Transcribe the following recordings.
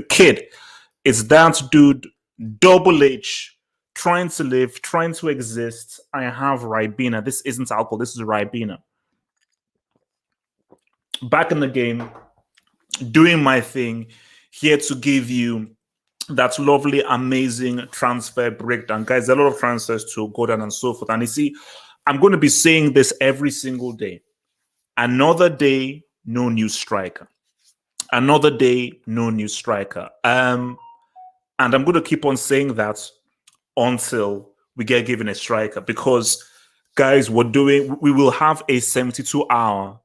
Kid. It's that dude, Double H, trying to live, trying to exist. I have Ribena. This isn't alcohol. This is Ribena. Back in the game, doing my thing, here to give you that lovely, amazing transfer breakdown. Guys, there are a lot of transfers to go down and so forth. And you see, I'm going to be saying this every single day. Another day, no new striker. Another day, no new striker. And I'm going to keep on saying that until we get given a striker. Because, guys, we will have a 72-hour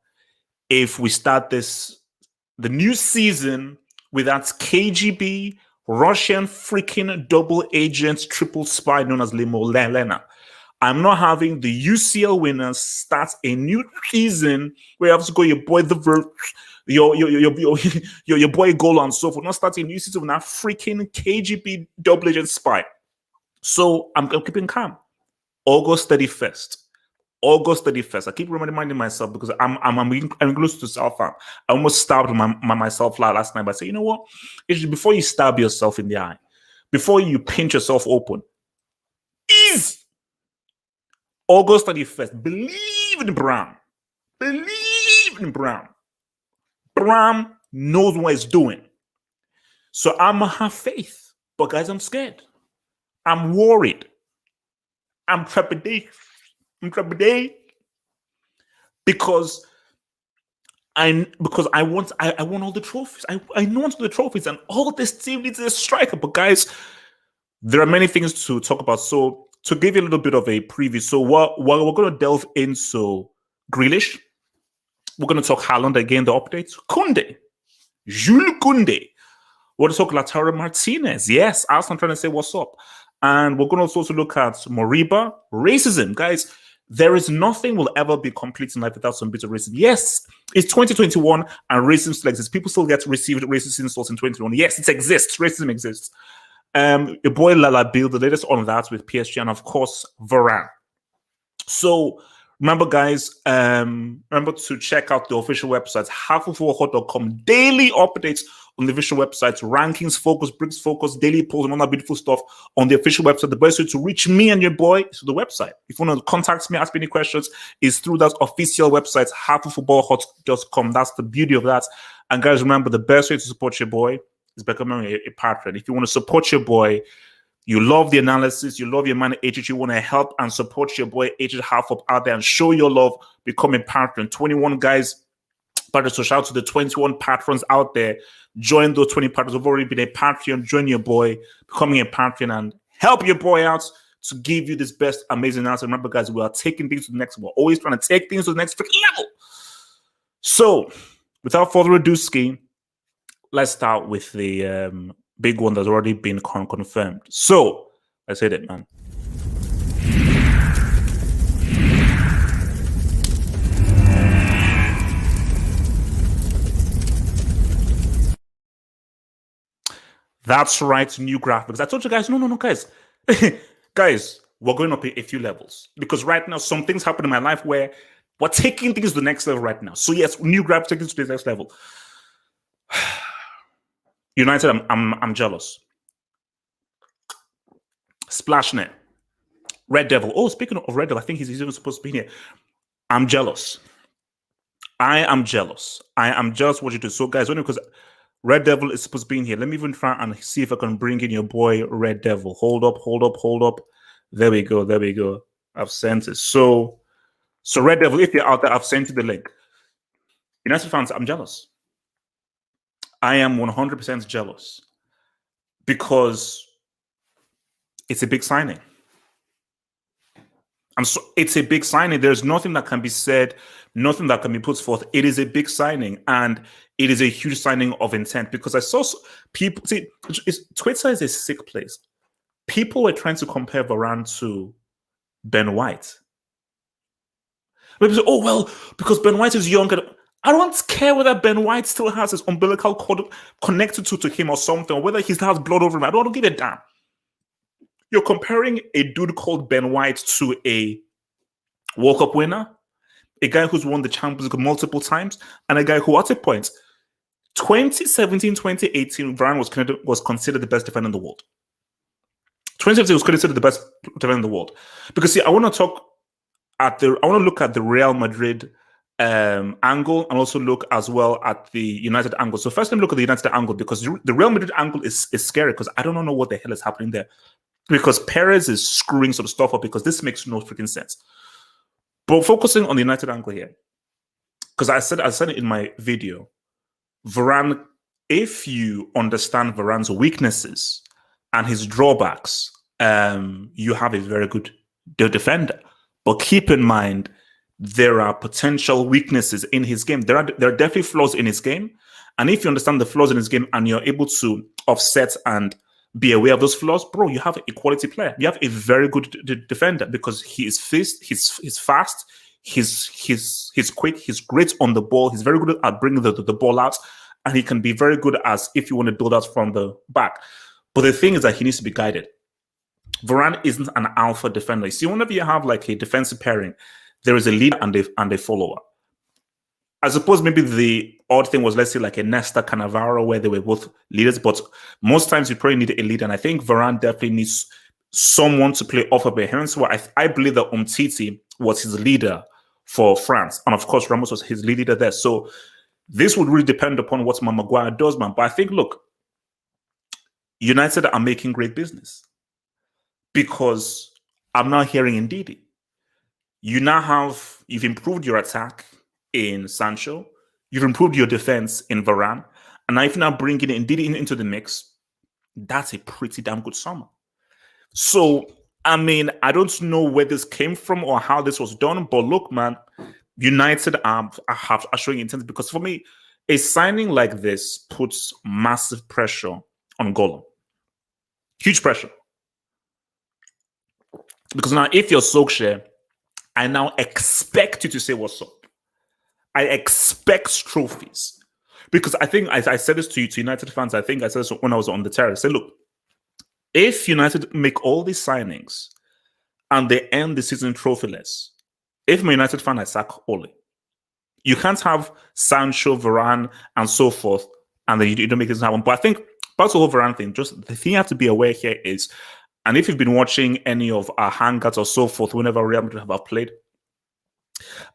if we start the new season with that KGB Russian freaking double agent triple spy known as Limo Lena. I'm not having the UCL winners start a new season where you have to go your boy your boy goal and so forth. Not starting a new season with that freaking KGB double agent spy. So I'm keeping calm. August 31st. August 31st. I keep reminding myself because I'm close to self-harm. I almost stabbed myself last night by saying, you know what? Before you stab yourself in the eye, before you pinch yourself open, is August 31st. Believe in Bram. Believe in Bram. Bram knows what he's doing. So I'm going to have faith. But guys, I'm scared. I'm worried. I'm trepidate. Because I want all the trophies. I want all the trophies, and all this team needs a striker. But guys, there are many things to talk about. So to give you a little bit of a preview, so we're going to delve into Grealish. We're going to talk Haaland again, the updates. Kounde, Jules Kounde. We're going to talk Lautaro Martinez. Yes, Arsenal trying to say what's up. And we're going to also look at Moriba, racism. Guys, there is nothing will ever be complete in life without some bit of racism. Yes, it's 2021 and racism still exists. People still get to receive racist insults in 2021. Yes, it exists. Racism exists. Your boy Lala Bill, the latest on that with PSG, and of course, Varane. So remember, guys, remember to check out the official website, halfofwarhot.com. Daily updates on the official website, rankings, focus, bricks, focus, daily polls, and all that beautiful stuff on the official website. The best way to reach me and your boy is through the website. If you want to contact me, ask me any questions, is through that official website, halfoffootballhot.com. That's the beauty of that. And guys, remember, the best way to support your boy is becoming a patron. If you want to support your boy, you love the analysis, you love your man HH, you want to help and support your boy HH Half Up out there and show your love, become a patron. 21 guys. But so shout out to the 21 patrons out there. Join those 20 patrons who've already been a Patreon. Join your boy, becoming a Patreon, and help your boy out to give you this best amazing answer. Remember, guys, we are taking things to the next level. We're always trying to take things to the next freaking level. So, without further ado, Ski, let's start with the big one that's already been confirmed. So, I said it, man. That's right, new graphics. I told you guys, no, guys. Guys, we're going up a few levels. Because right now, some things happen in my life where we're taking things to the next level right now. So yes, new graphics taking things to the next level. United, I'm jealous. Splashnet. Red Devil. Oh, speaking of Red Devil, I think he's even supposed to be here. I'm jealous. I am jealous. I am jealous what you do. So guys, because Red Devil is supposed to be in here. Let me even try and see if I can bring in your boy Red Devil. Hold up. There we go. I've sent it. So Red Devil, if you're out there, I've sent you the link. United fans, I'm jealous. I am 100% jealous because it's a big signing. It's a big signing. There's nothing that can be said, nothing that can be put forth. It is a big signing, and it is a huge signing of intent because I saw people. See, Twitter is a sick place. People were trying to compare Varane to Ben White. Maybe say, oh, well, because Ben White is younger. I don't care whether Ben White still has his umbilical cord connected to him or something, or whether he still has blood over him. I don't give a damn. You're comparing a dude called Ben White to a World Cup winner, a guy who's won the Champions League multiple times, and a guy who, at a point, 2017, 2018, Varane was considered the best defender in the world. 2017 was considered the best defender in the world. Because, see, I want to look at the Real Madrid angle and also look as well at the United angle. So first, let me look at the United angle, because the Real Madrid angle is scary, because I don't know what the hell is happening there. Because Perez is screwing some stuff up, because this makes no freaking sense. But focusing on the United angle here, because I said it in my video, Varane, if you understand Varane's weaknesses and his drawbacks, you have a very good defender. But keep in mind, there are potential weaknesses in his game. There are definitely flaws in his game. And if you understand the flaws in his game and you're able to offset and be aware of those flaws, bro, you have a quality player. You have a very good defender, because he is he's fast, he's quick, he's great on the ball, he's very good at bringing the ball out, and he can be very good as if you want to build out from the back. But the thing is that he needs to be guided. Varane isn't an alpha defender. You see, whenever you have like a defensive pairing, there is a leader and a follower. I suppose maybe the odd thing was, let's say, like a Nesta Cannavaro, where they were both leaders, but most times you probably need a leader. And I think Varane definitely needs someone to play off of him. So I believe that Umtiti was his leader for France. And of course, Ramos was his leader there. So this would really depend upon what Maguire does, man. But I think, look, United are making great business, because I'm not hearing Ndidi. You've improved your attack in Sancho, you've improved your defense in Varane, and now if you're now bringing Ndidi into the mix, that's a pretty damn good summer. So, I mean, I don't know where this came from or how this was done, but look, man, United are showing intent, because for me, a signing like this puts massive pressure on Gollum. Huge pressure. Because now, if you're Solskjaer, I now expect you to say what's up. I expect trophies. Because I think I said this to United fans. I think I said this when I was on the terrace. I said, look, if United make all these signings and they end the season trophyless, if I'm a United fan, I sack Ole. You can't have Sancho, Varane, and so forth, and then you don't make this happen. But I think back to the whole Varane thing, just the thing you have to be aware here is, and if you've been watching any of our hangouts or so forth, whenever Real Madrid have played,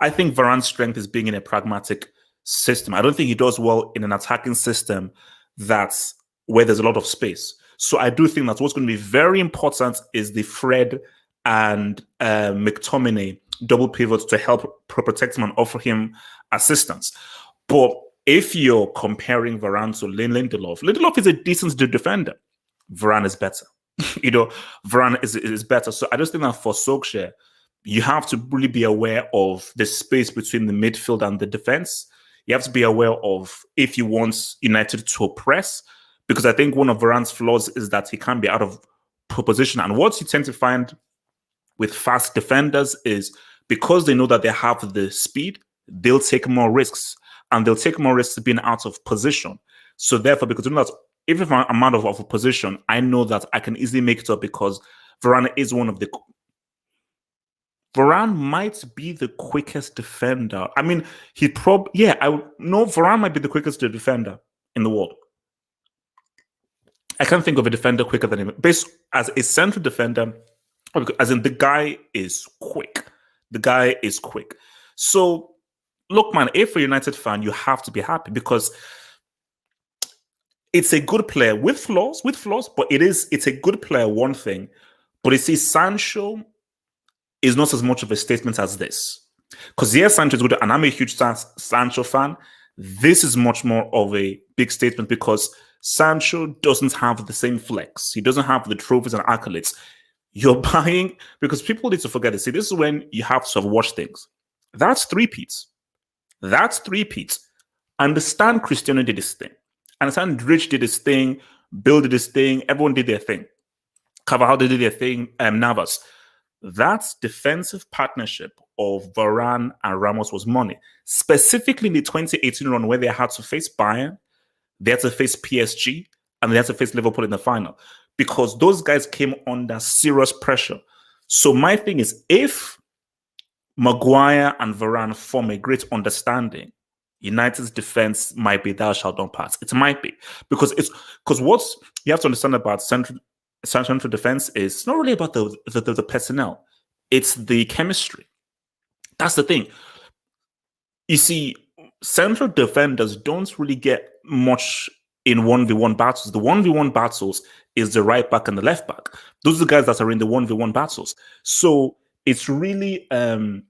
I think Varane's strength is being in a pragmatic system. I don't think he does well in an attacking system that's where there's a lot of space. So I do think that what's going to be very important is the Fred and McTominay double pivots to help protect him and offer him assistance. But if you're comparing Varane to Lindelof is a decent defender. Varane is better. Varane is better. So I just think that for Solskjaer, you have to really be aware of the space between the midfield and the defense. You have to be aware of if you want United to press, because I think one of Varane's flaws is that he can't be out of position. And what you tend to find with fast defenders is, because they know that they have the speed, they'll take more risks, and they'll take more risks being out of position. So therefore, because you know that if I'm out of a position, I know that I can easily make it up, because Varane is one of the... Varane might be the quickest defender. I mean, Varane might be the quickest defender in the world. I can't think of a defender quicker than him. Based as a central defender, as in the guy is quick. The guy is quick. So, look, man, if you're a United fan, you have to be happy, because it's a good player with flaws, but it's a good player, one thing. But you see, Sancho is not as much of a statement as this. Because yes, Sancho is good, and I'm a huge Sancho fan. This is much more of a big statement, because Sancho doesn't have the same flex. He doesn't have the trophies and accolades. You're buying, because people need to forget it. See, this is when you have to watch things. That's three-peats. Understand Cristiano did his thing. Understand Rich did his thing. Bill did his thing. Everyone did their thing. Carvajal did their thing. Navas. That defensive partnership of Varane and Ramos was money. Specifically in the 2018 run where they had to face Bayern, they had to face PSG, and they had to face Liverpool in the final. Because those guys came under serious pressure. So my thing is, if Maguire and Varane form a great understanding, United's defense might be thou shalt not pass. It might be because what you have to understand about central defense is it's not really about the personnel, it's the chemistry. That's the thing. You see, central defenders don't really get much in 1v1 battles. The 1v1 battles is the right back and the left back. Those are the guys that are in the 1v1 battles. So it's really the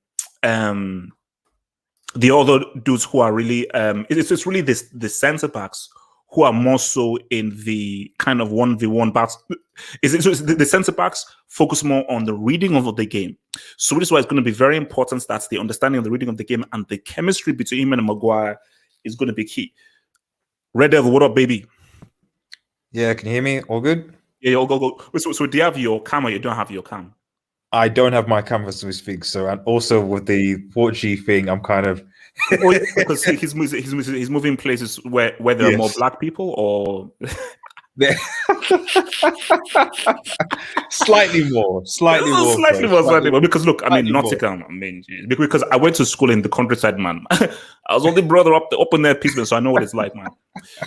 other dudes who are really it's really the centre backs who are more so in the kind of 1v1 battle. The centre backs focus more on the reading of the game. So this is why it's going to be very important that the understanding of the reading of the game and the chemistry between him and Maguire is going to be key. Red Devil, what up, baby? Yeah, can you hear me? All good? Yeah, all go. So do you have your cam or you don't have your cam? I don't have my camera as we speak. So, and also with the 4G thing, I'm kind of because he's moving places where there are more black people, or slightly more. Because look, I mean, Nottingham. I mean, because I went to school in the countryside, man. I was only brother up in there, Peaceman, so I know what it's like, man.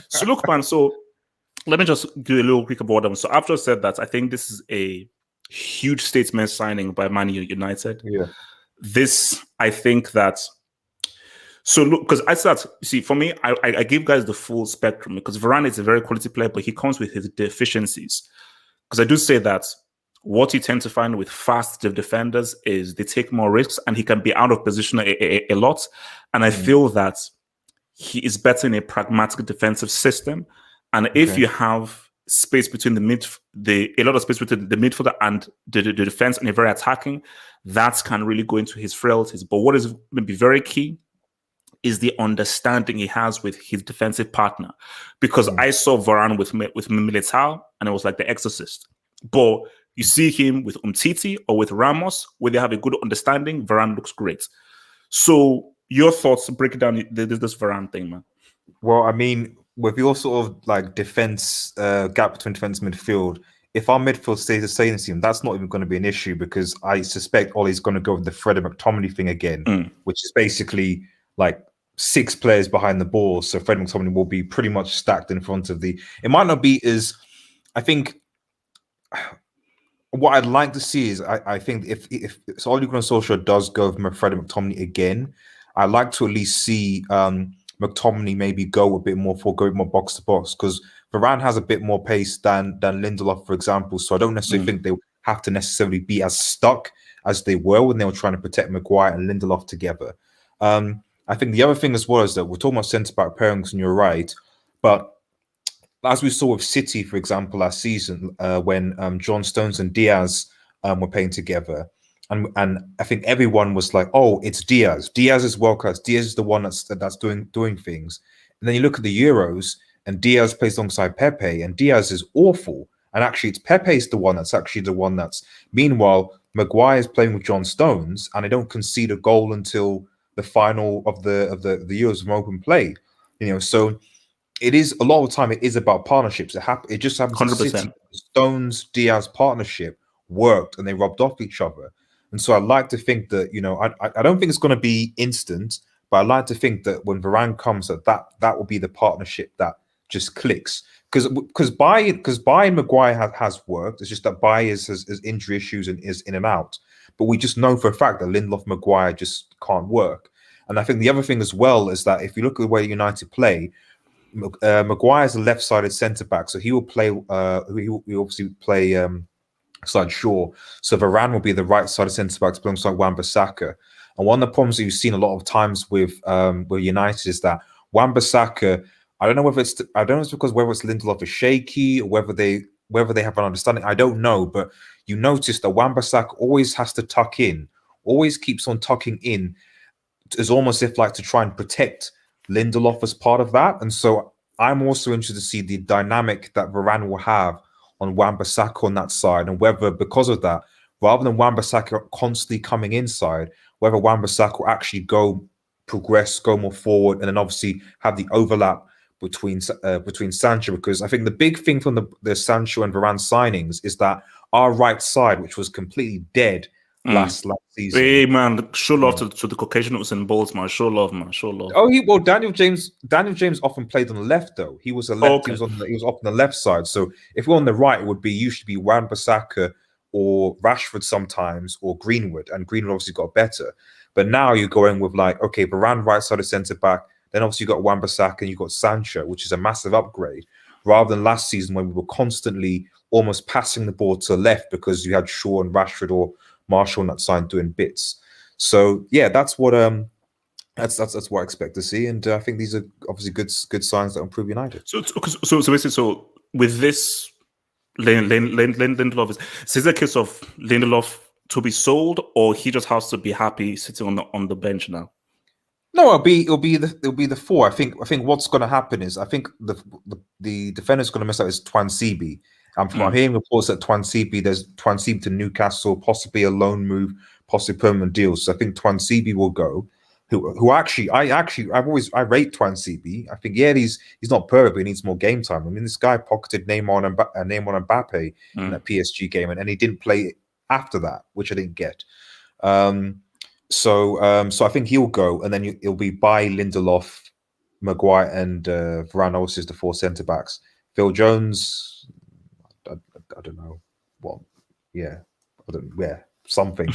So look, man. So let me just do a little quick about them. So after I said that, I think this is a huge statement signing by Man United. Yeah. This, I think that. So look, because I start, see, for me, I give guys the full spectrum because Varane is a very quality player, but he comes with his deficiencies. Because I do say that what you tend to find with fast defenders is they take more risks and he can be out of position a lot. And I feel that he is better in a pragmatic defensive system. And if you have space between a lot of space between the midfielder and the defense, and you're very attacking, that can really go into his frailties. But what is going to be very key is the understanding he has with his defensive partner. Because I saw Varane with Militao, and it was like The Exorcist. But you see him with Umtiti or with Ramos, where they have a good understanding, Varane looks great. So your thoughts, break down this Varane thing, man. Well, I mean, with your sort of like defense gap between defense and midfield, if our midfield stays the same team, that's not even going to be an issue because I suspect Ollie's going to go with the Fred and McTominay thing again, which is basically like 6 players behind the ball. So Fred McTominay will be pretty much stacked in front of the. It might not be as. I think what I'd like to see is I think if so Ole Gunnar Solskjaer does go with Fred McTominay again, I'd like to at least see McTominay maybe go a bit more box to box because Varane has a bit more pace than Lindelof, for example. So I don't necessarily think they have to necessarily be as stuck as they were when they were trying to protect Maguire and Lindelof together. I think the other thing as well is that we're talking about centre-back pairings, and you're right. But as we saw with City, for example, last season, when John Stones and Diaz were playing together, and I think everyone was like, "Oh, it's Diaz. Diaz is world class. Diaz is the one that's doing things." And then you look at the Euros, and Diaz plays alongside Pepe, and Diaz is awful. And actually, it's Pepe's the one that's. Meanwhile, Maguire is playing with John Stones, and they don't concede a goal until the final of the Euros from open play, so it is a lot of the time it is about partnerships. It just happens 100%. Stones Diaz partnership worked and they rubbed off each other, and so I like to think that I don't think it's going to be instant, but I like to think that when Varane comes, that will be the partnership that just clicks because Bayern Maguire has worked. It's just that Bayern has injury issues and is in and out. But we just know for a fact that Lindelof Maguire just can't work. And I think the other thing as well is that if you look at the way United play, Maguire is a left-sided centre-back, so he will play. He will obviously play side Shaw. So Varane will be the right-sided centre-back alongside Wan-Bissaka. And one of the problems that you've seen a lot of times with United is that Wan-Bissaka. I don't know if it's because whether it's Lindelof is shaky or whether they have an understanding. I don't know, but you notice that Wan-Bissaka always has to tuck in, always keeps on tucking in. It's almost if like to try and protect Lindelof as part of that. And so I'm also interested to see the dynamic that Varane will have on Wan-Bissaka on that side, and whether because of that rather than Wan-Bissaka constantly coming inside, whether Wan-Bissaka will actually progress, go more forward, and then obviously have the overlap between Sancho. Because I think the big thing from the Sancho and Varane signings is that our right side, which was completely dead last season. Hey man, show love to the Caucasian Usain Bolt, man. Show love, man. Show love. Oh, Daniel James often played on the left though. He was a left. Okay. He was off on the left side. So if we're on the right, it would be usually be Wan-Bissaka or Rashford sometimes, or Greenwood, and Greenwood obviously got better. But now you're going with like, okay, Varane right side of centre back. Then obviously you got Wan-Bissaka and you got Sancho, which is a massive upgrade, rather than last season when we were constantly almost passing the ball to the left because you had Shaw and Rashford or Marshall on that side doing bits. So yeah, that's what that's what I expect to see, and I think these are obviously good signs that improve United. So basically, with this Lindelof, is it a case of Lindelof to be sold, or he just has to be happy sitting on the bench now? No, it'll be the four. I think what's going to happen is I think the defender's going to mess up is Twansibi. I'm hearing reports that there's Twansibi to Newcastle, possibly a loan move, possibly permanent deals. So I think Twansibi will go. Who actually I rate Twansibi. I think he's not perfect, but he needs more game time. I mean, this guy pocketed Neymar and Mbappe in that PSG game, and he didn't play after that, which I didn't get. So I think he'll go, and then it'll be by Lindelof, Maguire, and Varane is the four centre backs. Phil Jones, I don't know what. Yeah, something.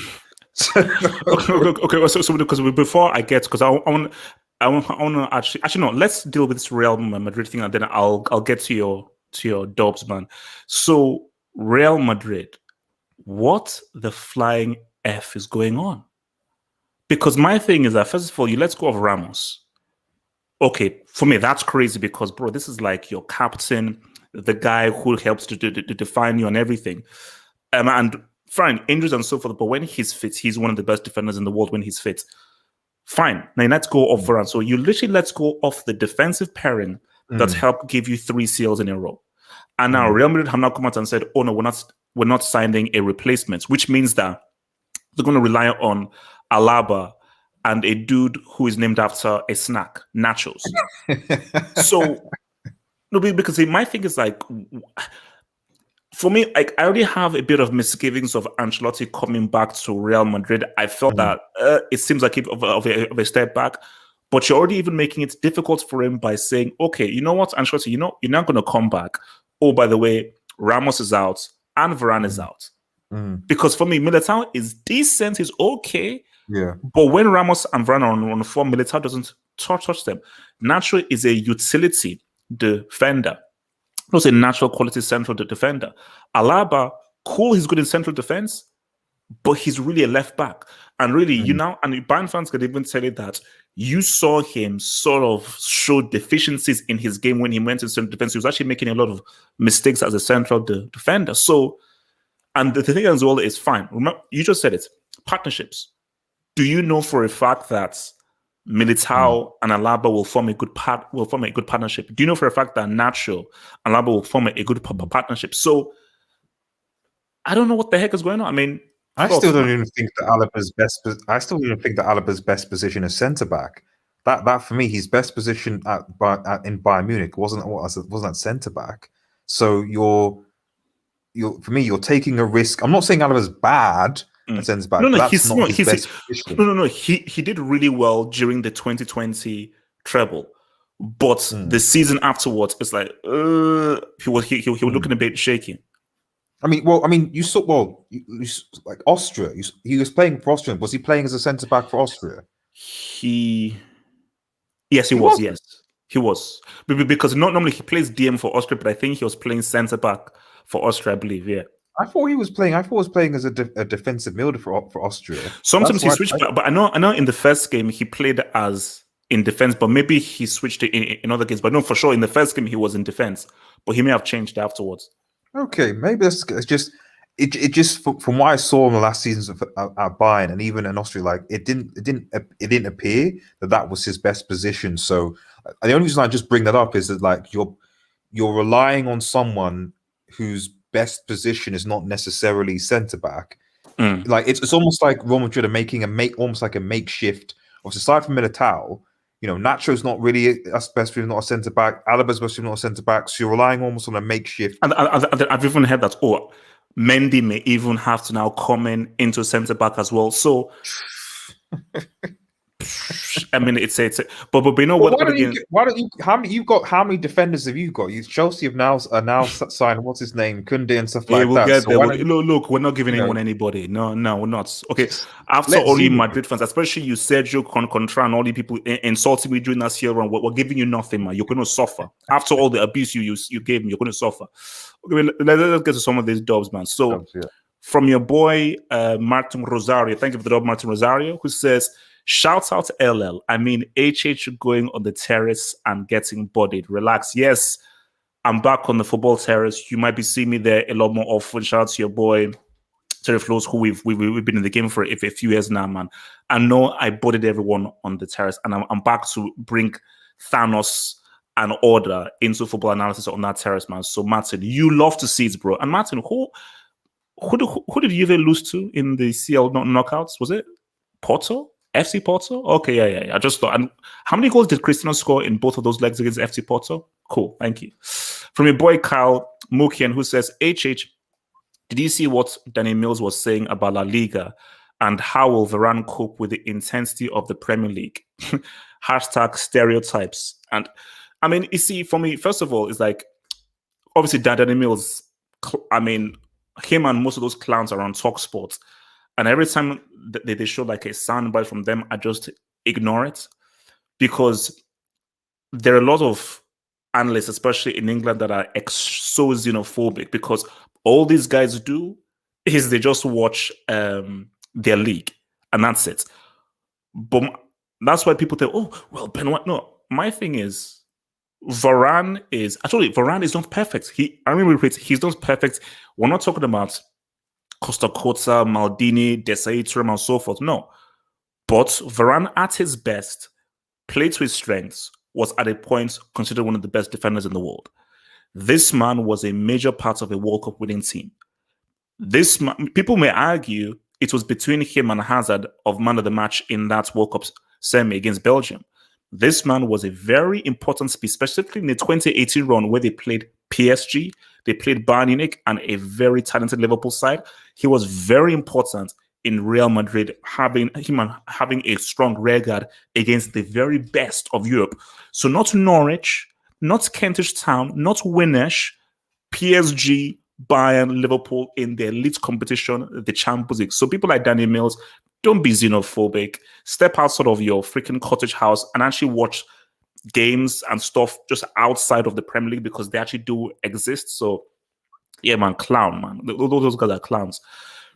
Okay. So because before I get, because I want to actually no. Let's deal with this Real Madrid thing, and then I'll get to your Dobbs, man. So Real Madrid, what the flying F is going on? Because my thing is that first of all, you let's go of Ramos. Okay, for me that's crazy because bro, this is like your captain, the guy who helps to define you and everything, and fine, injuries and so forth, but when he's fit, he's one of the best defenders in the world when he's fit. Fine. Now let's go off Varane. So you literally let's go off the defensive pairing that helped give you 3 CLs in a row. And now Real Madrid have now come out and said, oh no, we're not signing a replacement, which means that they're going to rely on Alaba and a dude who is named after a snack, nachos. So no, because my thing is like, for me, like I already have a bit of misgivings of Ancelotti coming back to Real Madrid. I felt that it seems like of a step back, but you're already even making it difficult for him by saying, okay, you know what, Ancelotti, you're not going to come back. Oh, by the way, Ramos is out and Varane is out. Because for me, Militao is decent, he's okay. Yeah. But when Ramos and Varane are on form, Militao doesn't touch them. Nacho is a utility defender. Not a natural quality central defender. Alaba, cool, he's good in central defense, but he's really a left back. And really, and Bayern fans could even tell you that you saw him sort of show deficiencies in his game when he went in central defense. He was actually making a lot of mistakes as a central defender. So, and the thing as well is fine. Remember, you just said it. Partnerships. Do you know for a fact that Militao and Alaba will form a good partnership? Do you know for a fact that Nacho and Alaba will form a good partnership? So I don't know what the heck is going on. I mean, I still don't even think that Alaba's best position is centre back. That for me, his best position in Bayern Munich wasn't at centre back. So you're taking a risk. I'm not saying Alaba's bad. Centre back. No, that's not his best position. No. He did really well during the 2020 treble, but the season afterwards, it's like he was looking a bit shaky. I mean, you saw like Austria. He was playing for Austria. Was he playing as a centre back for Austria? Yes, he was. Yes, he was. Because not normally he plays DM for Austria, but I think he was playing centre back for Austria, I believe. Yeah. I thought he was playing as a defensive midfielder for Austria. Sometimes he switched, but I know in the first game he played as in defense, but maybe he switched it in other games. But no, for sure in the first game he was in defense, but he may have changed afterwards. Okay, maybe that's just it. Just from what I saw in the last seasons at Bayern and even in Austria, like it didn't appear that was his best position. So the only reason I just bring that up is that like you're relying on someone whose best position is not necessarily centre back, Like it's almost like Real Madrid are making almost like a makeshift. Aside from Militao, Nacho's not really especially not a centre back. Alaba's especially not a centre back. So you're relying almost on a makeshift. And I've even heard that Mendy may even have to now come into centre back as well. So I mean, but you know what? Why don't you? How many defenders have you got? Chelsea are now signed. What's his name? Kounde and stuff like we'll that. Get so there. Look, we're not giving anyone anybody. No, we're not. Okay, after all you Madrid fans, especially you, Sergio Contra, and all the people insulting me during that year run, we're giving you nothing, man. You're going to suffer after all the abuse you gave me. You're going to suffer. Okay, let's get to some of these dubs, man. So, from your boy Martin Rosario, thank you for the dub, Martin Rosario, who says, "Shout out LL. I mean, HH going on the terrace and getting bodied. Relax. Yes, I'm back on the football terrace. You might be seeing me there a lot more often. Shout out to your boy Terry Flows, who we've been in the game for a few years now, man. I know I bodied everyone on the terrace, and I'm back to bring Thanos and order into football analysis on that terrace, man. So Martin, you love to see it, bro. And Martin, who did you lose to in the CL knockouts? Was it Porto? FC Porto? Okay, yeah. I just thought. And how many goals did Cristiano score in both of those legs against FC Porto? Cool, thank you. From your boy Kyle Mukian, who says, HH, did you see what Danny Mills was saying about La Liga and how will Varane cope with the intensity of the Premier League? Hashtag stereotypes. And I mean, you see, for me, first of all, it's like, obviously Danny Mills, I mean, him and most of those clowns are on TalkSport. And every time they show like a soundbite from them, I just ignore it because there are a lot of analysts, especially in England, that are so xenophobic because all these guys do is they just watch their league and that's it. But that's why people think, oh, well, Ben White. No, my thing is Varane is not perfect. He's not perfect. We're not talking about Costa Curta, Maldini, Desai, Thuram, and so forth. No. But Varane, at his best, played to his strengths, was at a point considered one of the best defenders in the world. This man was a major part of a World Cup winning team. This man, people may argue it was between him and Hazard of man of the match in that World Cup semi against Belgium. This man was a very important piece, specifically in the 2018 run where they played PSG, they played Bayern Munich, and a very talented Liverpool side. He was very important in Real Madrid, having a strong rear guard against the very best of Europe. So not Norwich, not Kentish Town, not Winnish, PSG, Bayern, Liverpool in the elite competition, the Champions League. So people like Danny Mills, don't be xenophobic. Step outside of your freaking cottage house and actually watch games and stuff just outside of the Premier League because they actually do exist. So, yeah, man, clown, man. Those guys are clowns.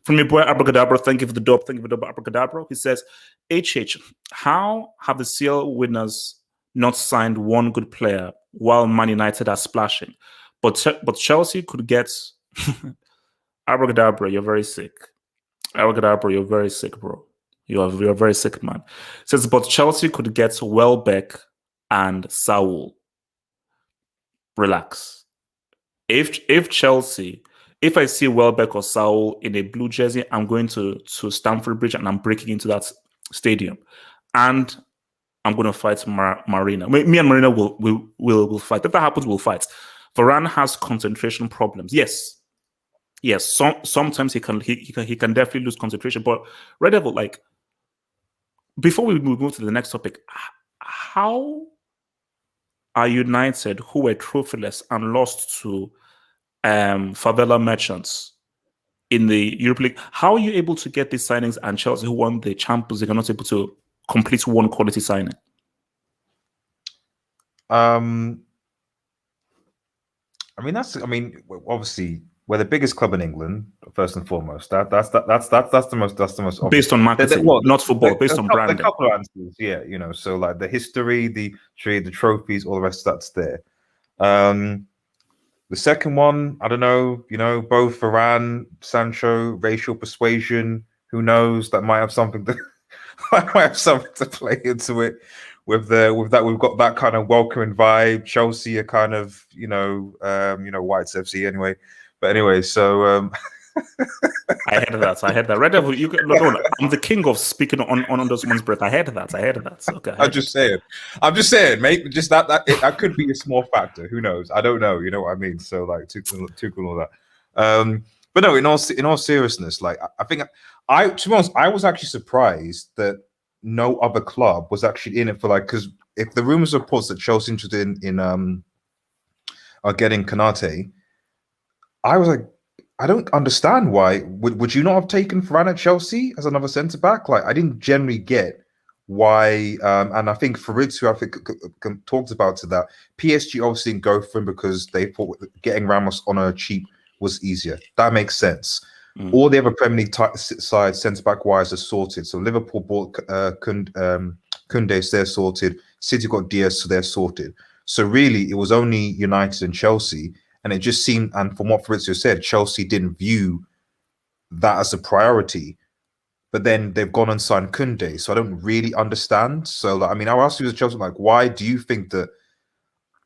From your boy Abracadabra, thank you for the dub. Thank you for the dub, Abracadabra. He says, HH, how have the CL winners not signed one good player while Man United are splashing? But Chelsea could get... Abracadabra, you're very sick. Abracadabra, you're very sick, bro. You're very sick, man. It says, but Chelsea could get Welbeck and Saul. Relax. If Chelsea, if I see Welbeck or Saul in a blue jersey, I'm going to Stamford Bridge and I'm breaking into that stadium, and I'm going to fight Marina. Me and Marina will fight. If that happens, we'll fight. Varane has concentration problems. Yes. Sometimes he can definitely lose concentration. But Red Devil, like, before we move to the next topic, how are United, who were trophyless and lost to favela merchants in the Europa League, how are you able to get these signings, and Chelsea, who won the Champions League, are not able to complete one quality signing? I mean, obviously we're the biggest club in England, first and foremost. That's the most obvious. Based on marketing, not football, based on branding. A couple of answers, yeah, so like the history, the trophies, all the rest that's there. The second one, I don't know, both Varane, Sancho, racial persuasion, who knows, that might have something to play into it. With that, we've got that kind of welcoming vibe. Chelsea are kind of, White's FC anyway. But anyway, so I heard that. I heard that. Red Devil, I'm the king of speaking on those one's breath. I heard that. Okay, I'm just saying, mate. Just that could be a small factor. Who knows? I don't know. You know what I mean? So like, Tuchel and all that. But no, in all seriousness, like I think to be honest, I was actually surprised that no other club was actually in it for like, because if the rumors reports that Chelsea interested in are getting Kounde, I was like, I don't understand why. Would you not have taken Varane at Chelsea as another centre back? Like, I didn't generally get why. And I think Fabrizio, I think, talked about to that. PSG obviously didn't go for him because they thought getting Ramos on a cheap was easier. That makes sense. All the other Premier League side centre back wise are sorted. So Liverpool bought Kounde, so they're sorted. City got Diaz, so they're sorted. So really, it was only United and Chelsea. And it just seemed, and from what Fabrizio said, Chelsea didn't view that as a priority. But then they've gone and signed Kounde. So I don't really understand. So, like, I mean, I'll ask you as Chelsea, like, why do you think that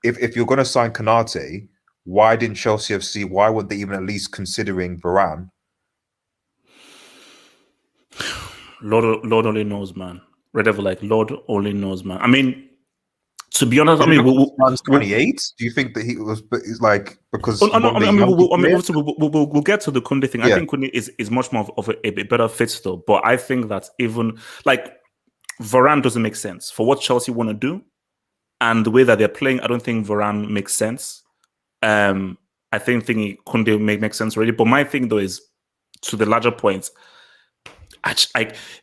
if you're going to sign Kounde, why didn't Chelsea FC, why weren't they even at least considering Varane? Lord only knows, man. Red Devil, like, Lord only knows, man. I mean, to be honest, I mean, 28. Do you think that he was like because? We'll get to the Kounde thing. I think Kounde is much more of a better fit, though. But I think that even like Varane doesn't make sense for what Chelsea want to do, and the way that they're playing. I don't think Varane makes sense. I think Kounde makes sense already. But my thing though is to the larger point.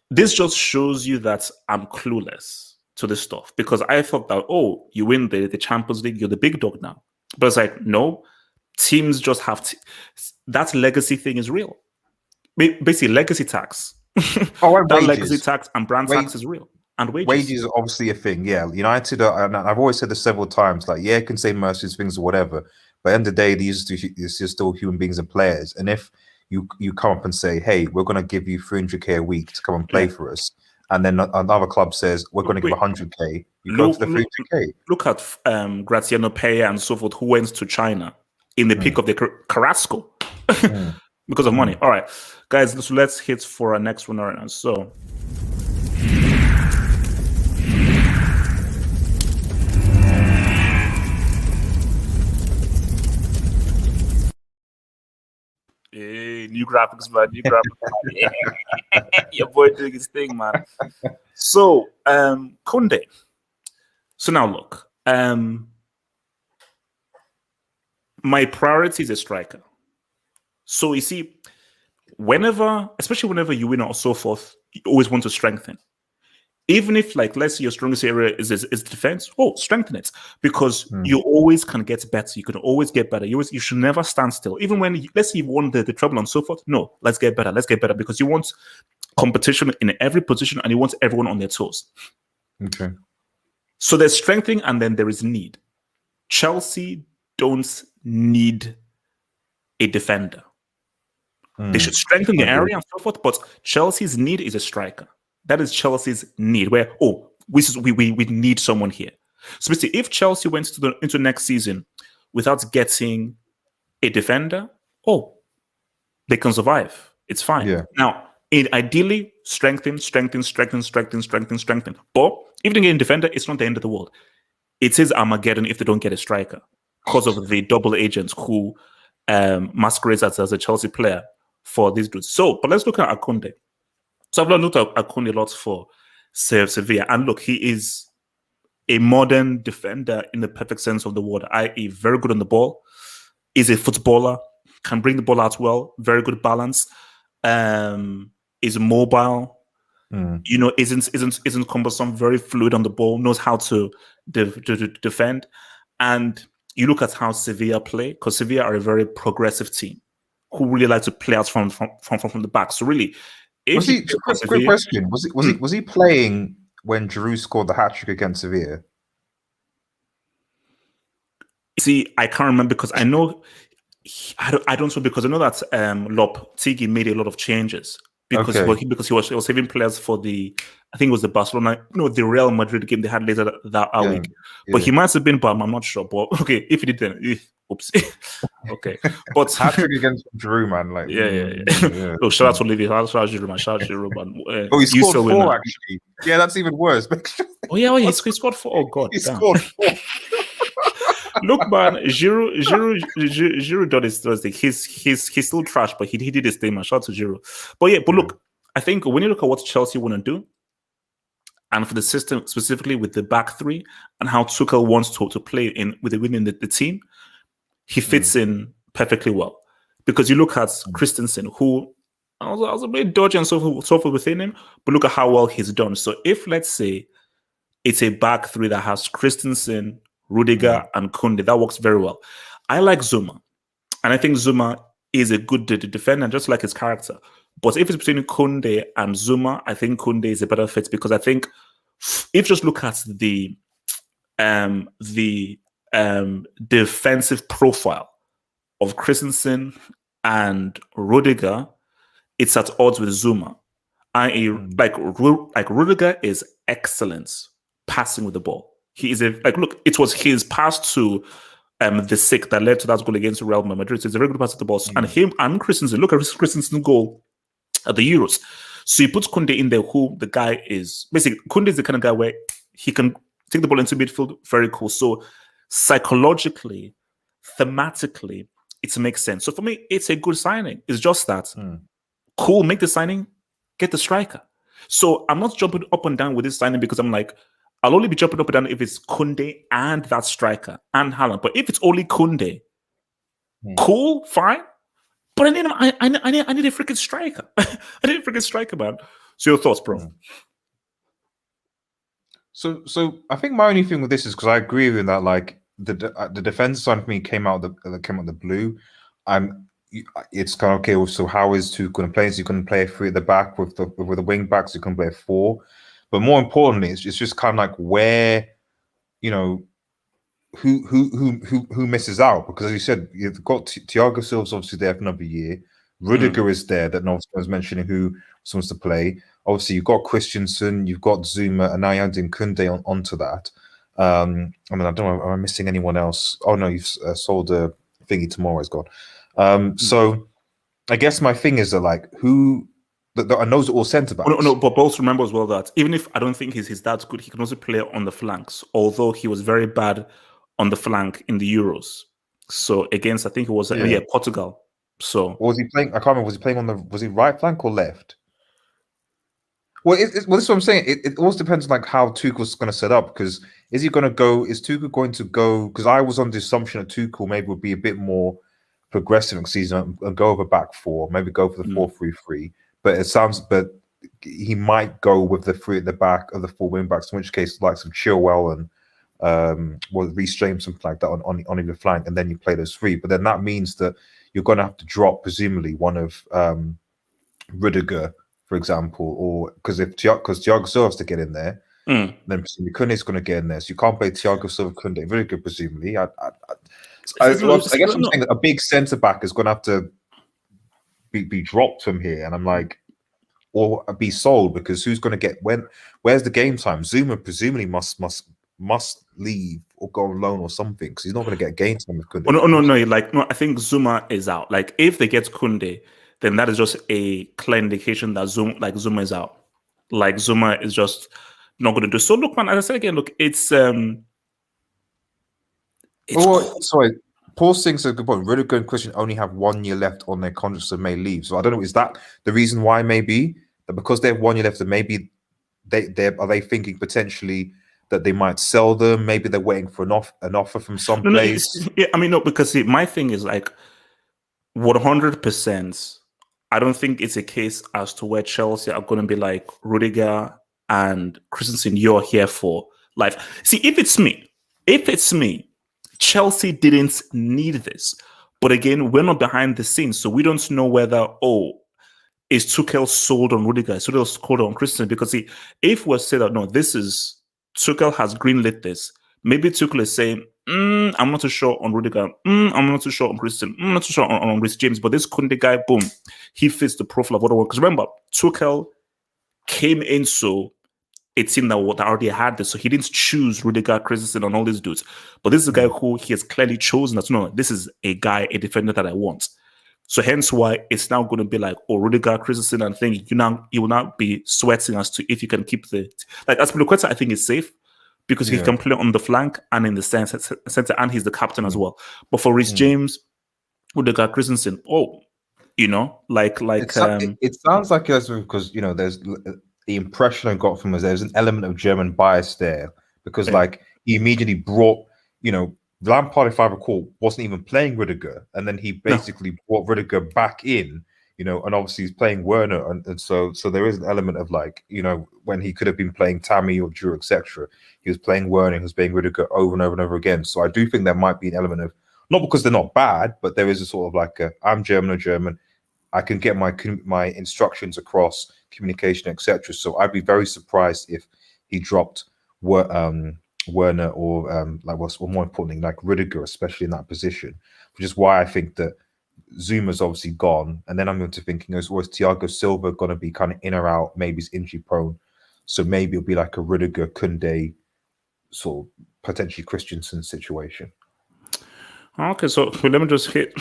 This just shows you that I'm clueless to this stuff, because I thought that, oh, you win the Champions League, you're the big dog now. But it's like, no, teams just have that legacy thing is real. Basically, legacy tax. Oh, that legacy tax and brand tax is real. And wages are obviously a thing. Yeah, United are, and I've always said this several times, like, yeah, it can say mercies things or whatever, but at the end of the day, these are still human beings and players. And if you come up and say, hey, we're going to give you 300k a week to come and play for us, and then another club says we're going to give 100k, you go to the 300k. Look at Graziano Paya and so forth, who went to China in the peak of the Carrasco because of money. All right, guys, so let's hit for our next one right now. So hey, new graphics, man. New graphics. Your boy doing his thing, man. So, Kounde. So now look, my priority is a striker. So you see, especially whenever you win or so forth, you always want to strengthen. Even if, like, let's say your strongest area is defense, strengthen it, because you always can get better. You can always get better. You should never stand still. Even when, let's say you've won the treble and so forth. No, let's get better. Let's get better, because you want competition in every position and you want everyone on their toes. Okay. So there's strengthening and then there is need. Chelsea don't need a defender. They should strengthen the area and so forth, but Chelsea's need is a striker. That is Chelsea's need, where, we need someone here. So basically, if Chelsea went into next season without getting a defender, they can survive. It's fine. Yeah. Now, ideally, strengthen. But if they get a defender, it's not the end of the world. It is Armageddon if they don't get a striker, because of the double agents who masquerades as a Chelsea player for these dudes. So, but let's look at Kounde. So I've looked at Kounde a lot for Sevilla, and look, he is a modern defender in the perfect sense of the word, i.e. very good on the ball, is a footballer, can bring the ball out well, very good balance, is mobile, isn't cumbersome, very fluid on the ball, knows how to defend. And you look at how Sevilla play, because Sevilla are a very progressive team who really like to play out from the back. So really, quick question. Was he playing when Giroud scored the hat-trick against Sevilla? See, I can't remember, because I know I don't know, because I know that Tigi made a lot of changes because Okay. he was saving players for I think it was the Barcelona, the Real Madrid game they had later that Yeah. week. But he might have been bum, I'm not sure. But okay, if he did then, oops. Okay. But Hat trick against Giroud, man. Like, yeah. Oh, shout out to Olivier. Shout out to Giroud, man. Shout out to Giroud, man. Oh, he scored UCL 4 winner. actually. Yeah, that's even worse. Oh yeah, he scored 4. Oh god, He damn. scored 4. Look, man, Giroud done his thing. He's still trash, but he did his thing, man. Shout out to Giroud. But yeah, look, I think when you look at what Chelsea want to do, and for the system specifically with the back three, and how Tuchel wants to play within the team, he fits in perfectly well. Because you look at Christensen, who I was a bit dodgy and so forth within him, but look at how well he's done. So if let's say it's a back three that has Christensen, Rudiger, and Kounde, that works very well. I like Zuma, and I think Zuma is a good defender, just like his character. But if it's between Kounde and Zuma, I think Kounde is a better fit, because I think if you just look at the defensive profile of Christensen and Rudiger, it's at odds with Zuma. Like Rudiger is excellent passing with the ball. He is it was his pass to the sick that led to that goal against Real Madrid. So it's a very good pass at the ball. And him and Christensen, look at Christensen's goal at the Euros. So he puts Kounde in there, who the guy is basically, Kounde is the kind of guy where he can take the ball into midfield, very cool. So psychologically, thematically, it makes sense. So for me, it's a good signing. It's just that cool, make the signing, get the striker. So I'm not jumping up and down with this signing because I'm like, I'll only be jumping up and down if it's Kounde and that striker and Haaland. But if it's only Kounde, cool, fine. But I need a freaking striker. I need a freaking striker, man. So your thoughts, bro? So I think my only thing with this is because I agree with that. Like the defense side of me came out the blue. It's kind of okay. So how is Tuchel going to play? Is he going to play 3 at the back with the wing backs? He can play 4. But more importantly, it's just kind of like where, who misses out, because as you said, you've got Thiago Silva's obviously there for another year. Rudiger is there that no one's mentioning who wants to play. Obviously, you've got Christensen, you've got Zuma, and now you're adding Kounde onto that. I mean, I don't know, am I missing anyone else? Oh no, you've sold the thingy tomorrow is gone. So I guess my thing is that like and those are all centre backs. No, but both remember as well that even if I don't think he's that good, he can also play on the flanks. Although he was very bad on the flank in the Euros. So against, I think it was Portugal. So or was he playing? I can't remember. Was he playing was he right flank or left? Well, this is what I'm saying. It also depends on like how Tuchel's going to set up. Because is Tuchel going to go? Because I was on the assumption that Tuchel maybe would be a bit more progressive next season and go over back 4, maybe go for the 4-3-3. But he might go with the 3 at the back of the 4 wing backs, in which case like some Chilwell and Reece James, something like that on either flank, and then you play those 3. But then that means that you're going to have to drop presumably one of Rudiger, for example, or because Thiago Silva has to get in there, then presumably Kounde's going to get in there. So you can't play Thiago Silva, Kounde, Rudiger presumably. I guess I'm saying that a big centre back is going to have to be dropped from here, and I'm like, or be sold, because who's going to get where's the game time? Zuma presumably must leave or go on loan or something, because he's not going to get game time with Kounde. No, I think Zuma is out. Like if they get Kounde, then that is just a clear indication that Zuma is out. Like Zuma is just not going to do. So look, man, as I said again, look, it's sorry. Paul Singh said, good point. Rudiger and Christian only have 1 year left on their contracts and may leave. So I don't know, is that the reason why? Maybe that because they have 1 year left, and maybe are they thinking potentially that they might sell them? Maybe they're waiting for an offer from some place. Because my thing is like 100%. I don't think it's a case as to where Chelsea are going to be like Rudiger and Christensen, you're here for life. See, if it's me, Chelsea didn't need this. But again, we're not behind the scenes, so we don't know whether, is Tuchel sold on Rudiger, is Tuchel sold on Christensen? Because if we're saying that, no, this is, Tuchel has greenlit this, Maybe Tuchel is saying, I'm not too sure on Rudiger. I'm not too sure on Christian. I'm not too sure on Rhys James. But this Kounde guy, boom, he fits the profile of what I want. Because remember, Tuchel came into a team that already had this. So he didn't choose Rudiger, Christensen, and all these dudes. But this is a guy who he has clearly chosen that, no, this is a guy, a defender that I want. So hence why it's now going to be like, oh, Rudiger, Christensen, and thing. You will not be sweating as to if you can keep the like Aspilicueta. I think is safe because he can play on the flank and in the center, and he's the captain as well. But for Rhys James, Rudiger, Christensen, it sounds like it's because there's the impression I got from was there's an element of German bias there because like he immediately brought Lampard, if I recall, wasn't even playing Rudiger, and then he basically brought Rudiger back in, and obviously he's playing Werner, and so there is an element of like, when he could have been playing Tammy or Drew, etc., he was playing Werner, he was playing Rudiger over and over and over again. So I do think there might be an element of, not because they're not bad, but there is a sort of like I'm German or German, I can get my instructions across, communication, etc. So I'd be very surprised if he dropped Werner or more importantly, like Rudiger, especially in that position, which is why I think that Zuma's obviously gone. And then I'm going to thinking, was Thiago Silva going to be kind of in or out? Maybe he's injury prone. So maybe it'll be like a Rudiger, Kounde, sort of potentially Christensen situation. Okay, so let me just hit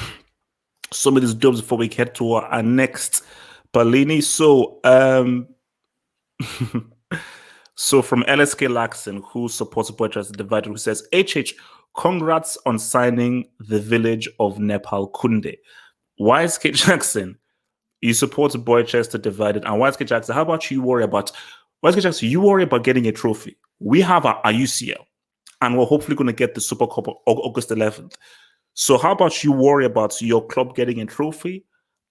some of these dubs before we get to our next Bellini. So, so from LSK Laxon, who supports Boychester Divided, who says, HH, congrats on signing the village of Nepal Kounde. YSK Jackson, you support Boychester Divided. And YSK Jackson, how about you worry about YSK Jackson? You worry about getting a trophy. We have our UCL, and we're hopefully going to get the Super Cup on August 11th. So how about you worry about your club getting a trophy,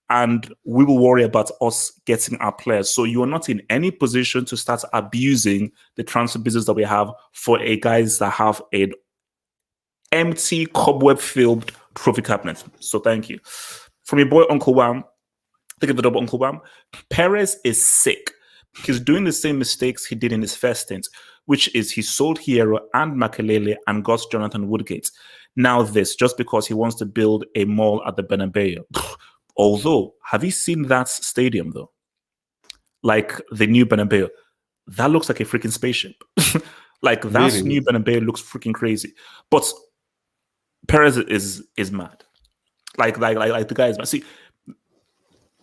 and we will worry about us getting our players. So you are not in any position to start abusing the transfer business that we have for guys that have an empty, cobweb-filled trophy cabinet. So thank you. From your boy Uncle Wham, think of the double Uncle Wham. Perez is sick. He's doing the same mistakes he did in his first stint, which is he sold Hierro and Makelele and got Jonathan Woodgate. Now this, just because he wants to build a mall at the Bernabeu. Although, have you seen that stadium though? Like the new Bernabeu, that looks like a freaking spaceship. Like that really? New Bernabeu looks freaking crazy. But Perez is mad. Like the guy is mad. See,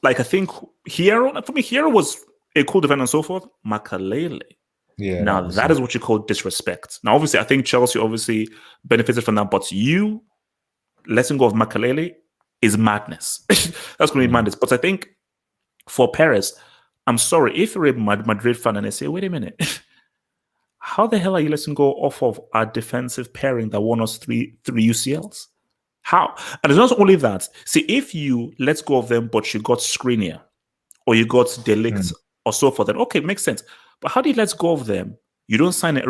like I think Hierro, for me, Hierro was a cool defender and so forth. Makelele. Yeah. Now that is what you call disrespect. Now, obviously, I think Chelsea obviously benefited from that, but you letting go of Makelele is madness. That's going to be madness. But I think for Perez, I'm sorry, if you're a Madrid fan and they say, wait a minute, how the hell are you letting go off of our defensive pairing that won us three UCLs? How? And it's not only that. See, if you let go of them, but you got Skriniar or you got Delict or so forth, then okay, makes sense. But how do you let go of them? You don't sign a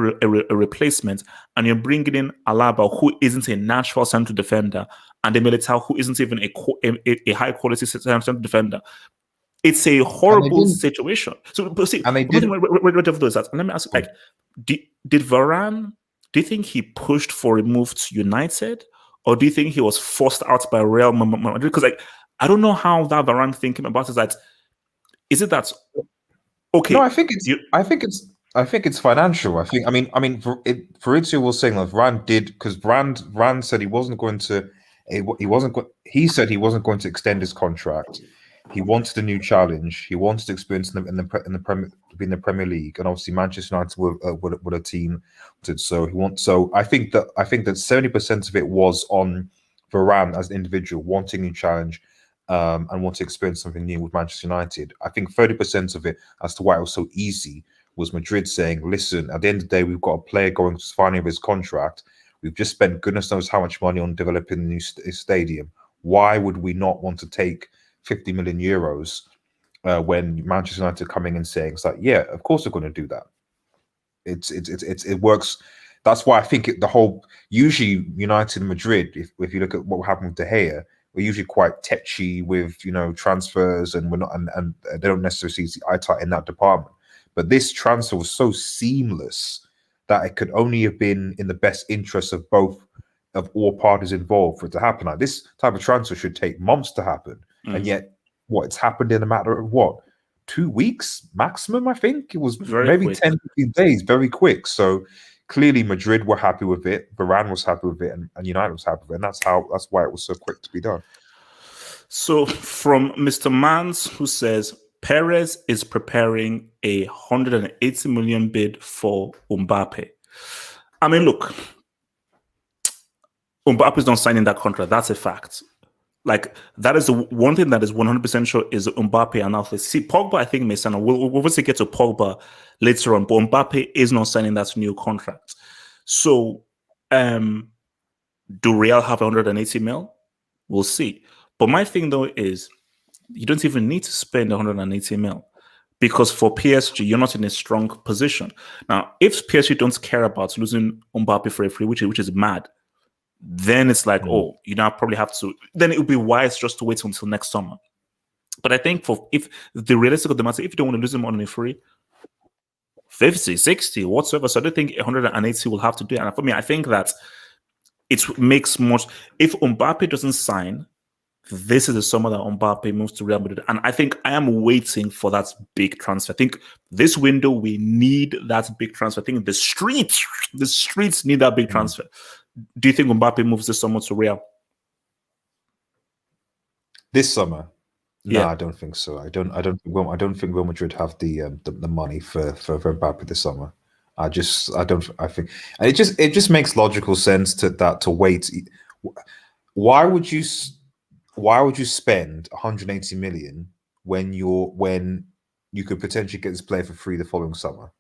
replacement, and you're bringing in Alaba, who isn't a natural central defender, and the Militao, who isn't even a high quality central defender. It's a horrible situation. So, but see, let me ask you, like, did Varane? Do you think he pushed for a move to United, or do you think he was forced out by Real Madrid? Because, like, I don't know how that Varane thinking about is that. Is it that? Okay. No, I think it's financial. I mean, Fabrizio was saying that Varane did, because Varane said he wasn't going to. He said he wasn't going to extend his contract. He wanted a new challenge. He wanted experience in the Premier League, and obviously Manchester United were a team. So I think that 70% of it was on Varane as an individual wanting a new challenge. And want to experience something new with Manchester United. I think 30% of it, as to why it was so easy, was Madrid saying, listen, at the end of the day, we've got a player going to final of his contract. We've just spent goodness knows how much money on developing the new stadium. Why would we not want to take 50 million euros when Manchester United are coming and saying, it's like, yeah, of course we're going to do that. It works. That's why I think usually United and Madrid, if you look at what happened with De Gea, we're usually quite tetchy with transfers, and we're not, and they don't necessarily see eye tight in that department. But this transfer was so seamless that it could only have been in the best interest of all parties involved for it to happen. Like this type of transfer should take months to happen, and yet it's happened in a matter of 2 weeks maximum. I think it was Very maybe quick. 10, 15 days, very quick. So clearly Madrid were happy with it, Varane was happy with it, and United was happy with it, and that's why it was so quick to be done. So from Mr. Mans, who says Perez is preparing a 180 million bid for Mbappe. I mean, look, Mbappe's not signing that contract. That's a fact. Like, that is the one thing that is 100% sure is Mbappe and Alpha. See, Pogba, I think, may sign. We'll obviously get to Pogba later on, but Mbappe is not signing that new contract. So, do Real have 180 mil? We'll see. But my thing, though, is you don't even need to spend 180 mil because for PSG, you're not in a strong position. Now, if PSG don't care about losing Mbappe for a free, which is mad, then it's like, you now probably have to. Then it would be wise just to wait until next summer. But I think if the realistic of the matter, if you don't want to lose him on a free, 50, 60, whatsoever. So I don't think 180 will have to do it. And for me, I think that it makes much. If Mbappe doesn't sign, this is the summer that Mbappe moves to Real Madrid. And I think I am waiting for that big transfer. I think this window, we need that big transfer. I think the streets need that big transfer. Do you think Mbappe moves this summer to Real? This summer? No, I don't think so. I don't think Real Madrid have the money for Mbappe this summer. I think, and it just makes logical sense to wait. Why would you spend 180 million when you could potentially get this player for free the following summer?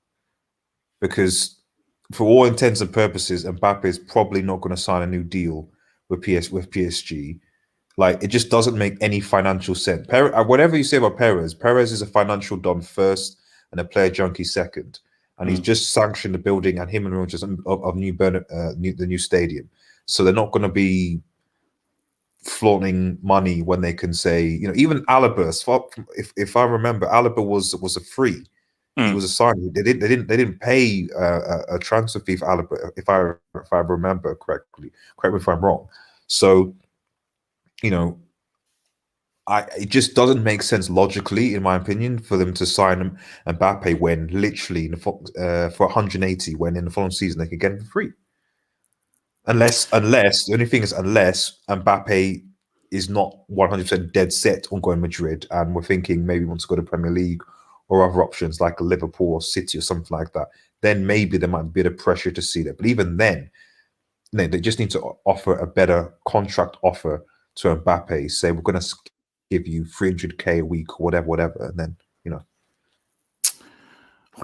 Because for all intents and purposes, Mbappe is probably not going to sign a new deal with PSG. Like, it just doesn't make any financial sense. Whatever you say about Perez is a financial don first and a player junkie second. And he's just sanctioned the building and him and Rogers of the new stadium. So they're not going to be flaunting money when they can say, even Alaba, if I remember, Alaba was a free. He was a signing. They didn't pay a transfer fee for Alaba, if I remember correctly. Correct me if I'm wrong. So, it just doesn't make sense logically, in my opinion, for them to sign Mbappe when literally for 180, when in the following season they could get him for free. Unless the only thing is unless Mbappe is not 100% dead set on going Madrid, and we're thinking maybe he wants to go to Premier League or other options like a Liverpool or City or something like that, then maybe there might be a bit of pressure to see that. But even then, they just need to offer a better contract offer to Mbappe. Say, we're going to give you 300k a week or whatever, and then,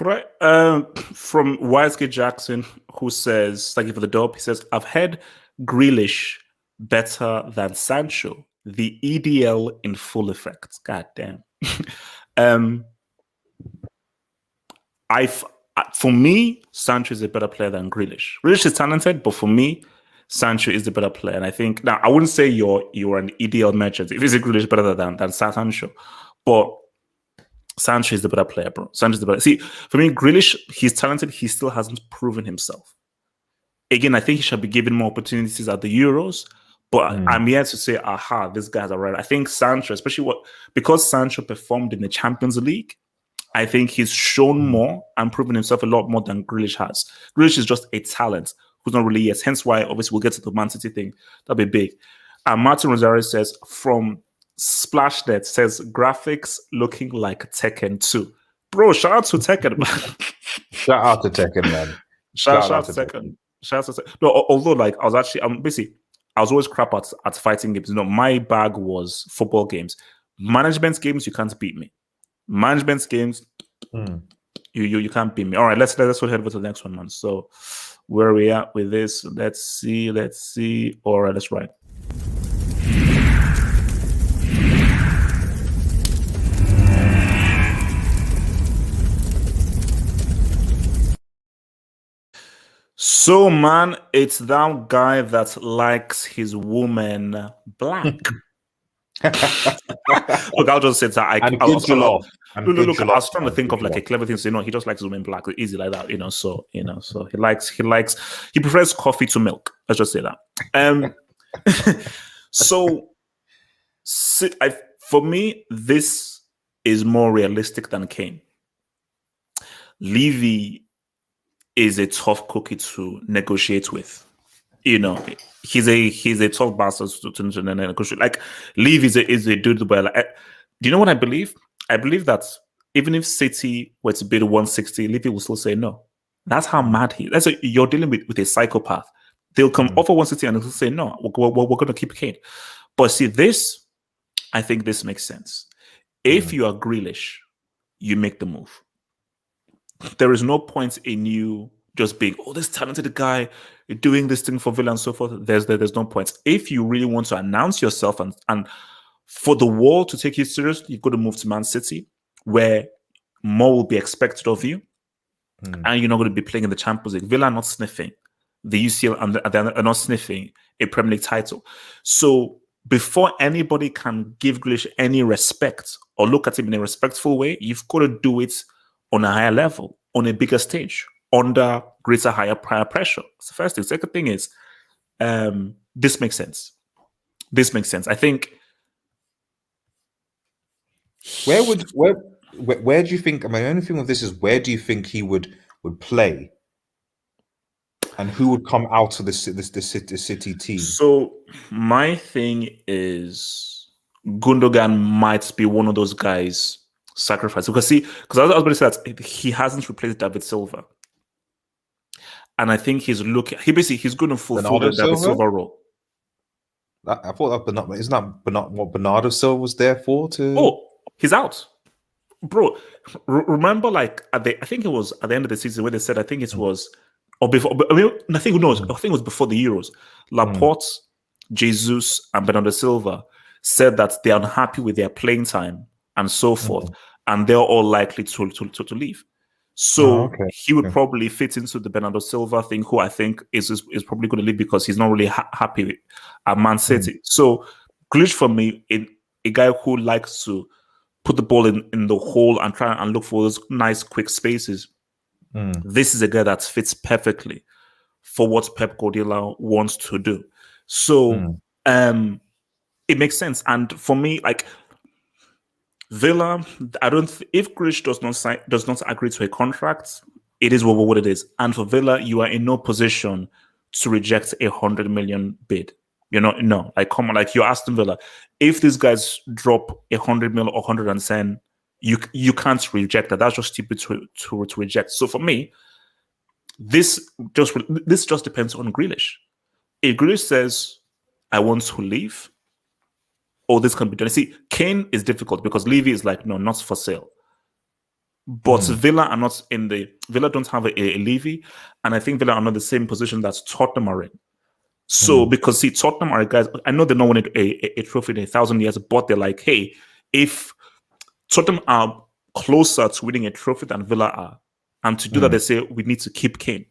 Right. From Wisegate Jackson, who says, thank you for the dub. He says, I've heard Grealish better than Sancho. The EDL in full effect. God damn. For me, Sancho is a better player than Grealish. Grealish is talented, but for me, Sancho is the better player. And I think, now I wouldn't say you're an EDL merchant if it's Grealish better than Sancho, but Sancho is the better player, bro. Sancho is the better. See, for me, Grealish, he's talented. He still hasn't proven himself. Again, I think he should be given more opportunities at the Euros. But I'm here to say, this guy's all right. I think Sancho, especially because Sancho performed in the Champions League, I think he's shown more and proven himself a lot more than Grealish has. Grealish is just a talent who's not really yet. Hence why, obviously, we'll get to the Man City thing. That'll be big. And Martin Rosario says, from Splashnet, says, graphics looking like Tekken 2. Bro, shout out to Tekken, man. Shout out to Tekken, man. Shout out to Tekken. Shout out to Tekken. No, although, like, I was always crap at fighting games. My bag was football games. Management games, you can't beat me. Management games, you can't beat me. All right, let's head over to the next one, man. So where are we at with this? Let's see. All right, let's write. So, man, it's that guy that likes his woman black. Look, I'll just say that And Look, good look, I July. was trying to think of like a clever thing. So, he just likes women black, easy like that, So, so he prefers coffee to milk. Let's just say that. So, for me, this is more realistic than Kane. Levy is a tough cookie to negotiate with. He's a tough bastard to negotiate. Like, Levy is a dude where, like, do you know what I believe? I believe that even if City were to bid 160, Levy will still say no. That's how mad he is. You're dealing with a psychopath. They'll come offer 160 and they'll say no. We're going to keep Kane. But see, I think this makes sense. If you are Grealish, you make the move. There is no point in you just being, this talented guy doing this thing for Villa and so forth. There's no point. If you really want to announce yourself and for the world to take you seriously, you've got to move to Man City, where more will be expected of you, and you're not going to be playing in the Champions League. Villa are not sniffing the UCL, and they're not sniffing a Premier League title. So before anybody can give Grealish any respect or look at him in a respectful way, you've got to do it on a higher level, on a bigger stage, under greater, higher pressure. That's the first thing. Second thing is, this makes sense. This makes sense. I think. Where do you think? My only thing with this is, where do you think he would play, and who would come out of the City team? So my thing is, Gundogan might be one of those guys sacrificed, because I was going to say that he hasn't replaced David Silva, and I think he's going to fulfill the David Silva role. I thought that isn't that what Bernardo Silva was there for? He's out, bro. Remember, like I think it was at the end of the season where they said, I think it was, or before. I mean, I think it was before the Euros. Laporte, Jesus, and Bernardo Silva said that they're unhappy with their playing time and so forth, and they're all likely to leave. So he would probably fit into the Bernardo Silva thing, who I think is probably going to leave because he's not really happy at Man City. So Grealish, for me, a guy who likes to put the ball in the hole and try and look for those nice quick spaces. This is a guy that fits perfectly for what Pep Guardiola wants to do. So it makes sense. And for me, like, Villa, if Grealish does not agree to a contract, it is what it is. And for Villa, you are in no position to reject 100 million bid. No, like, come on, like, you're Aston Villa. If these guys drop 100 million or 110, you can't reject that. That's just stupid to reject. So for me, this just depends on Grealish. If Grealish says, I want to leave, this can be done. See, Kane is difficult because Levy is like, no, not for sale. But Villa are not Villa don't have a Levy, and I think Villa are not the same position that Tottenham are in. So, because see, Tottenham are guys, I know they're not winning a trophy in 1,000 years, but they're like, hey, if Tottenham are closer to winning a trophy than Villa are, and to do that, they say, we need to keep Kane.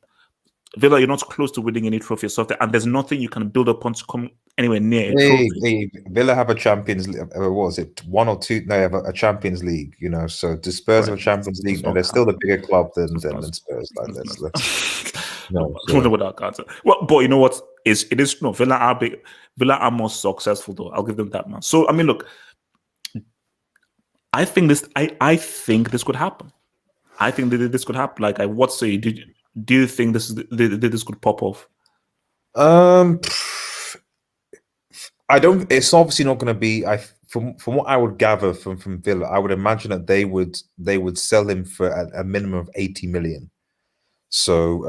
Villa, you're not close to winning any trophy or something, and there's nothing you can build upon to come anywhere near a trophy. Villa have a Champions League. What was it? One or two? No, they have a Champions League. So the Spurs have a Champions League, and they're still the bigger club than Spurs. Like, without Carter. Well, but you know what? It is no, Villa are big. Villa are more successful, though. I'll give them that, man. So I mean, look, I think this could happen. I think that this could happen. Like, what say? Do you think this could pop off? I don't. It's obviously not going to be. From what I would gather from Villa, I would imagine that they would sell him for a minimum of 80 million. So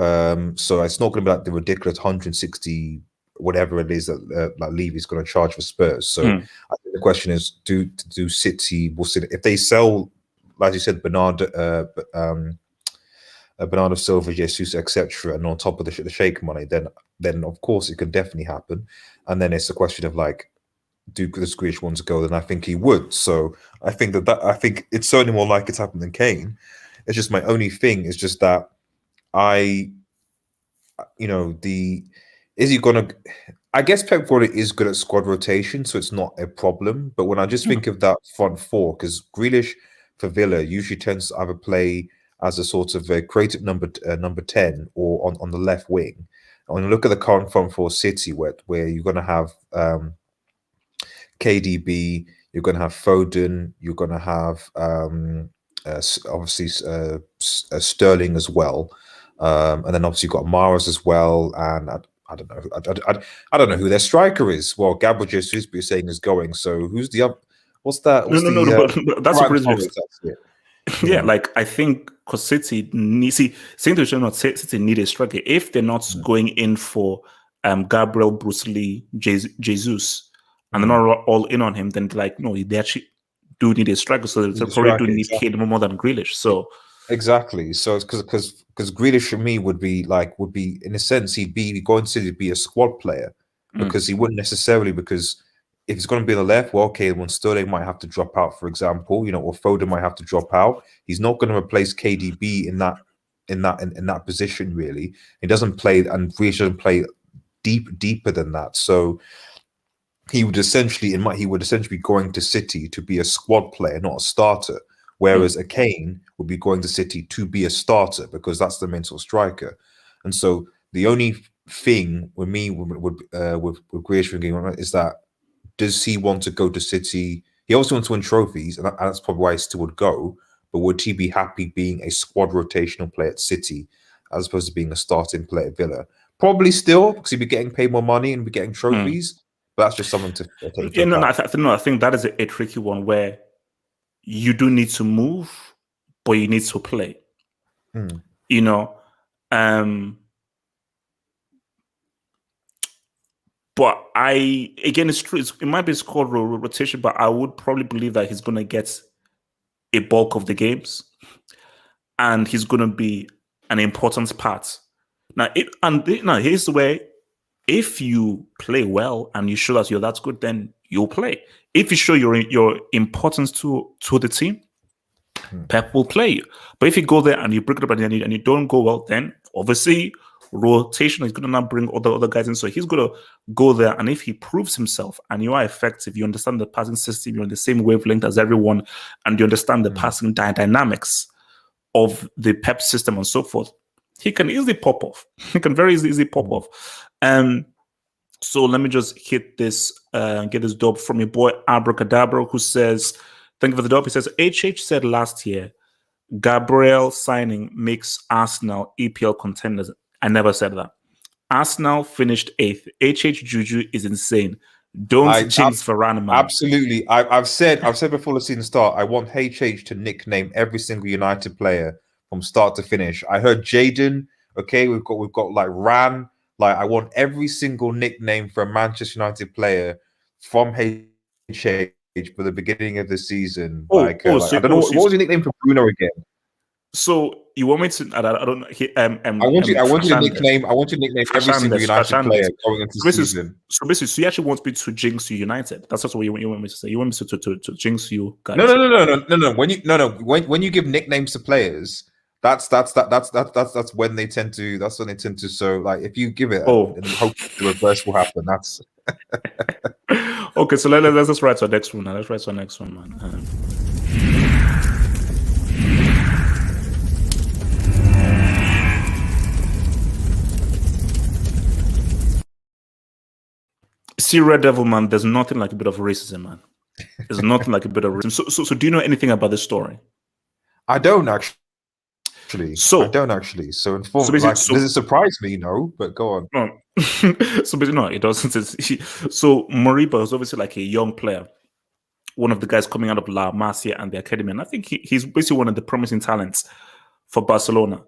it's not going to be like the ridiculous 160 whatever it is that like Levy's going to charge for Spurs. So I think the question is, do City if they sell, like you said, Bernardo Silva, Jesus, etc., and on top of the shake money, then of course it can definitely happen. And then it's a question of, like, do the Grealish want to go? Then I think he would. So I think I think it's certainly more likely to happen than Kane. It's just, my only thing is just that is he gonna? I guess Pep Guardiola is good at squad rotation, so it's not a problem. But when I just think of that front four, because Grealish, for Villa usually tends to either play as a sort of a creative number 10 or on the left wing. When you look at the current front for City, where you're going to have KDB, you're going to have Foden, you're going to have obviously Sterling as well, and then obviously you've got Mahrez as well, and I don't know, I don't know who their striker is. Well, Gabriel Jesus, you're saying is going. So who's the other? What's that? What's but that's a great news. Yeah, Yeah. like I think because City need City need a striker. If they're not going in for Gabriel, Bruce Lee, Jesus, and they're not all in on him, then like no, they actually do need a striker. So they probably do need Kane more than Grealish. So exactly. So it's because Grealish for me would be in a sense he'd be going to be a squad player because he wouldn't necessarily because. If he's going to be on the left, well, okay, when Sterling might have to drop out, for example, or Foden might have to drop out. He's not going to replace KDB in that position. Really, he doesn't play, and Grealish doesn't play deeper than that. So he would essentially be going to City to be a squad player, not a starter. Whereas a Kane would be going to City to be a starter because that's the mental striker. And so the only thing with me with Grealish is that. Does he want to go to City? He also wants to win trophies, and that's probably why he still would go. But would he be happy being a squad rotational player at City as opposed to being a starting player at Villa? Probably still, because he'd be getting paid more money and be getting trophies. But that's just something to take into account. I think that is a tricky one where you do need to move, but you need to play. But it's true. It might be squad rotation, but I would probably believe that he's going to get a bulk of the games, and he's going to be an important part. Now, here's the way: if you play well and you show that you're that good, then you'll play. If you show your importance to the team, Pep will play you. But if you go there and you break it up and you don't go well, then obviously. Rotation is going to now bring other guys in. So he's going to go there. And if he proves himself and you are effective, you understand the passing system, you're on the same wavelength as everyone, and you understand the passing dynamics of the Pep system and so forth, he can easily pop off. He can very easily pop off. So let me just hit this, get this dub from your boy Abracadabra, who says, thank you for the dub. He says, HH said last year, Gabriel signing makes Arsenal EPL contenders. I never said that. Arsenal finished 8th. HH Juju is insane. Don't jinx Varane, man. Absolutely. I've said before the season start, I want HH to nickname every single United player from start to finish. I heard Jaden. Okay, we've got like Ran. Like I want every single nickname for a Manchester United player from HH for the beginning of the season. I don't know what was your nickname for Bruno again. So you want me to? I don't know. I want you to nickname every single United player going into the season. So basically, so you actually want me to jinx you United? That's what you want me to say. You want me to jinx you guys? No. When you give nicknames to players, that's when they tend to. That's when they tend to. So like, if you give it, and hope the reverse will happen. That's okay. So let's just write to our next one now. Let's write to our next one, man. See, Red Devil, man, there's nothing like a bit of racism, man. There's nothing like a bit of racism. So do you know anything about this story? I don't actually. So does it surprise me? No, but go on. No. So basically, no, it doesn't. So Moriba is obviously like a young player, one of the guys coming out of La Masia and the academy, and I think he's basically one of the promising talents for Barcelona.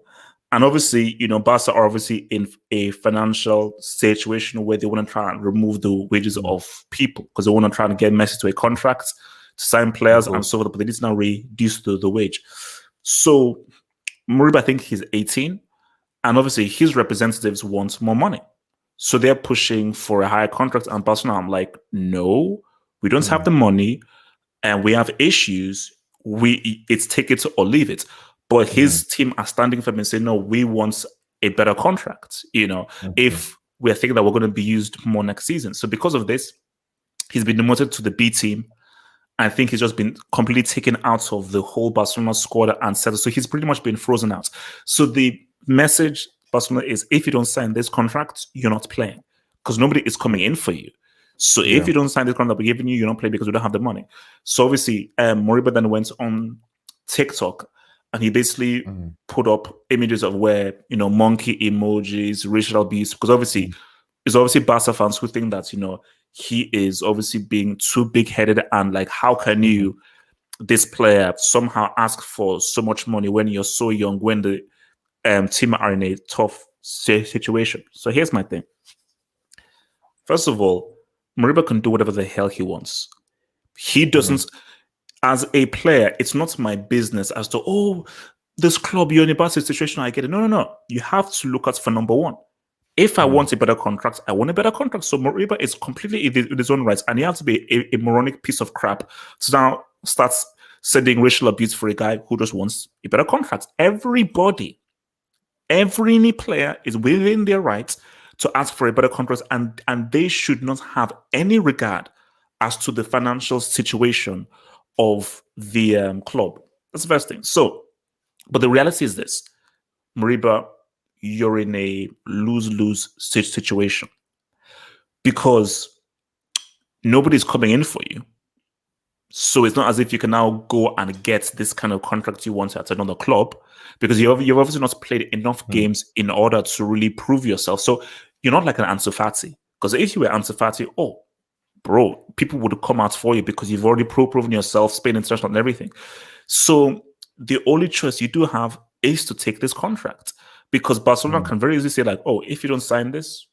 And obviously, Barca are obviously in a financial situation where they want to try and remove the wages of people because they want to try and get Messi to a contract to sign players and so forth, but they need to now reduce the wage. So Moriba, I think he's 18, and obviously his representatives want more money. So they're pushing for a higher contract, and Barcelona, I'm like, no, we don't have the money, and we have issues. It's take it or leave it. But his team are standing firm and saying, no, we want a better contract, if we're thinking that we're going to be used more next season. So because of this, he's been demoted to the B team. I think he's just been completely taken out of the whole Barcelona squad and settled. So he's pretty much been frozen out. So the message Barcelona is, if you don't sign this contract, you're not playing because nobody is coming in for you. So if Yeah. you don't sign this contract we're giving you, you're not playing because we don't have the money. So obviously, Moriba then went on TikTok and he basically put up images of where, monkey emojis, racial abuse, because obviously it's obviously Barca fans who think that, he is obviously being too big-headed and like, how can you, this player, somehow ask for so much money when you're so young, when the team are in a tough situation. So here's my thing. First of all, Moriba can do whatever the hell he wants. He doesn't, as a player, it's not my business as to, oh, this club, you're in a bad situation, I get it. No. You have to look at for number one. If I want a better contract, I want a better contract. So Moriba is completely in his own rights, and he has to be a moronic piece of crap to now start sending racial abuse for a guy who just wants a better contract. Everybody, every player is within their rights to ask for a better contract, and they should not have any regard as to the financial situation of the club. That's the first thing. So, but the reality is this, Moriba, you're in a lose-lose situation because nobody's coming in for you. So it's not as if you can now go and get this kind of contract you want at another club because you've obviously not played enough games in order to really prove yourself. So you're not like an Ansu Fati, because if you were Ansu Fati, oh, bro, people would come out for you because you've already proven yourself, Spain international and everything. So the only choice you do have is to take this contract. Because Barcelona can very easily say, like, oh, if you don't sign this,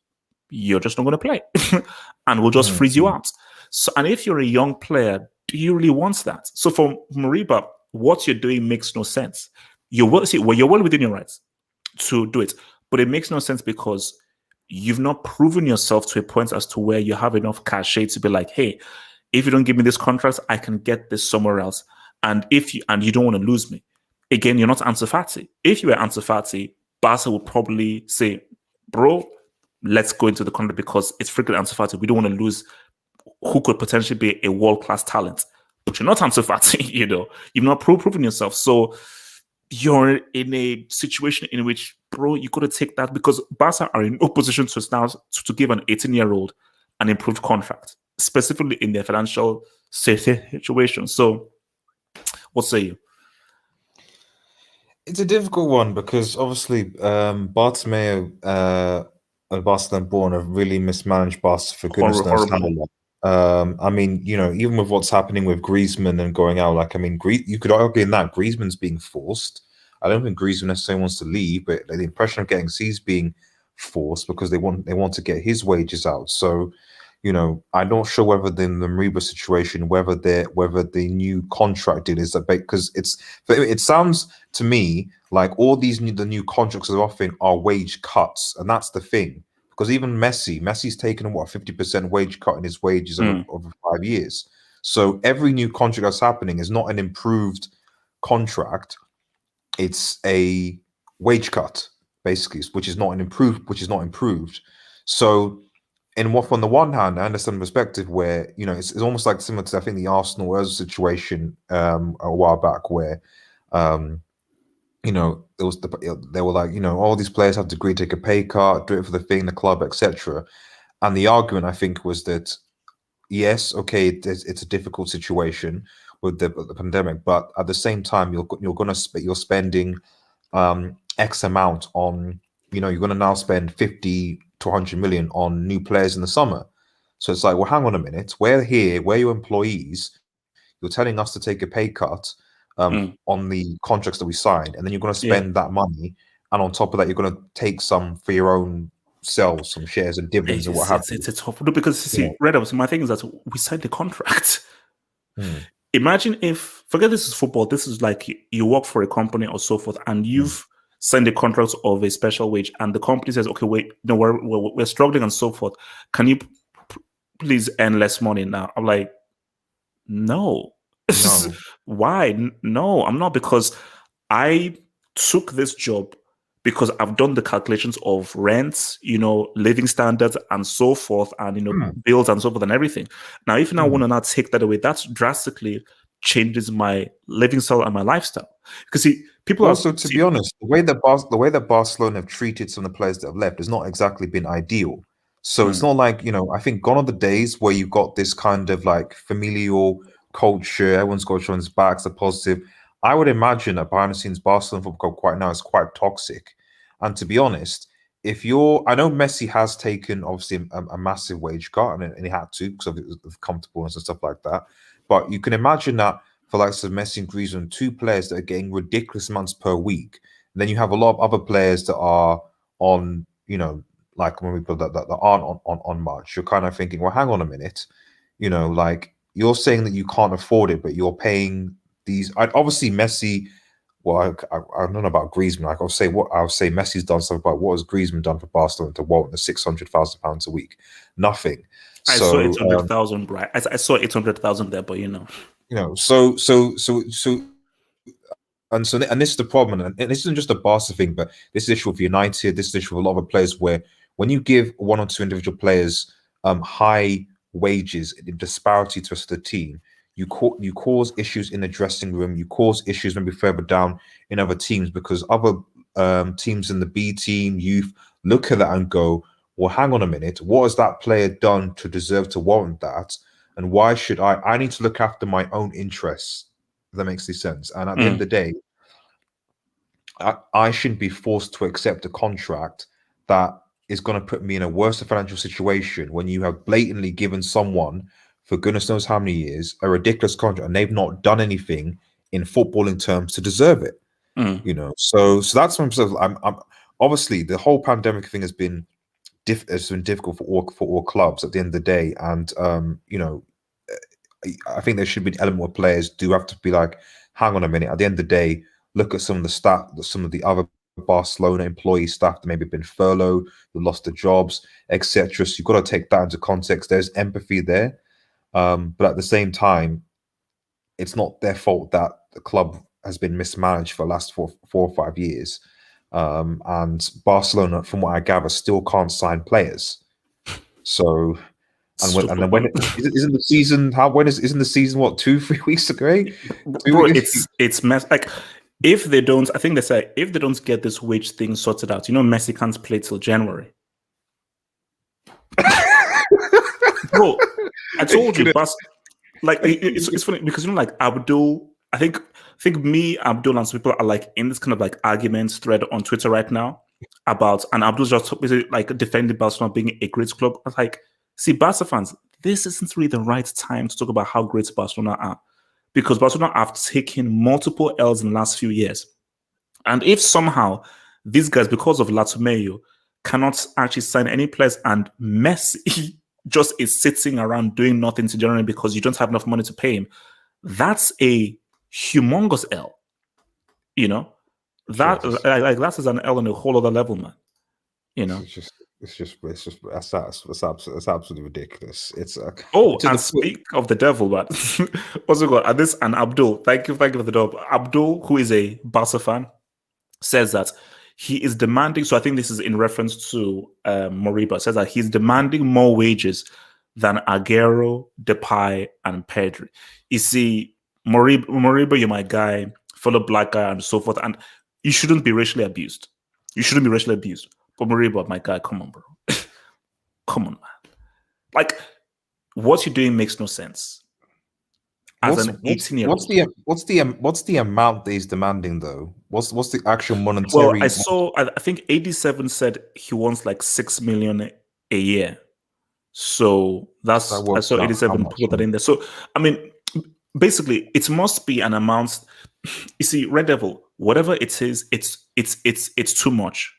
you're just not going to play. And we'll just freeze you out. So, and if you're a young player, do you really want that? So for Moriba, what you're doing makes no sense. You're well within your rights to do it. But it makes no sense because you've not proven yourself to a point as to where you have enough cachet to be like, hey, if you don't give me this contract, I can get this somewhere else. And you don't want to lose me. Again, you're not Ansu Fati. If you were Ansu Fati, Barca would probably say, bro, let's go into the contract because it's freaking Ansu Fati. We don't want to lose who could potentially be a world-class talent. But you're not Ansu Fati, You've not proven yourself. So you're in a situation in which, bro, you got to take that because Barca are in no position to now to give an 18-year-old an improved contract, specifically in their financial situation. So what say you? It's a difficult one because obviously Bartomeu and Barcelona born have really mismanaged Barca for goodness knows how long. I mean, even with what's happening with Griezmann and going out, like, I mean, you could argue in that Griezmann's being forced. I don't think Griezmann necessarily wants to leave, but the impression I'm getting is he's being forced because they want to get his wages out. So, I'm not sure whether the Moriba situation, whether the new contract deal is that because it sounds to me like all the new contracts they're offering are wage cuts, and that's the thing. Because even Messi's taken a 50% wage cut in his wages over 5 years. So every new contract that's happening is not an improved contract; it's a wage cut, basically, which is not improved. So on the one hand, I understand the perspective where it's almost like similar to I think the Arsenal situation a while back where there was they were like all these players have to agree to take a pay cut, do it for the thing, the club, etc. And the argument I think was that yes, okay, it's a difficult situation with the pandemic, but at the same time you're spending X amount on you're going to now spend 50 to 100 million on new players in the summer. So it's like, well, hang on a minute. We're your employees. You're telling us to take a pay cut on the contracts that we signed, and then you're going to spend that money. And on top of that, you're going to take some for your own selves, some shares and dividends and what have you. It's a tough because Red House, my thing is that we signed the contract. Imagine if, forget this is football, this is like you work for a company or so forth, and you've signed a contract of a special wage, and the company says, okay, wait, no, we're struggling and so forth. Can you please earn less money now? I'm like, no. Why? No, I'm not, because I took this job because I've done the calculations of rents, living standards and so forth, and bills and so forth and everything. Now, if I want to not take that away, that drastically changes my living style and my lifestyle. Because see, people also, to be honest, the way that Barcelona have treated some of the players that have left has not exactly been ideal. So it's not like, I think gone are the days where you've got this kind of like familial culture, everyone's got each other's backs, are positive. I would imagine that behind the scenes Barcelona football club quite now is quite toxic. And to be honest, I know Messi has taken obviously a massive wage cut, and he had to because of it was comfortable and stuff like that. But you can imagine that for like some Messi and Griezmann, two players that are getting ridiculous amounts per week. And then you have a lot of other players that are on, like when we put that aren't on much. You're kind of thinking, well, hang on a minute, like you're saying that you can't afford it, but you're paying these. Obviously, Messi. Well, I don't know about Griezmann. Like I'll say Messi's done something, but what has Griezmann done for Barcelona to warrant the £600,000 a week? Nothing. I saw 800,000, right? I saw 800,000 there, but and this is the problem, and this isn't just a Barca thing, but this is issue with United. This is issue with a lot of players where when you give one or two individual players high wages in disparity to the rest of the team, you cause issues in the dressing room. You cause issues maybe further down in other teams because other teams in the B team, youth, look at that and go, well, hang on a minute. What has that player done to deserve to warrant that? And why should I need to look after my own interests? If that makes any sense. And at the end of the day, I shouldn't be forced to accept a contract that is going to put me in a worse financial situation when you have blatantly given someone, for goodness knows how many years, a ridiculous contract, and they've not done anything in footballing terms to deserve it. So that's what I'm obviously the whole pandemic thing has been difficult for all clubs at the end of the day, and I think there should be an element where players do have to be like, hang on a minute. At the end of the day, look at some of the other Barcelona employee staff that maybe been furloughed, who lost their jobs, etc. So you've got to take that into context. There's empathy there, but at the same time, it's not their fault that the club has been mismanaged for the last 4 or 5 years. And Barcelona, from what I gather, still can't sign players. So, and then when isn't the season? Isn't the season what 2-3 weeks ago? Bro, it's mess. Like if they don't, I think they say if they don't get this wage thing sorted out, Messi can't play till January. Bro, I told you, but like it's funny because like Abdul, I think me, Abdul, and some people are like in this kind of like argument thread on Twitter right now about, and Abdul's just basically like defending Barcelona being a great club. I was like, see, Barca fans, this isn't really the right time to talk about how great Barcelona are, because Barcelona have taken multiple L's in the last few years, and if somehow these guys, because of Latomeo, cannot actually sign any players, and Messi just is sitting around doing nothing to generate because you don't have enough money to pay him, that's a humongous L. That that is an L on a whole other level, man. That's absolutely ridiculous. And speak of the devil, but also got and this and Abdul. Thank you for the dub. Abdul, who is a Barca fan, says that he is demanding. So I think this is in reference to Moriba. Says that he's demanding more wages than Aguero, Depay, and Pedri. You see, Moriba, you're my guy, fellow black guy, and so forth, and you shouldn't be racially abused. But Moriba, my guy, come on, bro. Come on, man. Like, what you're doing makes no sense. As an 18-year-old. What's the amount that he's demanding though? What's the actual monetary? Well, I think 87 said he wants like 6 million a year. So I saw 87 put that in there. So I mean, basically, it must be an amount. You see, Red Devil, whatever it is, it's too much,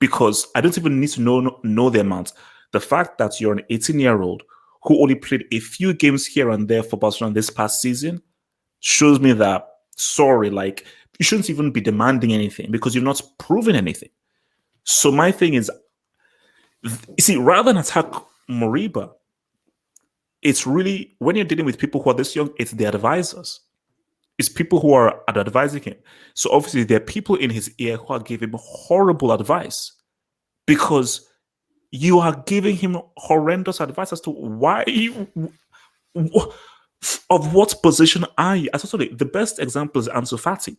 because I don't even need to know the amount. The fact that you're an 18-year-old who only played a few games here and there for Barcelona this past season shows me that, sorry, like, you shouldn't even be demanding anything because you've not proven anything. So my thing is, you see, rather than attack Moriba, it's really, when you're dealing with people who are this young, it's the advisors. It's people who are advising him. So obviously there are people in his ear who are giving him horrible advice because you are giving him horrendous advice as to why you, of what position are you? As I told you, the best example is Ansu Fati.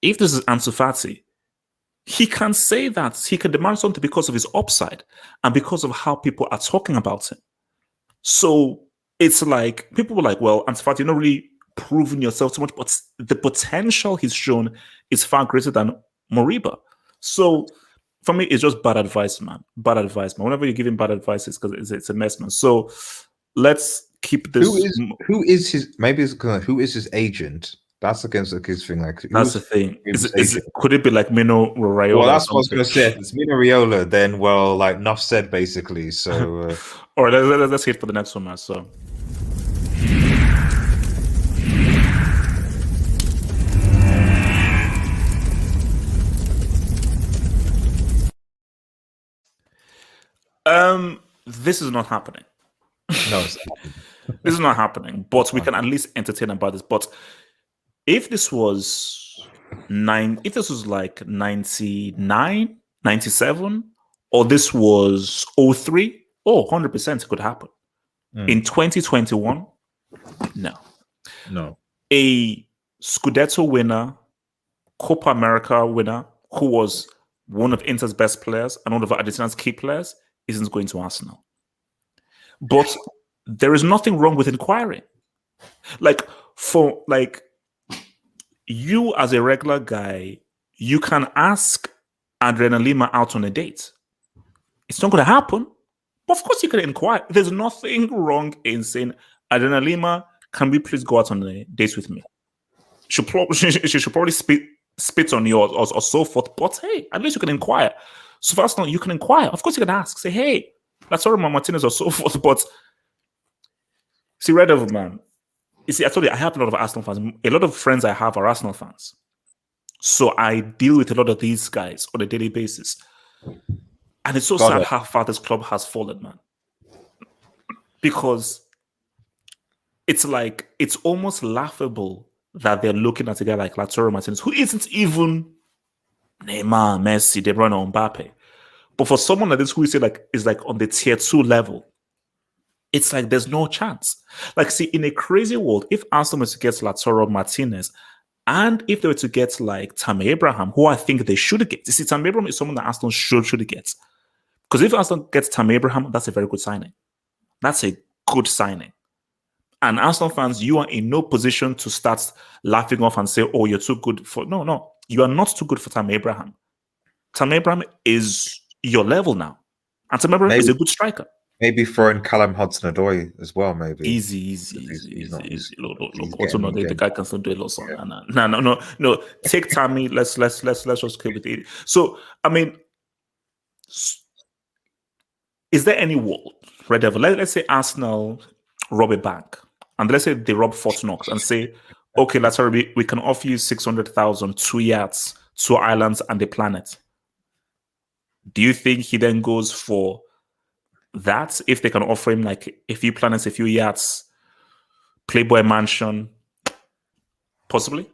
If this is Ansu Fati, he can say that he can demand something because of his upside and because of how people are talking about him. So it's like people were like, well, Ansu Fati, you're not really proving yourself too much, but the potential he's shown is far greater than Moriba. So for me, it's just bad advice, man. Bad advice, man. Whenever you're giving bad advice, it's because it's a mess, man. So let's keep this. Who is his? Maybe it's kind of, who is his agent? That's against the kids thing. Like that's the thing. Could it be like Mino Raiola? Well, that's what I was going to say. If it's Mino Raiola, then well, like enough said, basically. So, all right, let's hit for the next one, man. So. This is not happening. No, this is not happening. But we can at least entertain about this. But if this was like 99, 97, or this was 03, 100% it could happen. In 2021, no. A Scudetto winner, Copa America winner, who was one of Inter's best players and one of Argentina's key players, isn't going to Arsenal. But there is nothing wrong with inquiring. Like, for like you as a regular guy, you can ask Adriana Lima out on a date. It's not going to happen. But of course you can inquire. There's nothing wrong in saying, Adriana Lima, can we please go out on a date with me? She should probably spit on you or so forth. But hey, at least you can inquire. So first of all, you can inquire. Of course you can ask. Say, hey, that's all Martinez or so forth. But see, Red Devil, man. You see, I told you, I have a lot of Arsenal fans. A lot of friends I have are Arsenal fans. So I deal with a lot of these guys on a daily basis. And it's so sad how far this club has fallen, man. Because it's like, it's almost laughable that they're looking at a guy like Lautaro Martinez, who isn't even Neymar, Messi, De Bruyne, or Mbappe. But for someone like this who is like on the tier 2 level, it's like there's no chance. Like, see, in a crazy world, if Arsenal was to get Lautaro Martinez, and if they were to get like Tammy Abraham, who I think they should get. You see, Tammy Abraham is someone that Arsenal should get. Because if Arsenal gets Tammy Abraham, that's a very good signing. That's a good signing. And Arsenal fans, you are in no position to start laughing off and say, oh, you're too good for... No. You are not too good for Tammy Abraham. Tammy Abraham is your level now. And Tammy Abraham is a good striker. Maybe throwing Callum Hudson-Odoi as well, maybe. Easy. Look, also, no, the guy can still do a lot. Yeah. No. Take Tammy. Let's just keep with it. So, I mean, is there any world, Red Devil? Let's say Arsenal rob a bank, and let's say they rob Fort Knox and say, okay, we can offer you 600,000, 2 yachts, 2 islands, and a planet. Do you think he then goes for that if they can offer him like a few planets, a few yachts, Playboy mansion? Possibly.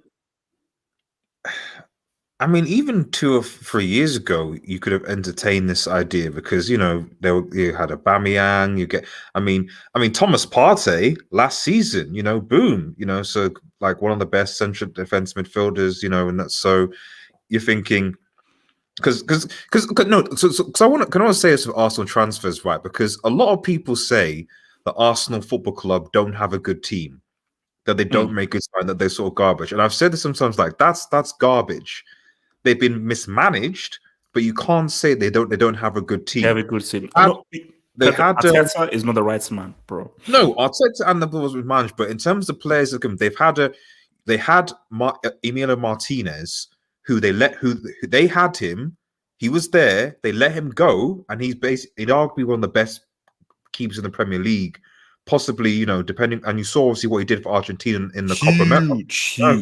I mean, even 2 or 3 years ago, you could have entertained this idea because you had Aubameyang. I mean, Thomas Partey last season, boom, so like one of the best central defense midfielders, and that's so you're thinking. Because I want to say this with Arsenal transfers, right? Because a lot of people say that Arsenal Football Club don't have a good team, that they don't make good sign, that they're sort of garbage. And I've said this sometimes, like that's garbage. They've been mismanaged, but you can't say they don't have a good team. They have a good team. Arteta is not the right man, bro. No, Arteta and the was managed, but in terms of players, they had Emilio Martinez. They had him, he was there, they let him go, and he's arguably one of the best keepers in the Premier League, possibly, depending, and you saw obviously what he did for Argentina in the Copa America.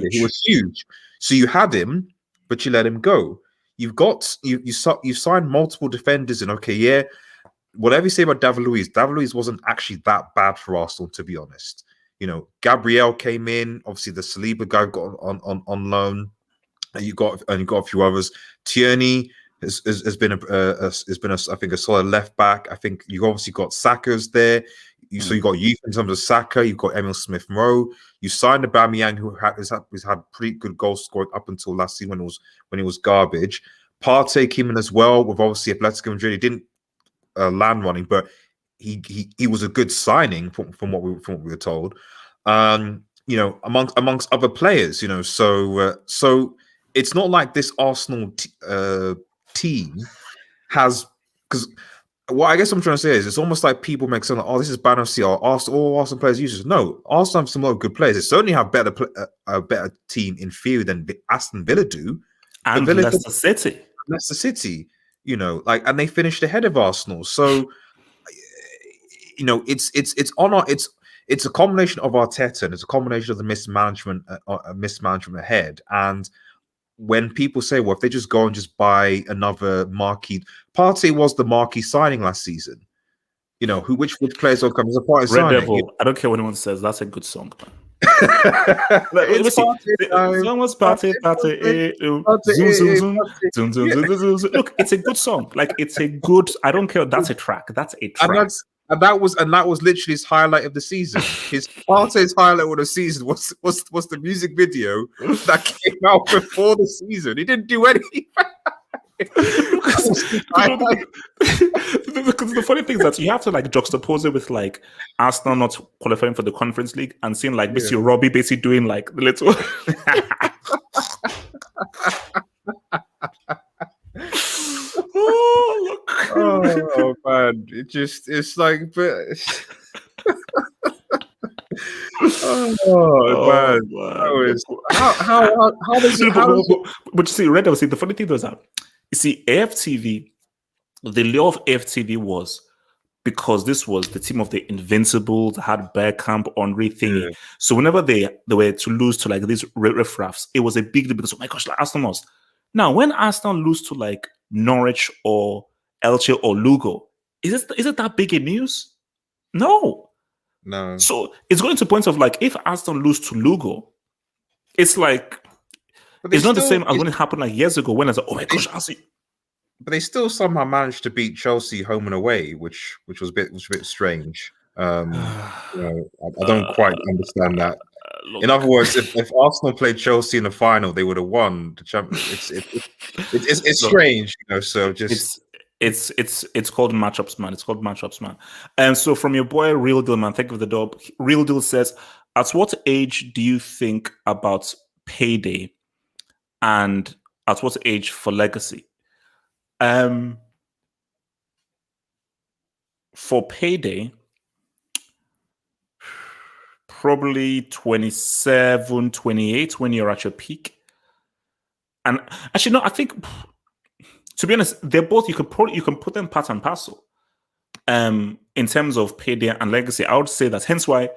He was huge. So you had him, but you let him go. You signed multiple defenders, and whatever you say about David Luiz wasn't actually that bad for Arsenal, to be honest. Gabriel came in. Obviously, the Saliba guy got on loan. And you got a few others. Tierney has been I think a solid left back. I think you obviously got Saka's there. So you got youth in terms of Saka. You've got Emil Smith Rowe. You signed Aubameyang, who has had pretty good goal scoring up until last season when it was garbage. Partey came in as well with obviously Atletico Madrid. He didn't land running, but he was a good signing from what we were told. Amongst other players, so it's not like this Arsenal team has, because what I guess I'm trying to say is it's almost like people make something like, oh, this is bad FC, or all Arsenal players useless. No, Arsenal have some lot of good players. They certainly have a better team in theory than Aston Villa do. And Leicester City. And they finished ahead of Arsenal. So, it's a combination of Arteta and it's a combination of the mismanagement ahead. And when people say, well, if they just go and just buy another marquee, Partey was the marquee signing last season. Which players will come as a Partey signing? Red Devil, I don't care what anyone says. That's a good song, man. Look, it's a good song. Like, it's a good. I don't care. That's a track. That's a track. And that was literally his highlight of the season. His Partey's highlight of the season was the music video that came out before the season. He didn't do anything. Because the funny thing is that you have to juxtapose it with Arsenal not qualifying for the Conference League and seeing basically Robbie basically doing the little. Oh, look. Oh man, it's like, but. Man. How does it? But you see, Red, the funny thing was that you see AFTV. The law of AFTV was because this was the team of the Invincibles, had Bergkamp, Henry thingy. Yeah. So whenever they were to lose to these riffraffs, it was a big deal because, oh my gosh, Arsenal lost. Now, when Arsenal lose to Norwich or Elche or Lugo, is it that big a news? No. So it's going to points of if Arsenal lose to Lugo, it's it's not the same as when it happened years ago when I said, oh my gosh, Arsenal. But they still somehow managed to beat Chelsea home and away, which was a bit strange. I don't quite understand that. In other words, if Arsenal played Chelsea in the final, they would have won the Champions. It's strange, So just it's called matchups, man. It's called matchups, man. And so from your boy Real Deal, man, thank you for the dub. Real Deal says, at what age do you think about payday, and at what age for legacy? For payday, probably 27, 28 when you're at your peak. And actually, no, I think, to be honest, they're both, you can put them part and parcel. In terms of payday and legacy, I would say that, hence why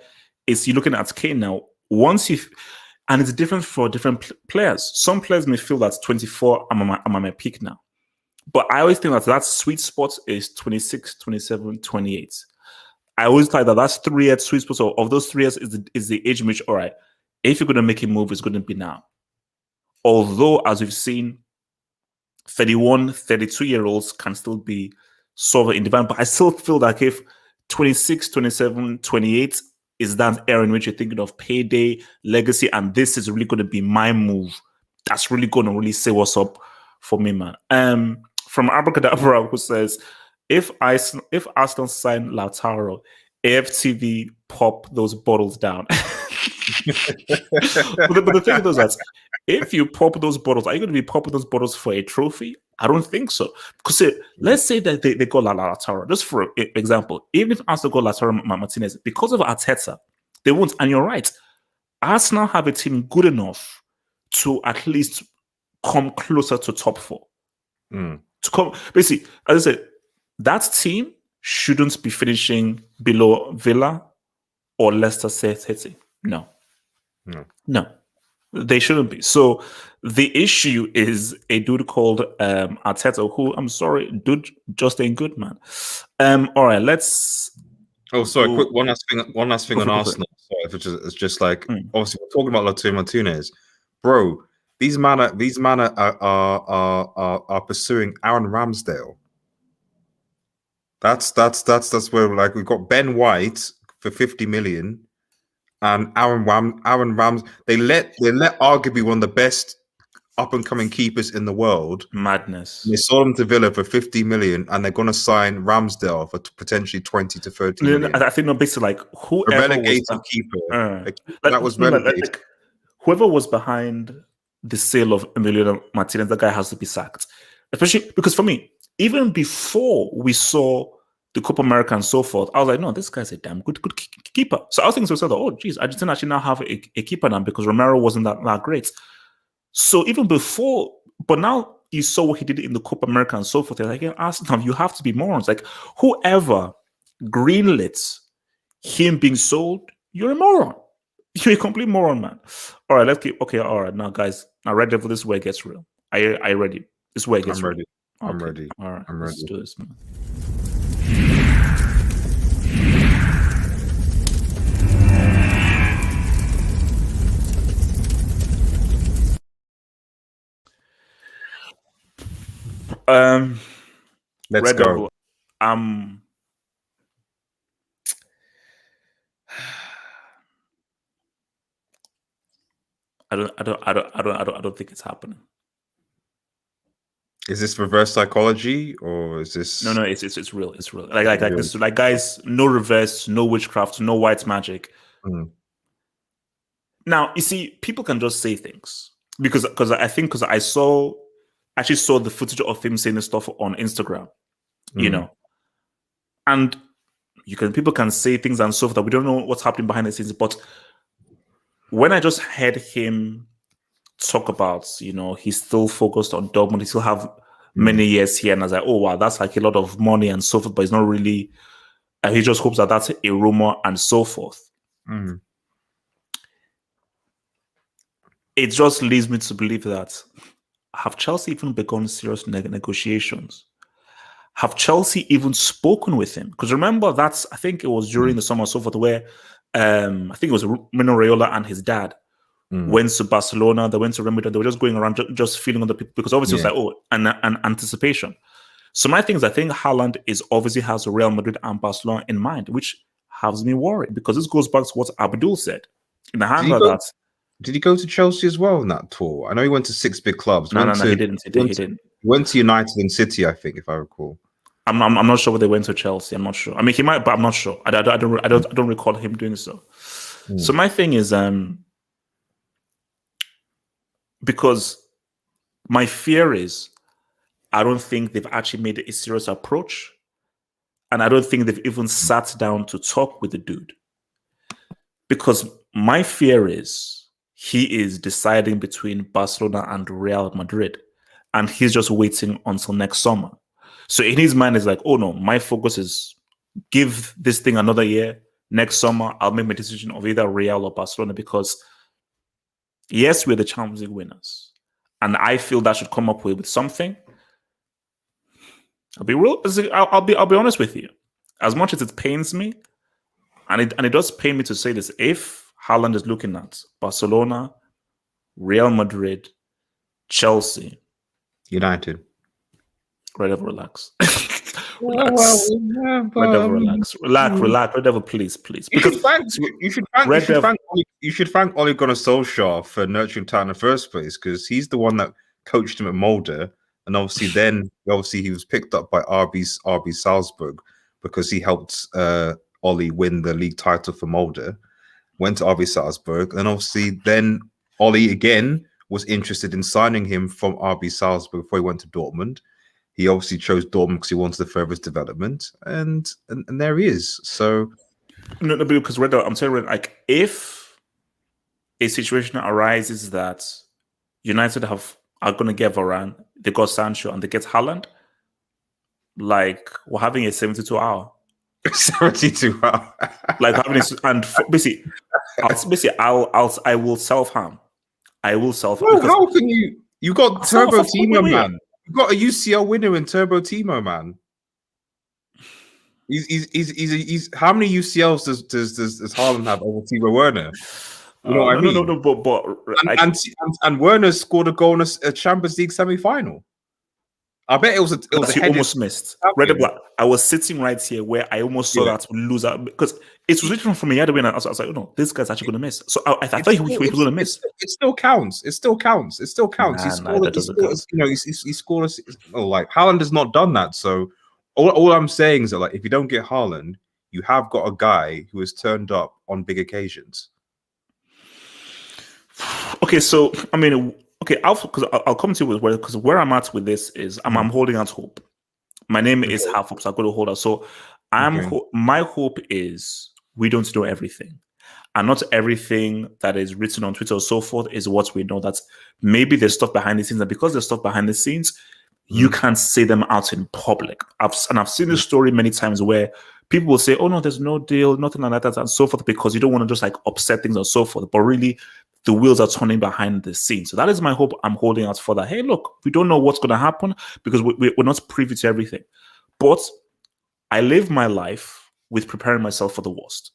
you're looking at Kane now. And it's different for different players. Some players may feel that 24, I'm at my peak now. But I always think that sweet spot is 26, 27, 28. I always thought that that's 3 years sweet spot. So of those 3 years is the age in which, all right, if you're going to make a move, it's going to be now. Although, as we've seen, 31, 32-year-olds can still be sort of in demand. But I still feel that if 26, 27, 28 is that era in which you're thinking of payday, legacy, and this is really going to be my move, that's really going to really say what's up for me, man. From Abracadabra, who says, if Arsenal sign Lautaro, AFTV pop those bottles down. but the thing is that if you pop those bottles, are you going to be popping those bottles for a trophy? I don't think so. Because let's say that they got Lautaro. Just for example, even if Arsenal got Lautaro Martinez, because of Arteta, they won't. And you're right. Arsenal have a team good enough to at least come closer to top 4. To come, basically, as I said, that team shouldn't be finishing below Villa or Leicester City. No, they shouldn't be. So the issue is a dude called Arteta, who, I'm sorry, dude just ain't good, man. All right, let's Oh, sorry. Who Quick, one last thing. One last thing go on for go for it. Arsenal. Sorry, if it's just like Mm. obviously we're talking about Lautaro Martinez, bro. These men are pursuing Aaron Ramsdale. That's where like we've got Ben White for 50 million and Aaron Rams. They let arguably one of the best up and coming keepers in the world. They Madness. sold him to Villa for 50 million, and they're going to sign Ramsdale for potentially 20 to 30 No, million. I think no, basically like A whoever was relegated keeper, a keeper like that was no, relegated. like whoever was behind the sale of Emiliano Martinez, that guy has to be sacked. Especially because for me, even before we saw the Copa America and so forth, I was like, no, this guy's a damn good keeper. So I was thinking to myself, oh, geez, Argentina actually now have a keeper now because Romero wasn't that great. So even before, but now you saw what he did in the Copa America and so forth. They're like, Arsenal, you have to be morons. Like whoever greenlit him being sold, you're a moron. You're a complete moron, man. All right, let's keep. Okay, all right, now guys, now Red Devil, this is where it gets real. I ready. This is where it gets I'm real. ready. Okay. I'm ready. All right, I'm let's ready. do this, man. Let's Red go. Devil. I don't think it's happening. Is this reverse psychology or is this No, it's real. It's real. Like this. Like guys, no reverse, no witchcraft, no white magic. Mm. Now you see, people can just say things because I actually saw the footage of him saying this stuff on Instagram, you know, and people can say things and so forth that we don't know what's happening behind the scenes. But when I just heard him talk about, he's still focused on Dortmund, he still have many years here, and I was like, oh wow, that's like a lot of money and so forth, but it's not really. He just hopes that that's a rumor and so forth. It just leads me to believe that have Chelsea even begun serious negotiations? Have Chelsea even spoken with him? Because remember, I think it was during the summer so forth where I think it was Mino Raiola and his dad went to Barcelona, they went to Real Madrid, they were just going around just feeling other people because obviously it's like, an anticipation. So my thing is, I think Haaland obviously has Real Madrid and Barcelona in mind, which has me worried because this goes back to what Abdul said in the hangar that. Did he go to Chelsea as well in that tour? I know he went to 6 big clubs. No, he didn't. He didn't. He went to United and City, I think, if I recall. I'm not sure whether they went to Chelsea. I'm not sure. I mean, he might, but I'm not sure. I don't recall him doing so. So my thing is, because my fear is, I don't think they've actually made a serious approach, and I don't think they've even sat down to talk with the dude. Because my fear is he is deciding between Barcelona and Real Madrid, and he's just waiting until next summer. So in his mind, it's like, oh no, my focus is give this thing another year. Next summer, I'll make my decision of either Real or Barcelona because, yes, we're the Champions League winners, and I feel that should come up with something. I'll be real. I'll be honest with you. As much as it pains me, and it does pain me to say this, if Haaland is looking at Barcelona, Real Madrid, Chelsea, United. Red Devil, relax. Relax. Red Devil, relax. Relax. Red Devil, please. Because you should thank Ole Gunnar Solskjaer for nurturing talent in the first place, because he's the one that coached him at Molde, and obviously he was picked up by RB Salzburg because he helped Ole win the league title for Molde. Went to RB Salzburg, and obviously then Ole again was interested in signing him from RB Salzburg before he went to Dortmund. He obviously chose Dortmund because he wanted to further his development, and there he is. So no, because I'm saying, like, if a situation arises that United are going to get Varane, they got Sancho, and they get Haaland, like we're having a 72-hour. 72-hour. Like having and basically, I will self-harm. I will self-harm. Bro, how can you? You got Turbo Timo, man. You got a UCL winner in Turbo Timo, man. He's how many UCLs does Haaland have over Timo Werner? You know what I mean? No, but And Werner scored a goal in a Champions League semi-final. I bet it was a you headed almost missed. champion. I was sitting right here where I almost saw that loser because it was literally from a yard away, and I was like, oh no, this guy's actually going to miss. So I thought he was going to miss. It still counts. It still counts. It still counts. He scored. That count. You know, he scored. Like Haaland has not done that. So all I'm saying is that like if you don't get Haaland, you have got a guy who has turned up on big occasions. Okay, so I mean, okay, I'll come to you with where I'm at with this is I'm holding out hope. My name is Half Hope, so I'm going to hold out. So my hope is we don't know everything. And not everything that is written on Twitter or so forth is what we know. That maybe there's stuff behind the scenes, and because there's stuff behind the scenes, you can't say them out in public. I've seen this story many times where people will say, "Oh no, there's no deal, nothing like that," and so forth, because you don't want to just like upset things and so forth. But really, the wheels are turning behind the scenes. So that is my hope. I'm holding out for that. Hey, look, we don't know what's going to happen because we're not privy to everything. But I live my life with preparing myself for the worst.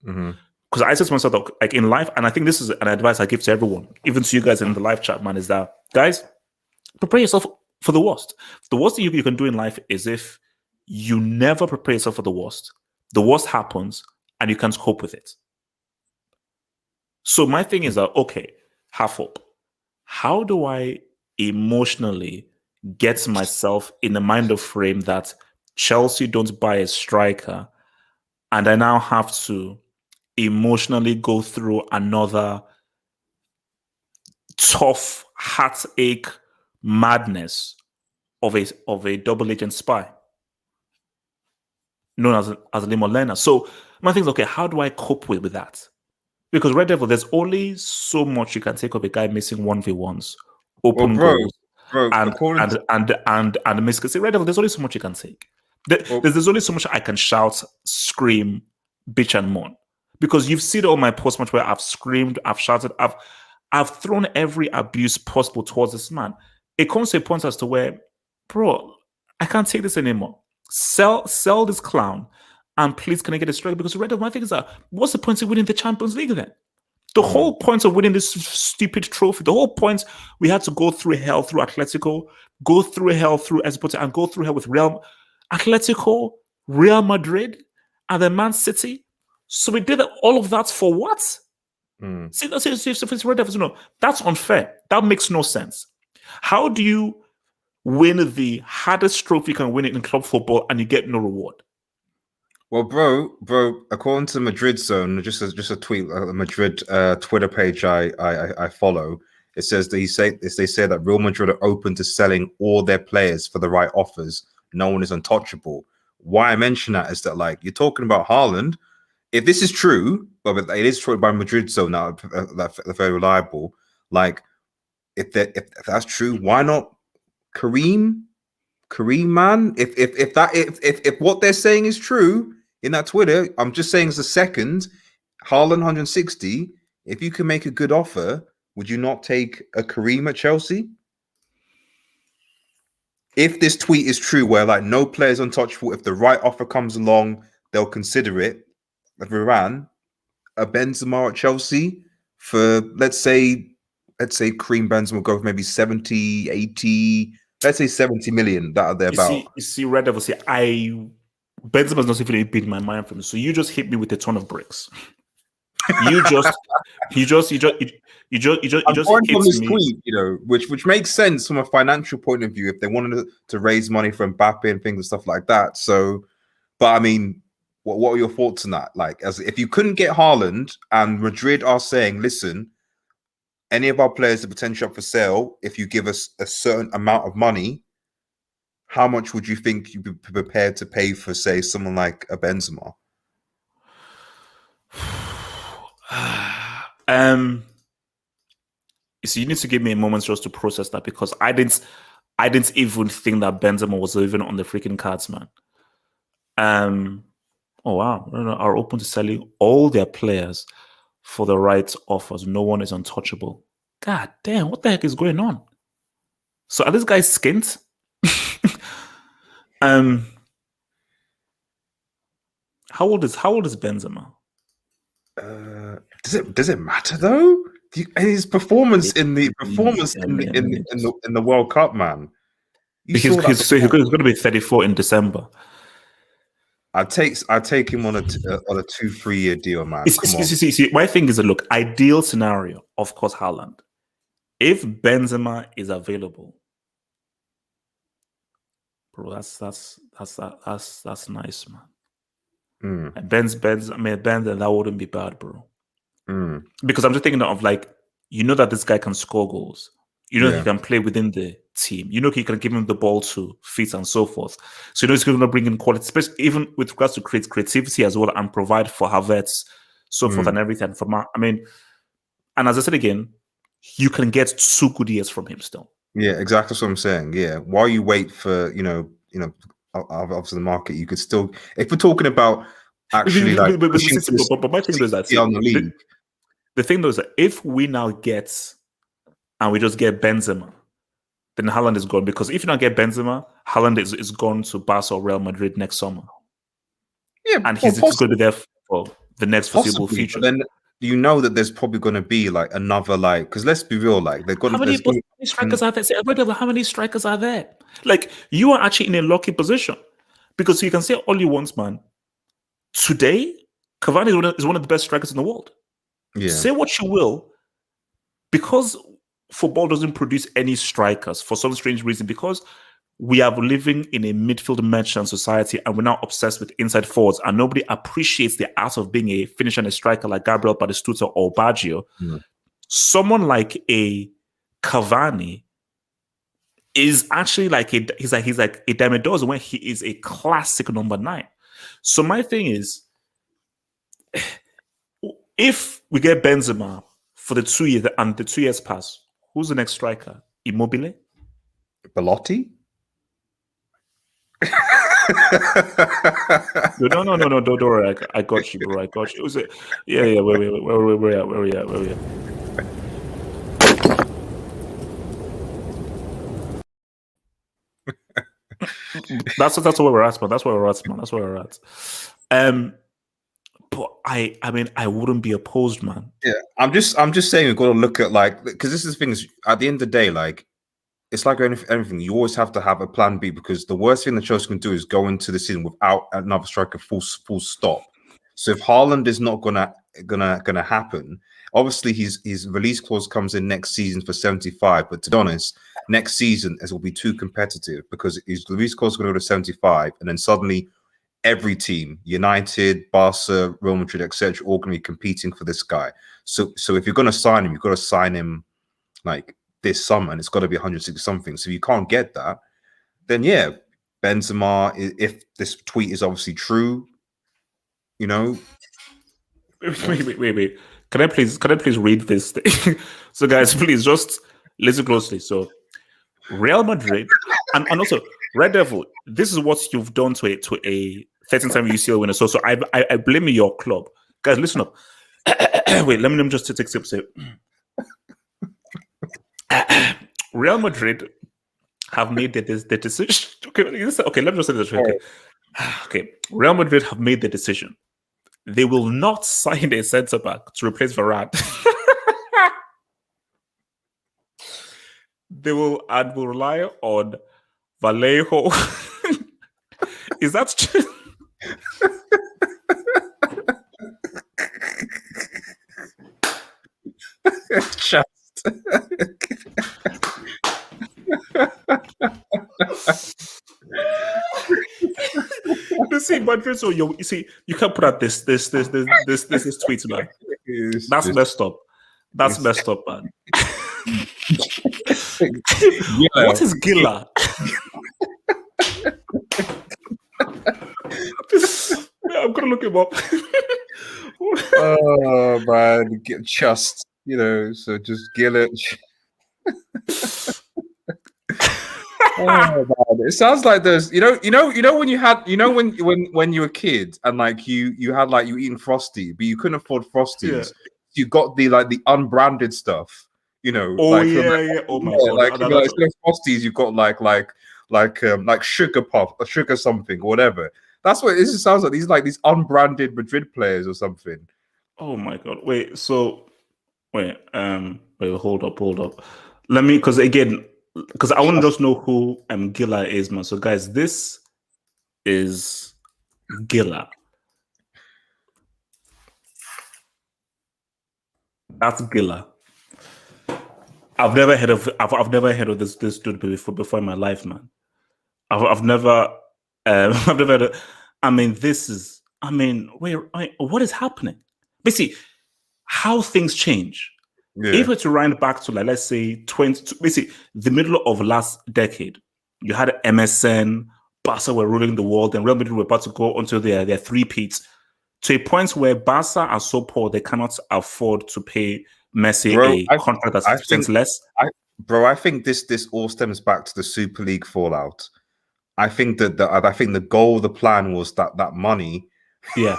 Because I said to myself, like in life, and I think this is an advice I give to everyone, even to you guys in the live chat, man, is that, guys, prepare yourself for the worst. The worst thing you can do in life is if you never prepare yourself for the worst happens, and you can't cope with it. So my thing is that, okay, Half Hope. How do I emotionally get myself in the mind of frame that Chelsea don't buy a striker, and I now have to emotionally go through another tough heartache madness of a double agent spy known as Limo Lerner. So my thing is, okay, how do I cope with that? Because Red Devil, there's only so much you can take of a guy missing 1v1s, open goals, and miss. Say, Red Devil, there's only so much you can take. There's only so much I can shout, scream, bitch, and moan. Because you've seen all my post match where I've screamed, I've shouted, I've thrown every abuse possible towards this man. It comes to a point as to where, bro, I can't take this anymore. Sell this clown, and please can I get a strike? Because Red Devil, my thing is that what's the point of winning the Champions League then? The whole point of winning this stupid trophy, the whole point we had to go through hell through Atletico, go through hell through Esport, and go through hell with Atletico, Real Madrid, and then Man City. So we did all of that for what? See, that's Red Devils, that's unfair. That makes no sense. How do you win the hardest trophy you can win it in club football and you get no reward? Well, bro, according to Madrid Zone, just a tweet, a Madrid Twitter page I follow, it says that they say that Real Madrid are open to selling all their players for the right offers. No one is untouchable. Why I mention that is that, like, you're talking about Haaland. If this is true, but it is true by Madrid Zone now, that's very reliable. Like, if that's true, why not Kareem, man? If what they're saying is true in that Twitter, I'm just saying as a second, Haaland 160. If you can make a good offer, would you not take a Kareem at Chelsea? If this tweet is true, where like no player's untouchable, if the right offer comes along, they'll consider it. Varane, a Benzema at Chelsea for let's say Kareem Benzema will go for maybe 70, 80, let's say 70 million, that are thereabout. You see, Red Devil, Benzema's not even been in my mind from this. So you just hit me with a ton of bricks. You just hit me. Tweet, which makes sense from a financial point of view if they wanted to raise money for Mbappe and things and stuff like that. So, but I mean, what are your thoughts on that? Like, as if you couldn't get Haaland and Madrid are saying, listen, any of our players are potentially up for sale. If you give us a certain amount of money, how much would you think you'd be prepared to pay for, say, someone like a Benzema? So you need to give me a moment just to process that, because I didn't even think that Benzema was even on the freaking cards, man. Oh wow, are open to selling all their players for the right offers. No one is untouchable. God damn, what the heck is going on? So are these guys skint? How old is Benzema? Does it matter though? His performance in the World Cup, man. You He's saw that. he's going to be 34 in December. I take him on a 2-3 year deal, man. Come on. See, my thing is, look, ideal scenario, of course, Haaland. If Benzema is available, bro, that's nice, man. And Benz, that wouldn't be bad, bro. Because I'm just thinking of like, you know that this guy can score goals. You know he can play within the team. You know he can give him the ball to fit and so forth. So you know he's going to bring in quality, especially even with regards to creativity as well, and provide for Havertz, so forth and everything. And as I said again, you can get 2 good years from him still. Yeah, exactly. That's what I'm saying. Yeah, while you wait for obviously the market, you could still, if we're talking about actually like, but my thing is that on the league. The thing though is that if we now get and we just get Benzema, then Haaland is gone. Because if you don't get Benzema, Haaland is gone to Barca or Real Madrid next summer. Yeah, and he's going to be there for the next foreseeable future. But then you know that there's probably going to be like another because let's be real, like they've got how many strikers are there? How many strikers are there? Like you are actually in a lucky position because you can say all you want, man. Today, Cavani is one of the best strikers in the world. Yeah. Say what you will, because football doesn't produce any strikers for some strange reason, because we are living in a midfield merchant society and we're now obsessed with inside forwards, and nobody appreciates the art of being a finisher and a striker like Gabriel Batistuta or Baggio. Someone like a Cavani is actually he's like a dime a dozen when he is a classic number 9. So my thing is, if we get Benzema for the 2 years and the 2 years pass, who's the next striker? Immobile? Belotti? No, don't worry. I got you, bro. I got you. It was yeah. Where we at? That's where we're at, man. That's where we're at. But I wouldn't be opposed, man. Yeah, I'm just saying we've got to look at because this is the thing is at the end of the day, like it's like anything. You always have to have a plan B, because the worst thing that Chelsea can do is go into the season without another striker full stop. So if Haaland is not gonna happen, obviously his release clause comes in next season for 75. But to be honest, next season it will be too competitive because his release clause is going to go to 75, and then suddenly every team, United, Barca, Real Madrid, etc., all going to be competing for this guy. So if you're going to sign him, you've got to sign him like this summer, and it's got to be 160 something. So if you can't get that, then yeah, Benzema, if this tweet is obviously true, you know. Wait. Can I please read this thing? So guys, please just listen closely. So Real Madrid and also Red Devil, this is what you've done to a 13-time UCL winner. So I blame your club. Guys, listen up. Wait, let me just take a sip. Real Madrid have made the decision. Okay, let me just say this. Okay. Real Madrid have made the decision. They will not sign a centre back to replace Varane. They will rely on Vallejo. Is that true? Just. See, Madrid. So you see, you can't put out this tweet, man. That's messed up. That's messed up, man. What is Gila? I'm gonna look him up. Oh man, just so just Grealish. Oh man, it sounds like there's when you had when you were a kid and like you had like you eating Frosty, but you couldn't afford Frosties. Yeah. You got the unbranded stuff, Oh like, yeah. Oh my god! Like instead of Frosties, you got like sugar puff or sugar something or whatever. That's what it just sounds like. These unbranded Madrid players or something. Oh my god! Wait, so wait, hold up. Let me, because I want to just know who Gilla is, man. So guys, this is Gilla. That's Gilla. I've never heard of this dude before in my life, man. I've never I've never heard of, what is happening? Basically, how things change. Yeah. If it's to wind back to, like, let's say basically the middle of last decade, you had MSN, Barca were ruling the world, and Real Madrid were about to go onto their three-peats to a point where Barca are so poor they cannot afford to pay Messi a contract that's 50% less. I think this all stems back to the Super League fallout. I think that the goal, the plan was that money. Yeah.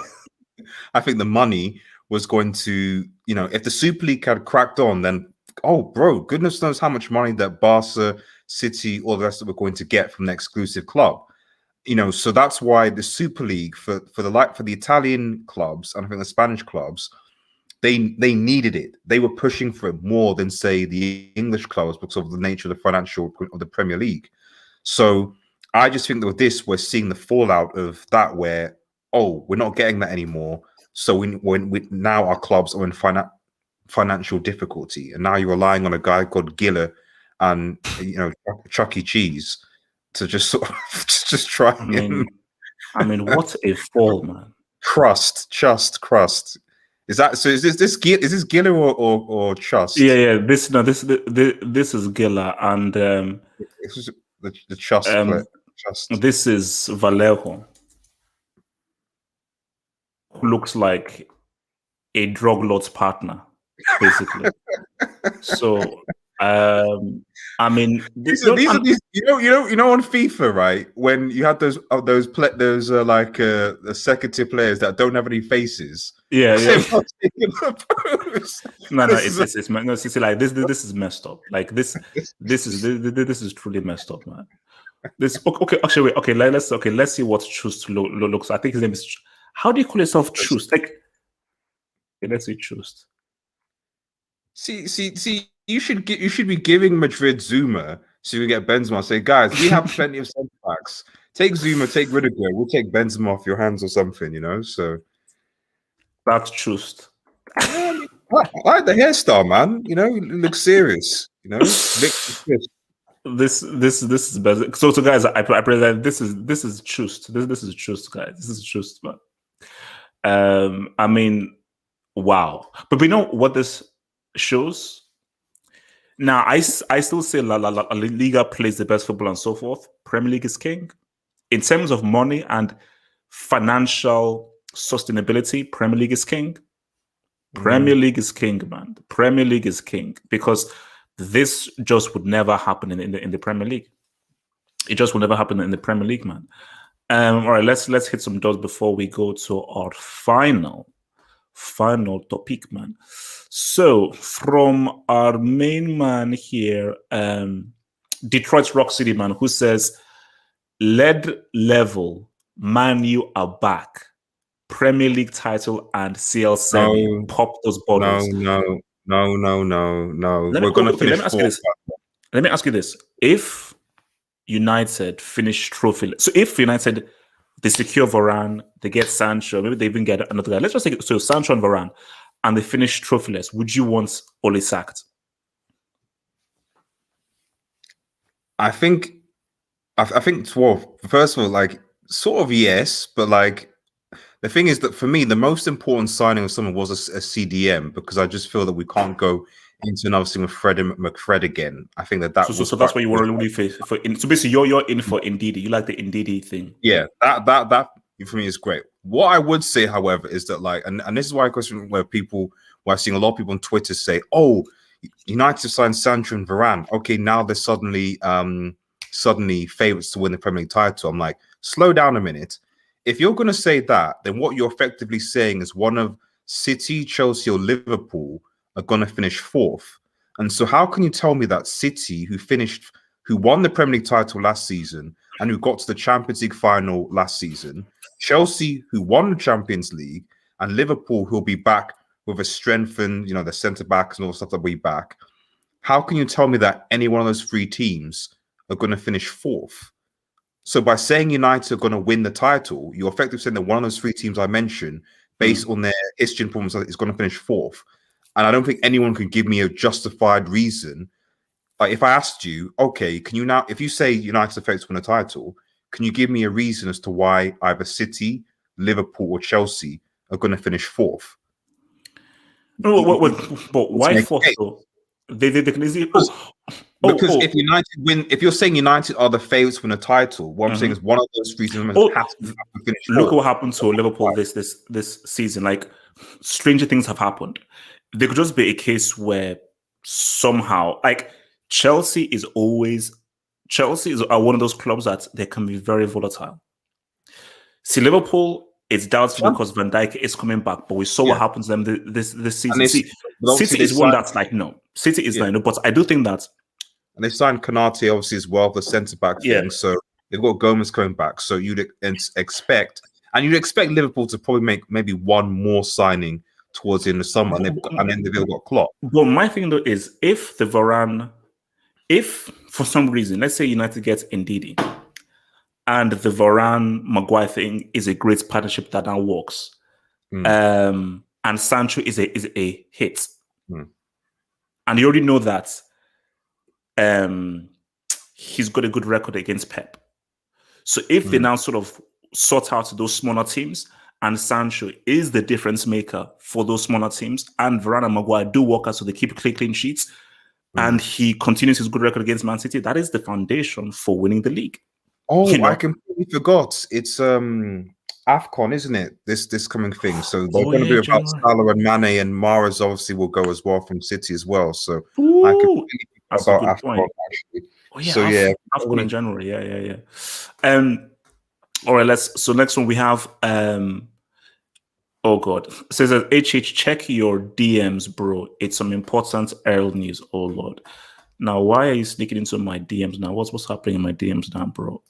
I think the money was going to, if the Super League had cracked on, then, oh, bro, goodness knows how much money that Barca, City, all the rest of it were going to get from the exclusive club. So that's why the Super League for the Italian clubs, and I think the Spanish clubs, they needed it. They were pushing for it more than, say, the English clubs because of the nature of the financial of the Premier League. So I just think that with this, we're seeing the fallout of that, where, oh, we're not getting that anymore. So when now our clubs are in financial difficulty, and now you're relying on a guy called Gilla and Chuck E. Cheese to just sort of just try. What a fall, man! Crust. Is that so? Is this Gilla or Trust? Yeah. This is Gilla, and this is the Trust. This is Vallejo, who looks like a drug lord's partner, basically. So, these are on FIFA, right? When you had those executive players that don't have any faces. Yeah. No, it's like this is messed up. Like this is truly messed up, man. This okay. Actually, wait. Okay, let's see what Chust looks. I think his name is. How do you call yourself, Chust? Like, okay, let's see Chust. See. You should be giving Madrid Zuma so you get Benzema. Say, guys, we have plenty of centre backs. Take Zuma, take Rudiger. We'll take Benzema off your hands or something. So that's Chust. I like the hairstyle, man. You look serious. This is better. So guys, I present this is Chust. This is Chust, guys. This is Chust, man. Wow. But we know what this shows. Now, I still say La Liga plays the best football and so forth. Premier League is king. In terms of money and financial sustainability, Premier League is king. Premier League is king, man. The Premier League is king, because this just would never happen in the Premier League. It just will never happen in the Premier League, man. All right, let's hit some dots before we go to our final topic, man. So from our main man here, Detroit's Rock City man, who says, lead level, Man U are back. Premier League title and CL semi. Pop those bottles. No. Let me ask you this. If United finish trophy, so if United, they secure Varane, they get Sancho, maybe they even get another guy. Let's just say, so Sancho and Varane, and they finish trophyless, would you want Ole sacked? I think, well, first of all, like, sort of yes, but like, the thing is that for me, the most important signing of summer was a CDM, because I just feel that we can't go into another thing with Fred and McFred again. I think that so that's what you want to really for. So basically, you're in for Ndidi. You like the Ndidi thing. Yeah, that for me is great. What I would say, however, is that, like, and this is why I question where I've seen a lot of people on Twitter say, "Oh, United signed Sancho and Varane. Okay, now they're suddenly favourites to win the Premier League title." I'm like, slow down a minute. If you're going to say that, then what you're effectively saying is one of City, Chelsea, or Liverpool are going to finish fourth. And so how can you tell me that City, who won the Premier League title last season and who got to the Champions League final last season, Chelsea, who won the Champions League, and Liverpool, who'll be back with a strengthened, the centre backs and all the stuff that we back. How can you tell me that any one of those three teams are going to finish fourth? So by saying United are going to win the title, you're effectively saying that one of those three teams I mentioned, based on their history and performance, is going to finish fourth. And I don't think anyone can give me a justified reason. Like if I asked you, okay, can you now, if you say United's effects to win a title, can you give me a reason as to why either City, Liverpool, or Chelsea are going to finish fourth? No, but why fourth though? They can easily because if United win, if you're saying United are the favourites to win a title, what I'm saying is one of those three teams has to finish. Look what happened to Liverpool this season. Like stranger things have happened. There could just be a case where somehow, like Chelsea is one of those clubs that they can be very volatile. See, Liverpool, it's doubtful because Van Dijk is coming back, but we saw what happens to them this season. City is one that's like no. City is like no, but I do think that. And they signed Kounde obviously as well, the centre back thing. So they've got Gomez coming back. So you'd expect Liverpool to probably make maybe one more signing towards the end of the summer, and then they've got Klopp. But my thing though is if for some reason, let's say United gets Ndidi, and the Varane-Maguire thing is a great partnership that now works, and Sancho is a hit, and you already know that he's got a good record against Pep. So if they now sort of sort out those smaller teams, and Sancho is the difference maker for those smaller teams, and Varane and Maguire do work out so they keep clean sheets, and he continues his good record against Man City, that is the foundation for winning the league. Oh, I completely forgot. It's AFCON, isn't it? This coming thing. So they're going to be about Salah and Mane, and Mahrez obviously will go as well from City as well. So I completely forgot about AFCON actually. Oh yeah, AFCON in January. Yeah. All right, so next one we have oh god. It says that HH, check your DMs, bro. It's some important Earl news. Oh lord. Now, why are you sneaking into my DMs now? What's happening in my DMs now, bro?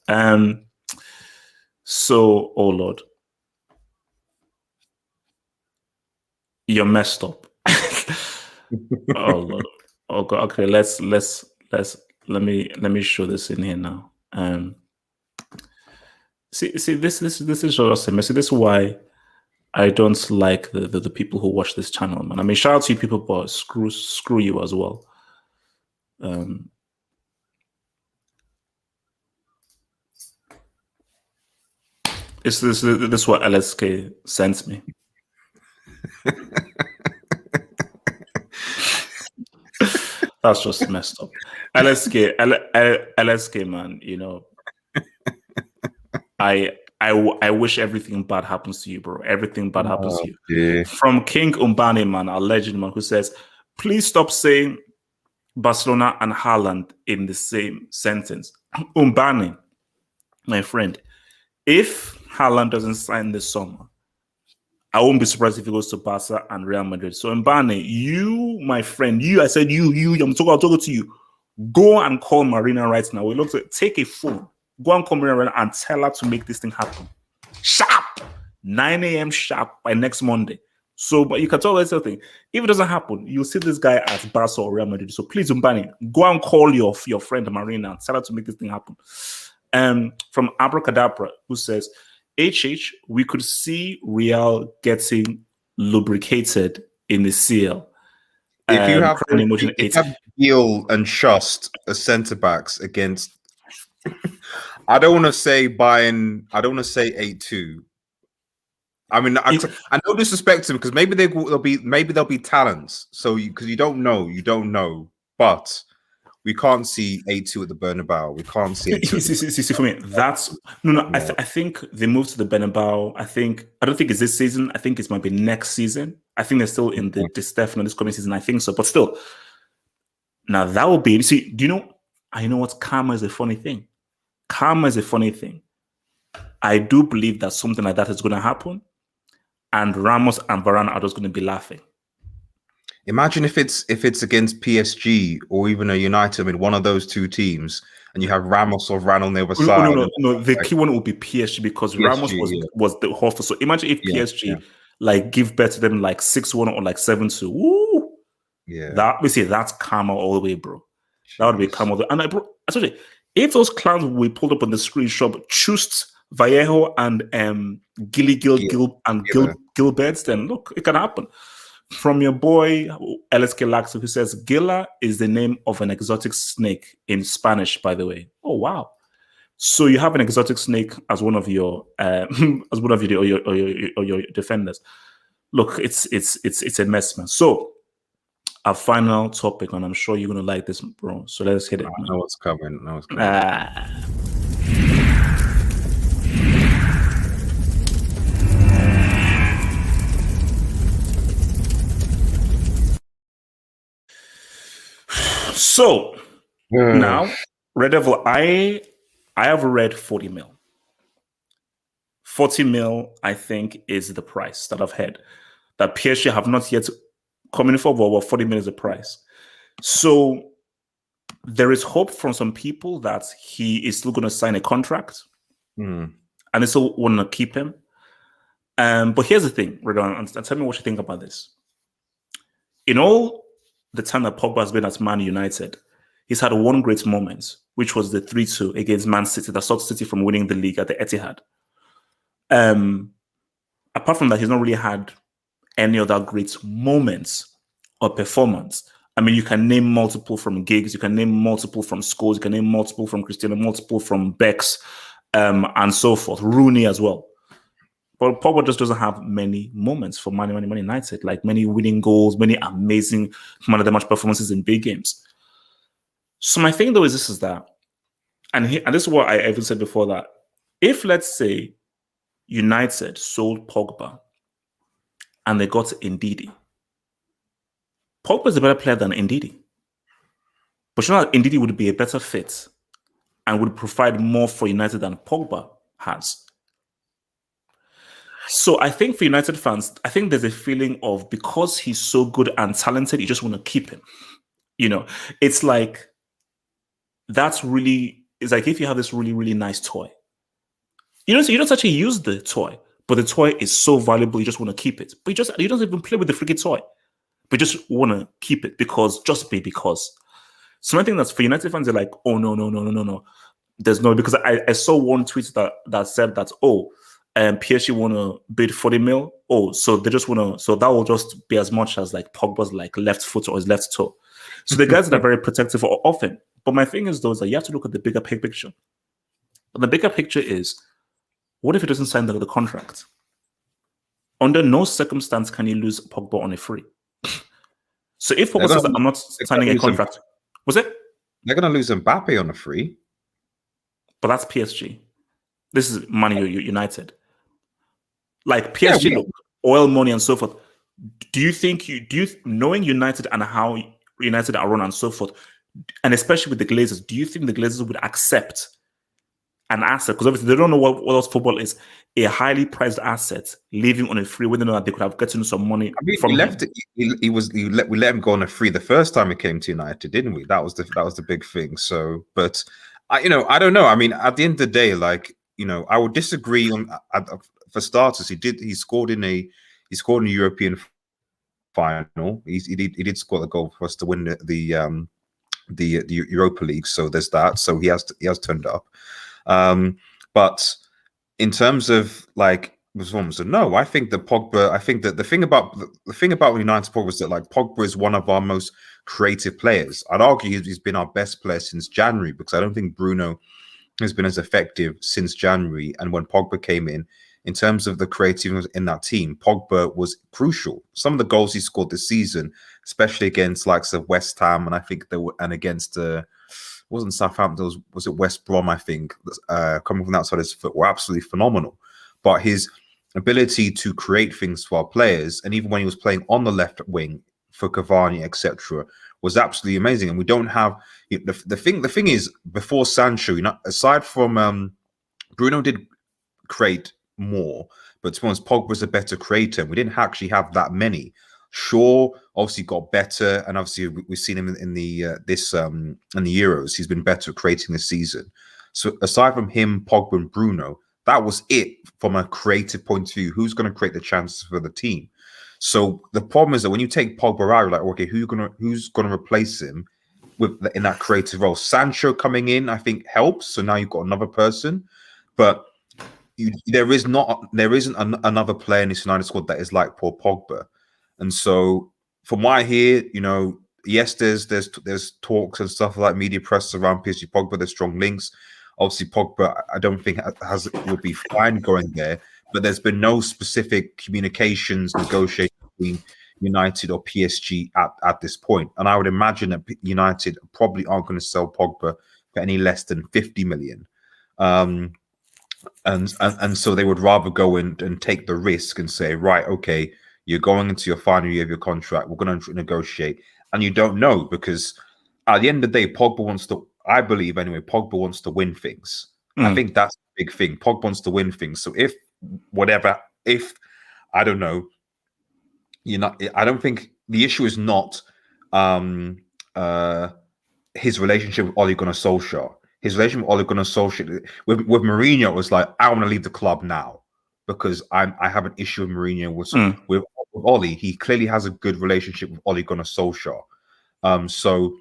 So, oh Lord, you're messed up. Oh Lord. Oh God. Okay, let me show this in here now. See, this is just a mess. This is why I don't like the people who watch this channel, man. I mean, shout out to you people, but screw you as well. This is what LSK sends me. That's just messed up. LSK, man. You know, I wish everything bad happens to you, bro. Everything bad happens to you. Yeah. From King Umbani, man, our legend, man, who says, please stop saying Barcelona and Haaland in the same sentence. Umbani, my friend, if Haaland doesn't sign this summer, I won't be surprised if he goes to Barca and Real Madrid. So Umbani, you, my friend, I'm talking to you. Go and call Marina right now. We look to take a phone. Go and call Marina right now and tell her to make this thing happen. Sharp! 9 a.m. sharp by next Monday. So, but you can tell us something. If it doesn't happen, you'll see this guy at Barca or Real Madrid. So please, Umbani, go and call your friend Marina and tell her to make this thing happen. From Abracadabra, who says, HH, we could see Real getting lubricated in the CL. If you have Gil and Shust as centre backs against, I don't want to say 8-2. I mean, I don't disrespect him because maybe they'll be talents. So because you don't know, but we can't see 8-2 at the Bernabeu. We can't see 8-2. See, for me, that's no. I think they moved to the Bernabeu. I don't think it's this season. I think it might be next season. I think they're still in this coming season. I think so, but still. Now that will be. See, do you know? I know what karma is a funny thing. Karma is a funny thing. I do believe that something like that is going to happen, and Ramos and Varane are just going to be laughing. Imagine if it's against PSG or even a United, I mean, one of those two teams, and you have Ramos or Varane on the other Oh, no, side. no, no. The key one will be PSG because Ramos PSG, was the offer. So imagine if yeah, PSG like give bet to them like 6-1 or like 7-2. Woo! yeah. That's karma all the way, bro. That would be Jeez. karma. All the way. And bro, actually, if those clowns we pulled up on the screenshot choose Vallejo and Gilberts, then look, it can happen. From your boy LSK Laxo, who says Gila is the name of an exotic snake in Spanish, by the way. Oh wow. So you have an exotic snake as one of your as one of your defenders. Look, it's a mess, man. So our final topic, and I'm sure you're gonna like this, bro. So let's hit it. I know what's coming. So now, Red Devil, I have read 40 mil. 40 mil, I think, is the price that I've heard. That PSG have not yet come in for, but 40 mil is the price. So there is hope from some people that he is still going to sign a contract and they still want to keep him. But here's the thing, Redon, and tell me what you think about this. In all the time that Pogba has been at Man United, he's had one great moment, which was the 3-2 against Man City that stopped City from winning the league at the Etihad. Apart from that, he's not really had any other great moments or performance. I mean, you can name multiple from gigs, you can name multiple from scores, you can name multiple from Cristiano, multiple from Bex, and so forth. Rooney as well. But Pogba just doesn't have many moments for Man United, like many winning goals, many amazing man of the match performances in big games. So my thing though is that, and this is what I even said before, that if, let's say, United sold Pogba and they got Ndidi, Pogba is a better player than Ndidi. But you know that Ndidi would be a better fit and would provide more for United than Pogba has. So I think for United fans, I think there's a feeling of, because he's so good and talented, you just want to keep him. You know, it's like, it's like if you have this really, really nice toy. You don't actually use the toy, but the toy is so valuable, you just want to keep it. But you don't even play with the freaking toy. But you just want to keep it because. So I think that's for United fans, they're like, oh, no. There's no, because I saw one tweet that said that, PSG want to bid 40 mil. Oh, so they just want to, so that will just be as much as like Pogba's like left foot or his left toe. So the guys that are very protective of him. But my thing is, though, is that you have to look at the bigger picture. And the bigger picture is, what if he doesn't sign the contract? Under no circumstance can you lose Pogba on a free. So if Pogba says that I'm not signing a contract, was it? They're going to lose Mbappe on a free. But that's PSG. This is Man United. Like PSG, look, oil money and so forth. Do you think knowing United and how United are run and so forth, and especially with the Glazers, do you think the Glazers would accept an asset? Because obviously they don't know what else football is. A highly priced asset leaving on a free, when they know that they could have gotten some money. I mean, from we left it. We let him go on a free the first time he came to United, didn't we? That was the big thing. So, but I don't know. I mean, at the end of the day, like, I would disagree on. For starters, he scored in a European final. He did score the goal for us to win the Europa League. So there's that. So he has turned up. But in terms of like performance, no, I think that Pogba. I think that the thing about United Pogba is that like Pogba is one of our most creative players. I'd argue he's been our best player since January, because I don't think Bruno has been as effective since January. And when Pogba came in terms of the creativeness in that team, Pogba was crucial. Some of the goals he scored this season, especially against likes of West Ham, and I think against wasn't Southampton, was it West Brom, I think, coming from outside his foot, were absolutely phenomenal. But his ability to create things for our players, and even when he was playing on the left wing for Cavani, etc., was absolutely amazing. And we don't have the thing is, before Sancho, aside from Bruno did create more, but to be honest, Pogba was a better creator. We didn't actually have that many. Shaw obviously got better, and obviously we've seen him in the in the Euros. He's been better at creating this season. So aside from him, Pogba and Bruno, that was it from a creative point of view. Who's going to create the chances for the team? So the problem is that when you take Pogba out, you're like, okay, who's gonna replace him in that creative role? Sancho coming in, I think, helps. So now you've got another person, but there isn't another player in this United squad that is like Paul Pogba. And so, from what I hear, yes, there's talks and stuff like media press around PSG Pogba. There's strong links. Obviously, Pogba, I don't think will be fine going there. But there's been no specific communications, negotiations between United or PSG at this point. And I would imagine that United probably aren't going to sell Pogba for any less than 50 million. And so they would rather go in and take the risk and say, right, okay, you're going into your final year of your contract. We're going to negotiate. And you don't know, because at the end of the day, Pogba wants to, I believe anyway, Pogba wants to win things. I think that's a big thing. Pogba wants to win things. So if I don't know, I don't think the issue is not his relationship with Ole Gunnar Solskjaer. His relationship with Ole Gunnar Solskjaer with Mourinho was like, I want to leave the club now because I have an issue with Mourinho with Ole. He clearly has a good relationship with Ole Gunnar Solskjaer. So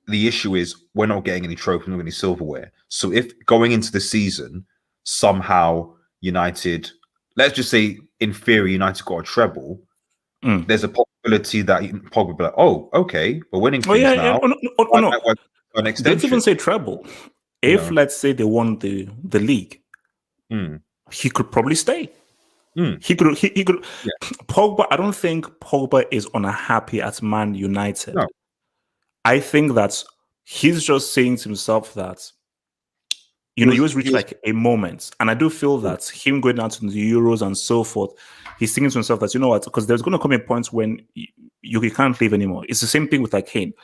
the issue is we're not getting any trophies, not any silverware. So if going into the season, somehow United, let's just say in theory, United got a treble, there's a possibility that Pogba will be like, oh, okay, we're winning things now. No. Don't even say treble. If let's say they won the league, he could probably stay. He could. Yeah. Pogba, I don't think Pogba is unhappy at Man United. No. I think that he's just saying to himself that, he was reaching like a moment. And I do feel that him going out to the Euros and so forth, he's thinking to himself that, you know what, because there's going to come a point when you can't leave anymore. It's the same thing with like Kane.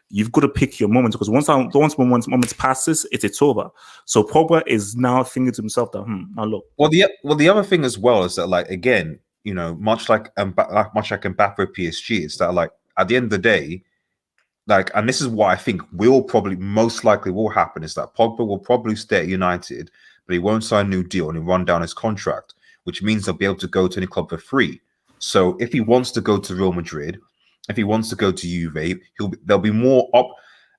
You've got to pick your moments, because once moments passes, it's over. So Pogba is now thinking to himself that, now look. Well, the other thing as well is that, like, again, much like Mbappe PSG, it's that, like, at the end of the day, like, and this is what I think most likely will happen, is that Pogba will probably stay at United, but he won't sign a new deal and he'll run down his contract, which means he'll be able to go to any club for free. So if he wants to go to Real Madrid, if he wants to go to Juve, there'll be more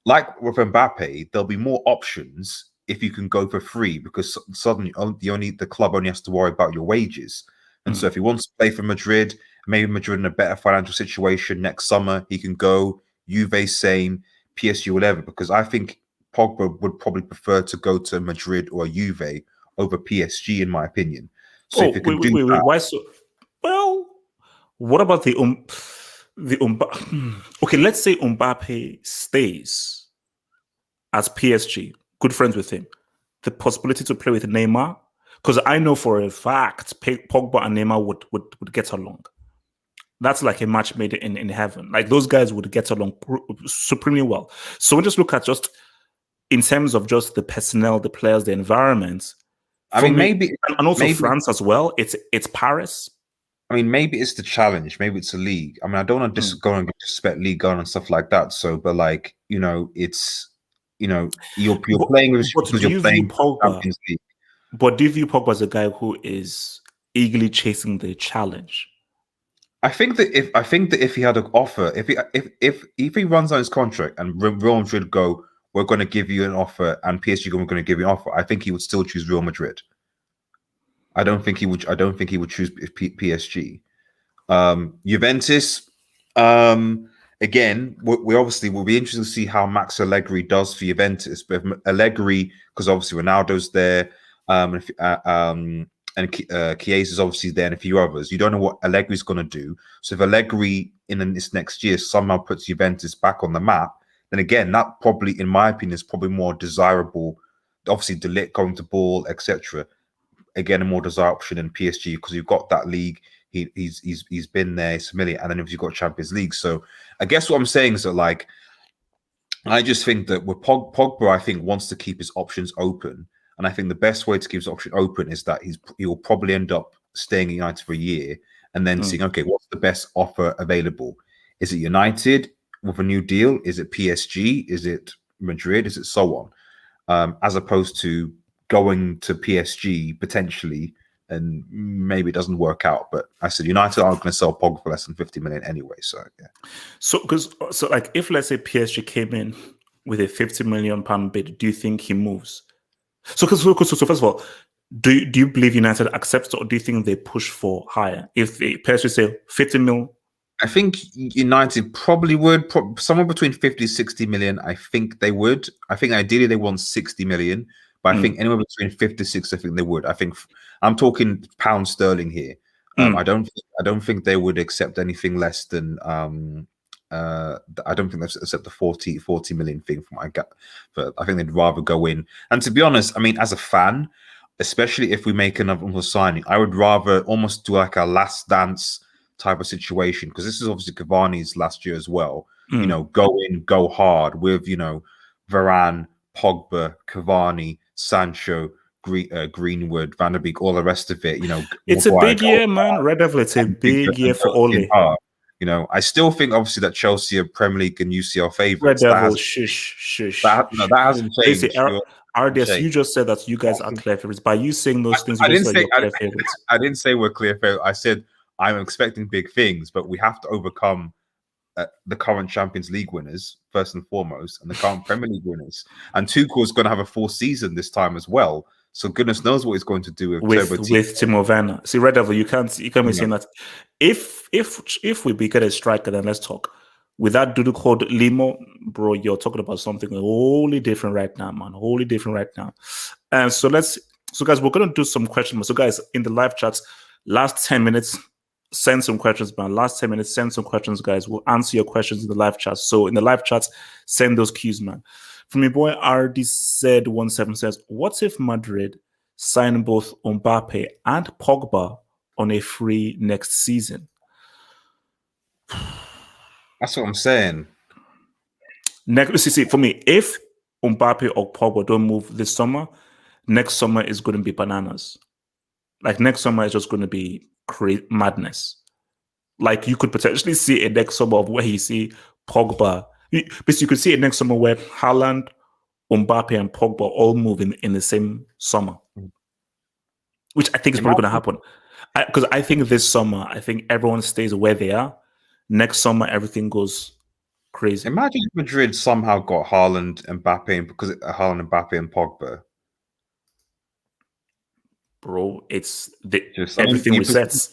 like with Mbappe, there'll be more options if you can go for free, because suddenly the club only has to worry about your wages. And so if he wants to play for Madrid, maybe Madrid in a better financial situation next summer, he can go. Juve same, PSG whatever, because I think Pogba would probably prefer to go to Madrid or Juve over PSG, in my opinion. So if you can do that, why so? Well, what about okay, let's say Mbappe stays as PSG, good friends with him. The possibility to play with Neymar, because I know for a fact Pogba and Neymar would get along. That's like a match made in heaven. Like, those guys would get along supremely well. So we just look at just in terms of just the personnel, the players, the environment. I mean, maybe France as well. It's Paris. I mean, maybe it's the challenge. Maybe it's a league. I mean, I don't want to go and disrespect Liga and stuff like that. So, but like, it's you're playing with because you're playing Champions League. But do you view Pogba as a guy who is eagerly chasing the challenge? I think that if he had an offer, if he runs on his contract and Real Madrid go, we're going to give you an offer, and PSG go, we're going to give you an offer, I think he would still choose Real Madrid. I don't think he would choose PSG. Juventus, again, we obviously will be interested to see how Max Allegri does for Juventus. But if Allegri, because obviously Ronaldo's there, and Chiesa is obviously there, and a few others. You don't know what Allegri's going to do. So if Allegri in this next year somehow puts Juventus back on the map, then again, that probably, in my opinion, is probably more desirable. Obviously, De Ligt going to ball, etc. Again, a more desirable option in PSG, because you've got that league. He's been there, he's familiar, and then if you've got Champions League. So I guess what I'm saying is that, like, I just think that with Pogba, I think wants to keep his options open. And I think the best way to keep his option open is that he'll probably end up staying at United for a year. and then seeing, okay, what's the best offer available? Is it United with a new deal? Is it PSG? Is it Madrid? Is it so on? As opposed to going to PSG potentially, and maybe it doesn't work out. But I said United aren't going to sell Pogba for less than 50 million anyway. So yeah. So like if let's say PSG came in with a 50 million pound bid, do you think he moves? So first of all, do you believe United accepts, or do you think they push for higher? If the PSG say 50 mil, I think United probably would, somewhere between 50 60 million. I think they would. I think ideally they want 60 million, but I think anywhere between 56, I think they would. I think I'm talking pound sterling here. I don't think they would accept anything less than I don't think they'll accept the 40 million thing from my gut, but I think they'd rather go in. And to be honest, I mean, as a fan, especially if we make another signing, I would rather almost do like a last dance type of situation, because this is obviously Cavani's last year as well. You know, go in, go hard with, you know, Varane, Pogba, Cavani, Sancho, Greenwood, Van der Beek, all the rest of it. You know, it's a big year, man. Red Devil, it's a big year for Ole. You know, I still think obviously that Chelsea are Premier League and UCL favourites. Red Devil, shush. That hasn't changed. RDS, you just said that you guys are clear favourites. By you saying those things, you just said you're clear favourites. I didn't say we're clear favourites. I said I'm expecting big things, but we have to overcome the current Champions League winners, first and foremost, and the current Premier League winners. And Tuchel's going to have a full season this time as well. So goodness knows what he's going to do with Timo Werner. See, Red Devil, you can't be saying that. If we get a striker, then let's talk. With that dude called Limo, bro, you're talking about something wholly different right now, man. Wholly different right now. And so guys, we're gonna do some questions. So guys, in the live chats, last 10 minutes, send some questions, man. Last 10 minutes, send some questions, guys. We'll answer your questions in the live chat. So in the live chats, send those cues, man. From your boy RD said 17 says, what if Madrid sign both Mbappe and Pogba on a free next season? That's what I'm saying. See, for me, if Mbappe or Pogba don't move this summer, next summer is going to be bananas. Like next summer is just going to be madness. Like you could potentially see a next summer of where you see Pogba. But you could see it next summer where Haaland, Mbappe, and Pogba all move in the same summer, which I think is probably going to happen. Because I think this summer, I think everyone stays where they are. Next summer, everything goes crazy. Imagine if Madrid somehow got Haaland, Mbappe, because Haaland, Mbappe, and Pogba. Bro, it's everything resets.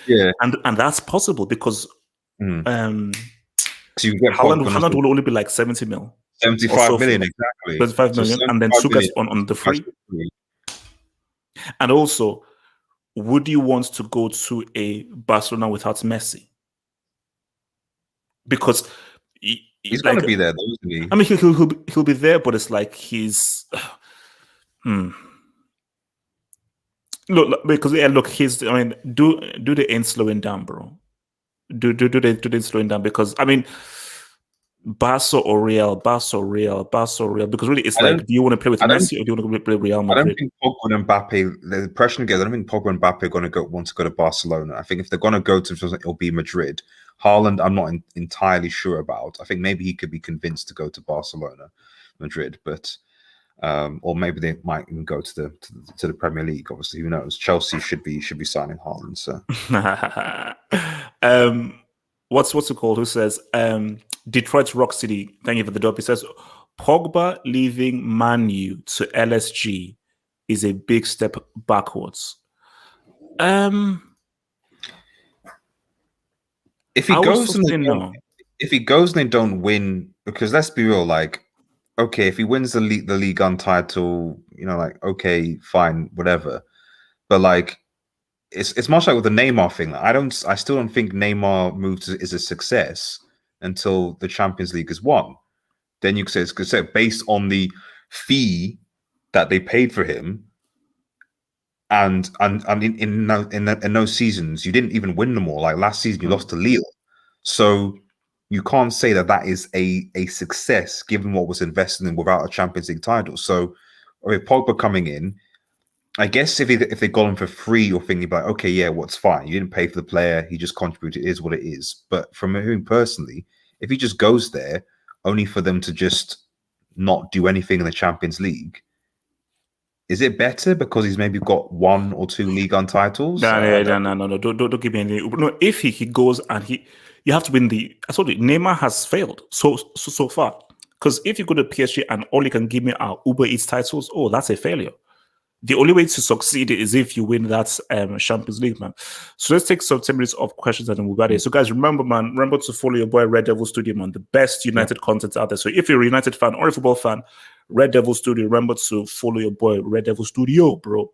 Yeah, and that's possible because so you get Haaland will only be like 70 mil. 75 million, exactly. 75 million, and then Sugar's on the free. And also, would you want to go to a Barcelona without Messi? Because he's going to be there, though, isn't he? I mean, he'll be there, but it's like he's. Look, he's. I mean, do the ain't slowing down, bro. Do the slowing down, because I mean, Barca or Real, because really it's like, do you want to play with Messi or do you want to play Real Madrid? I don't think Pogba and Mbappe, the impression gets, I don't think Pogba and Mbappe are going to want to go to Barcelona. I think if they're going to go to something, it'll be Madrid. Haaland, I'm not entirely sure about. I think maybe he could be convinced to go to Madrid, but or maybe they might even go to the Premier League. Obviously, who knows? Chelsea should be signing Haaland. So, what's it called? Who says Detroit's Rock City? Thank you for the dub. He says Pogba leaving Man U to LSG is a big step backwards. If he goes and they don't win, because let's be real, like, okay, if he wins the league title, you know, like, okay, fine, whatever. But like, it's much like with the Neymar thing. I still don't think Neymar move is a success until the Champions League is won. Then you could say based on the fee that they paid for him, and in those seasons you didn't even win them all. Like last season, you lost to Lille, so you can't say that is a success given what was invested in without a Champions League title. So, with Pogba coming in, I guess if they got him for free or thinking about, okay, yeah, what's fine. You didn't pay for the player, he just contributed, it is what it is. But from him personally, if he just goes there only for them to just not do anything in the Champions League, is it better because he's maybe got one or two league titles? No. Don't give me any. No, if he goes and you have to win the. I told you, Neymar has failed so far. Because if you go to PSG and all you can give me are Uber Eats titles, oh, that's a failure. The only way to succeed is if you win that Champions League, man. So let's take some 10 minutes of questions and then we'll be there. So guys, remember to follow your boy Red Devil Studio, man. The best United content out there. So if you're a United fan or a football fan, Red Devil Studio, remember to follow your boy Red Devil Studio, bro.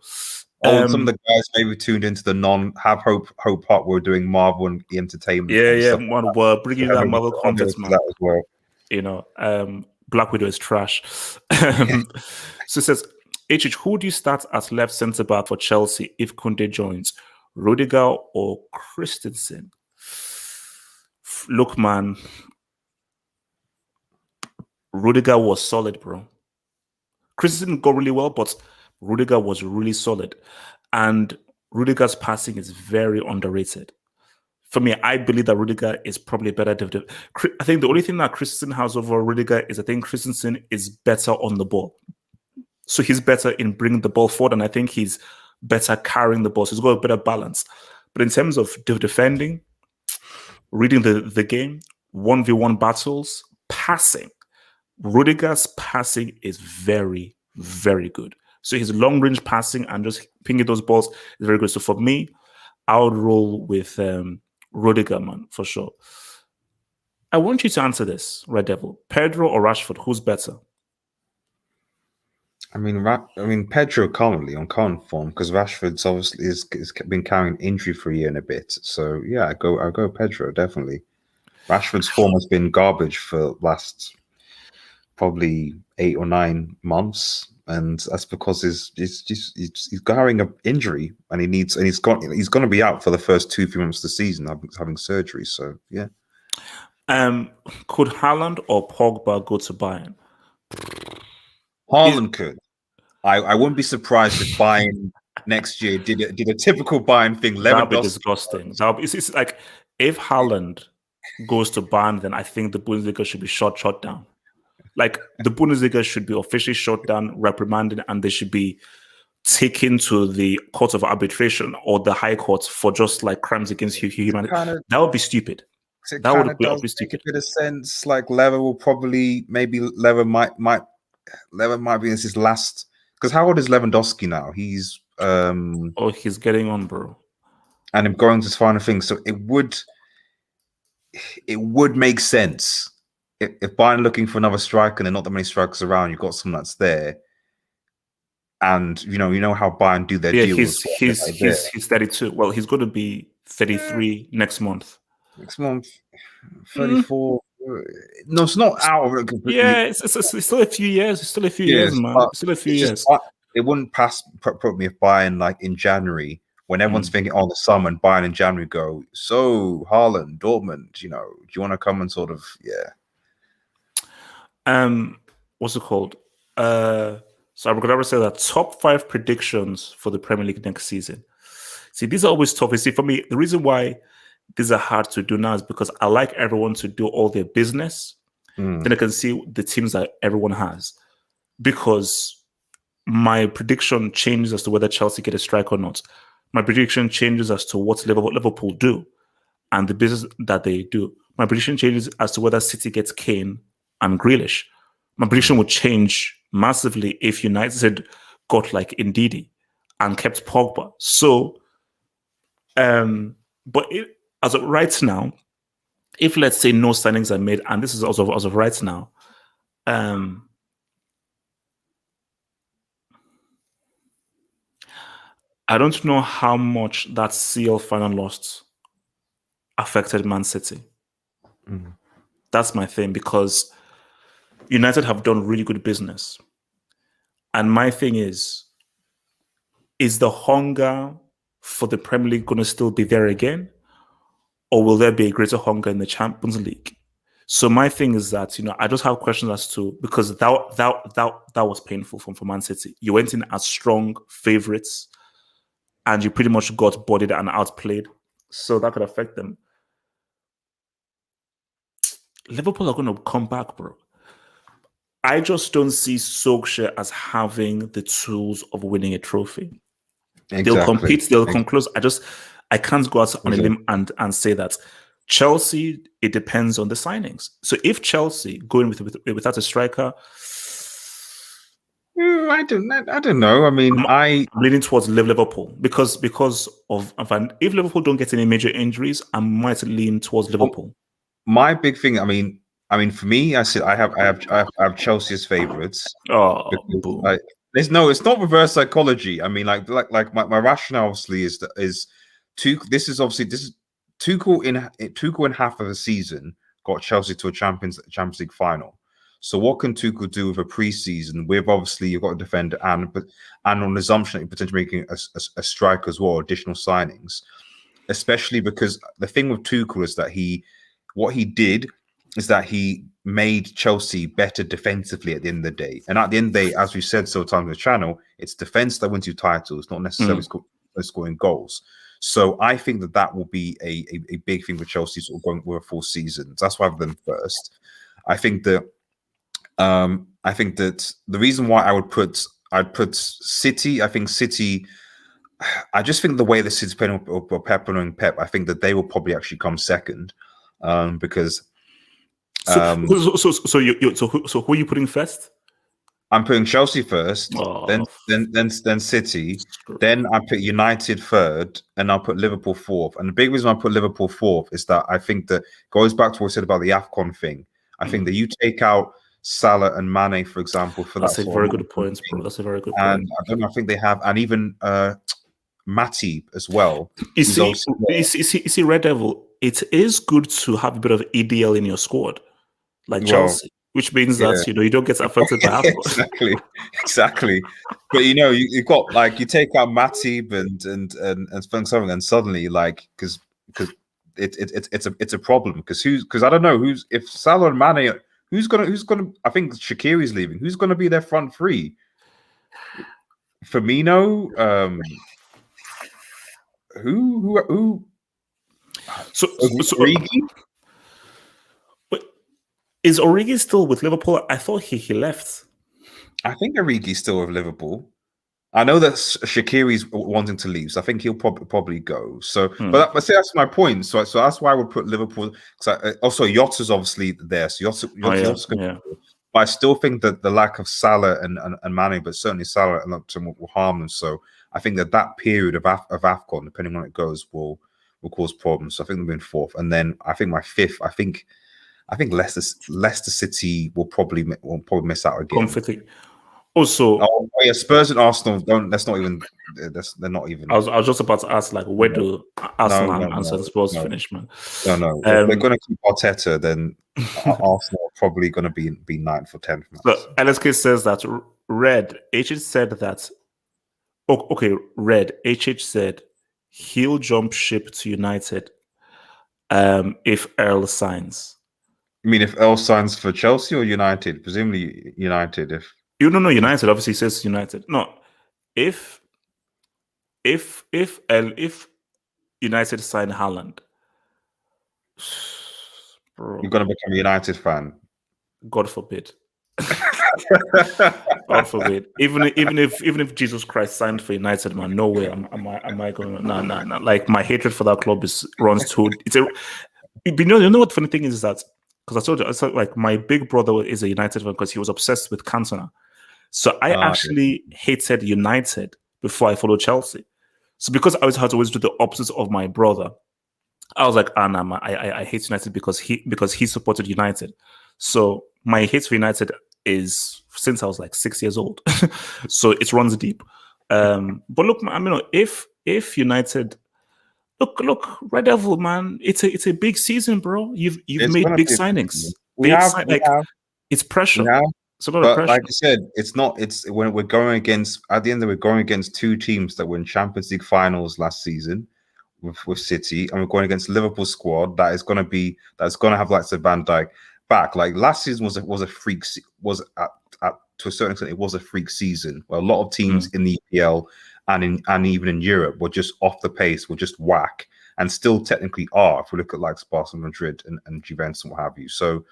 Some of the guys maybe tuned into the non-Have Hope Part. We're doing Marvel and entertainment. Yeah, man. We're bringing that Marvel content, man. That as well. You know, Black Widow is trash. So it says, HH, who do you start as left centre back for Chelsea if Kounde joins? Rudiger or Christensen? Look, man, Rudiger was solid, bro. Christensen got really well, but Rudiger was really solid. And Rudiger's passing is very underrated. For me, I believe that Rudiger is probably better. I think the only thing that Christensen has over Rudiger is I think Christensen is better on the ball. So he's better in bringing the ball forward, and I think he's better carrying the ball. So he's got a better balance. But in terms of defending, reading the game, 1v1 battles, passing, Rudiger's passing is very, very good. So his long-range passing and just pinging those balls is very good. So for me, I would roll with Rudiger, man, for sure. I want you to answer this, Red Devil. Pedro or Rashford, who's better? I mean, Pedro currently on current form because Rashford's obviously is been carrying injury for a year and a bit. So yeah, I go Pedro definitely. Rashford's form has been garbage for last probably 8 or 9 months, and that's because he's carrying an injury and he's going to be out for the first 2-3 months of the season having surgery. So yeah. Could Haaland or Pogba go to Bayern? Haaland could. I wouldn't be surprised if Bayern next year did a typical Bayern thing. That'd be disgusting. It's like if Haaland goes to Bayern, then I think the Bundesliga should be shut down. Like the Bundesliga should be officially shut down, reprimanded, and they should be taken to the court of arbitration or the high court for just like crimes against humanity. That would be stupid. That would be stupid. In a sense, like Lever will probably Lever might be in his last. Because how old is Lewandowski now? He's he's getting on, bro. And him going to his final thing. So it would make sense if Bayern looking for another striker and there are not that many strikers around. You've got someone that's there, and you know how Bayern do their deals. He's 32. Well, he's going to be 33 next month. 34. No, it's not out of it completely. Yeah, it's still a few years. It's still a few years, man. It's still a few years. It wouldn't put me if Bayern like in January when everyone's thinking, the summer, and Bayern in January go, so Haaland, Dortmund, do you want to come and sort of, what's it called? So I'm going to say that top 5 predictions for the Premier League next season. See, these are always tough. You see, for me, the reason why these are hard to do now is because I like everyone to do all their business. Then I can see the teams that everyone has. Because my prediction changes as to whether Chelsea get a strike or not. My prediction changes as to what Liverpool do and the business that they do. My prediction changes as to whether City gets Kane and Grealish. My prediction would change massively if United got like Ndidi and kept Pogba. So, but as of right now, if let's say no signings are made, and this is as of right now, I don't know how much that CL final loss affected Man City. That's my thing, because United have done really good business. And my thing is the hunger for the Premier League going to still be there again? Or will there be a greater hunger in the Champions League? So my thing is that I just have questions as to, because that was painful for Man City. You went in as strong favorites, and you pretty much got bodied and outplayed. So that could affect them. Liverpool are going to come back, bro. I just don't see Solskjaer as having the tools of winning a trophy. Exactly. They'll compete, they'll come close. I can't go out on a limb and say that. Chelsea, it depends on the signings. So if Chelsea going without a striker, I don't know. I mean, I'm leaning towards Liverpool because of if Liverpool don't get any major injuries, I might lean towards Liverpool. My big thing, I mean, for me, I said I have Chelsea as favourites. Oh, boom. It's not reverse psychology. I mean, like my rationale obviously is Tuchel in half of a season got Chelsea to a Champions League final. So what can Tuchel do with a preseason? With obviously you've got a defender and on the assumption that you're potentially making a strike as well, additional signings. Especially because the thing with Tuchel is that what he did is that he made Chelsea better defensively at the end of the day. And at the end of the day, as we said so times on the channel, it's defense that wins you titles, not necessarily scoring goals. So I think that will be a big thing for Chelsea sort of going with a full season. That's why I have them first. I think that the reason why I'd put City. I think City. I just think the way the City's playing with Pep and Pep, I think that they will probably actually come second, because. So who are you putting first? I'm putting Chelsea first, then City, then I put United third, and I'll put Liverpool fourth. And the big reason I put Liverpool fourth is that I think that goes back to what I said about the AFCON thing. I think that you take out Salah and Mane, for example, for that's a very good point, bro. That's a very good point. And I don't know. I think they have, and even Matip as well. You see, Red Devil. It is good to have a bit of EDL in your squad, like Chelsea. Which means that you don't get affected by AFCON. Exactly. But you've got you take out Matip and something, and suddenly because it's a problem because I don't know if Salah and Mane who's gonna I think Shaqiri's leaving. Who's gonna be their front three? Firmino. Who? So is Origi still with Liverpool? I thought he left. I think Origi's still with Liverpool. I know that Shaqiri's wanting to leave, so I think he'll probably go. So, but that's my point. So that's why I would put Liverpool. Also, Yotta's obviously there. So Yotta's going. But I still think that the lack of Salah and Mane, but certainly Salah and will harm them. So I think that period of AFCON, depending on how it goes, will cause problems. So I think they'll be in fourth, and then I think my fifth. I think Leicester City will probably miss out again. Comforting. Also, Spurs and Arsenal don't. That's not even. They're not even. I was just about to ask, where do Arsenal and Spurs finish, man? No. If they're going to keep Arteta, then Arsenal are probably going to be 9th or 10th. So LSK says that Red HH said that. Okay, Red HH said he'll jump ship to United, if Earl signs. You mean if Earl signs for Chelsea or United? Presumably United. If you don't know United, obviously says United. No, if United sign Haaland, bro, you're gonna become a United fan. God forbid. God forbid. Even if Jesus Christ signed for United, man, no way am I going. No. Like my hatred for that club runs to. You know what funny thing is that. Because I told you, I said my big brother is a United fan because he was obsessed with Cantona. So I actually hated United before I followed Chelsea. So because I had to always do the opposite of my brother, I was like, I hate United because he supported United. So my hate for United is since I was 6 years old. So it runs deep. But look, I mean, if United. Look, Red Devil, man. It's a big season, bro. You've made big signings. It's pressure. It's a lot of pressure. Like I said, it's not. It's when we're going against. At the end, we're going against two teams that were in Champions League finals last season with City, and we're going against Liverpool squad that's going to have Van Dijk. back. Like last season was a freak. Was at to a certain extent, it was a freak season where a lot of teams in the EPL and even in Europe were just off the pace, were just whack, and still technically are. If we look at like Barcelona, Madrid, and Juventus and what have you. So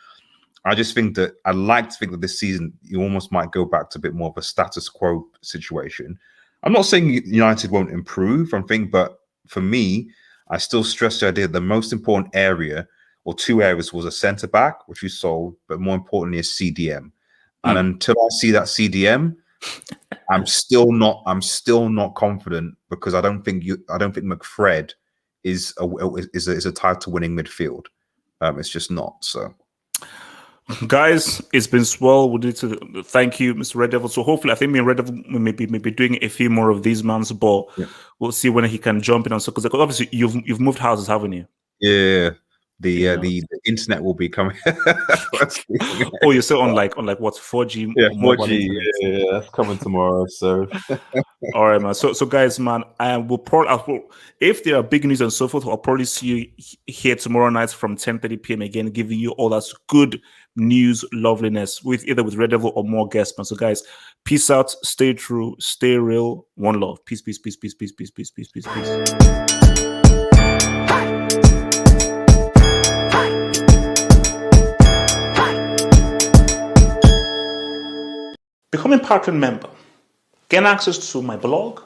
I just think that I like to think that this season you almost might go back to a bit more of a status quo situation. I'm not saying United won't improve, but for me, I still stress the idea the most important area or two areas was a centre back, which we sold, but more importantly, is CDM. And until I see that CDM, I'm still not confident because I don't think McFred is a title winning midfield. It's just not so. Guys, it's been swell. We need to thank you, Mr. Red Devil. So hopefully, I think me and Red Devil may be doing a few more of these months, but we'll see when he can jump in on. So because obviously you've moved houses, haven't you? Yeah. The internet will be coming. Oh, you're still on like what 4G? Yeah, 4G. Yeah, that's coming tomorrow. So, all right, man. So guys, man, we'll probably if there are big news and so forth, I'll probably see you here tomorrow night from 10:30 p.m. again, giving you all that good news, loveliness with either with Red Devil or more guests, man. So guys, peace out. Stay true. Stay real. One love. Peace. Peace. Peace. Peace. Peace. Peace. Peace. Peace. Peace. Peace. Become a Patreon member. Get access to my blog,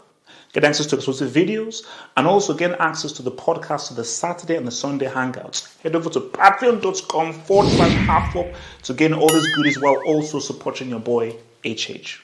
get access to exclusive videos, and also get access to the podcast of the Saturday and the Sunday hangouts. Head over to patreon.com/halfwop to gain all these goodies while also supporting your boy HH.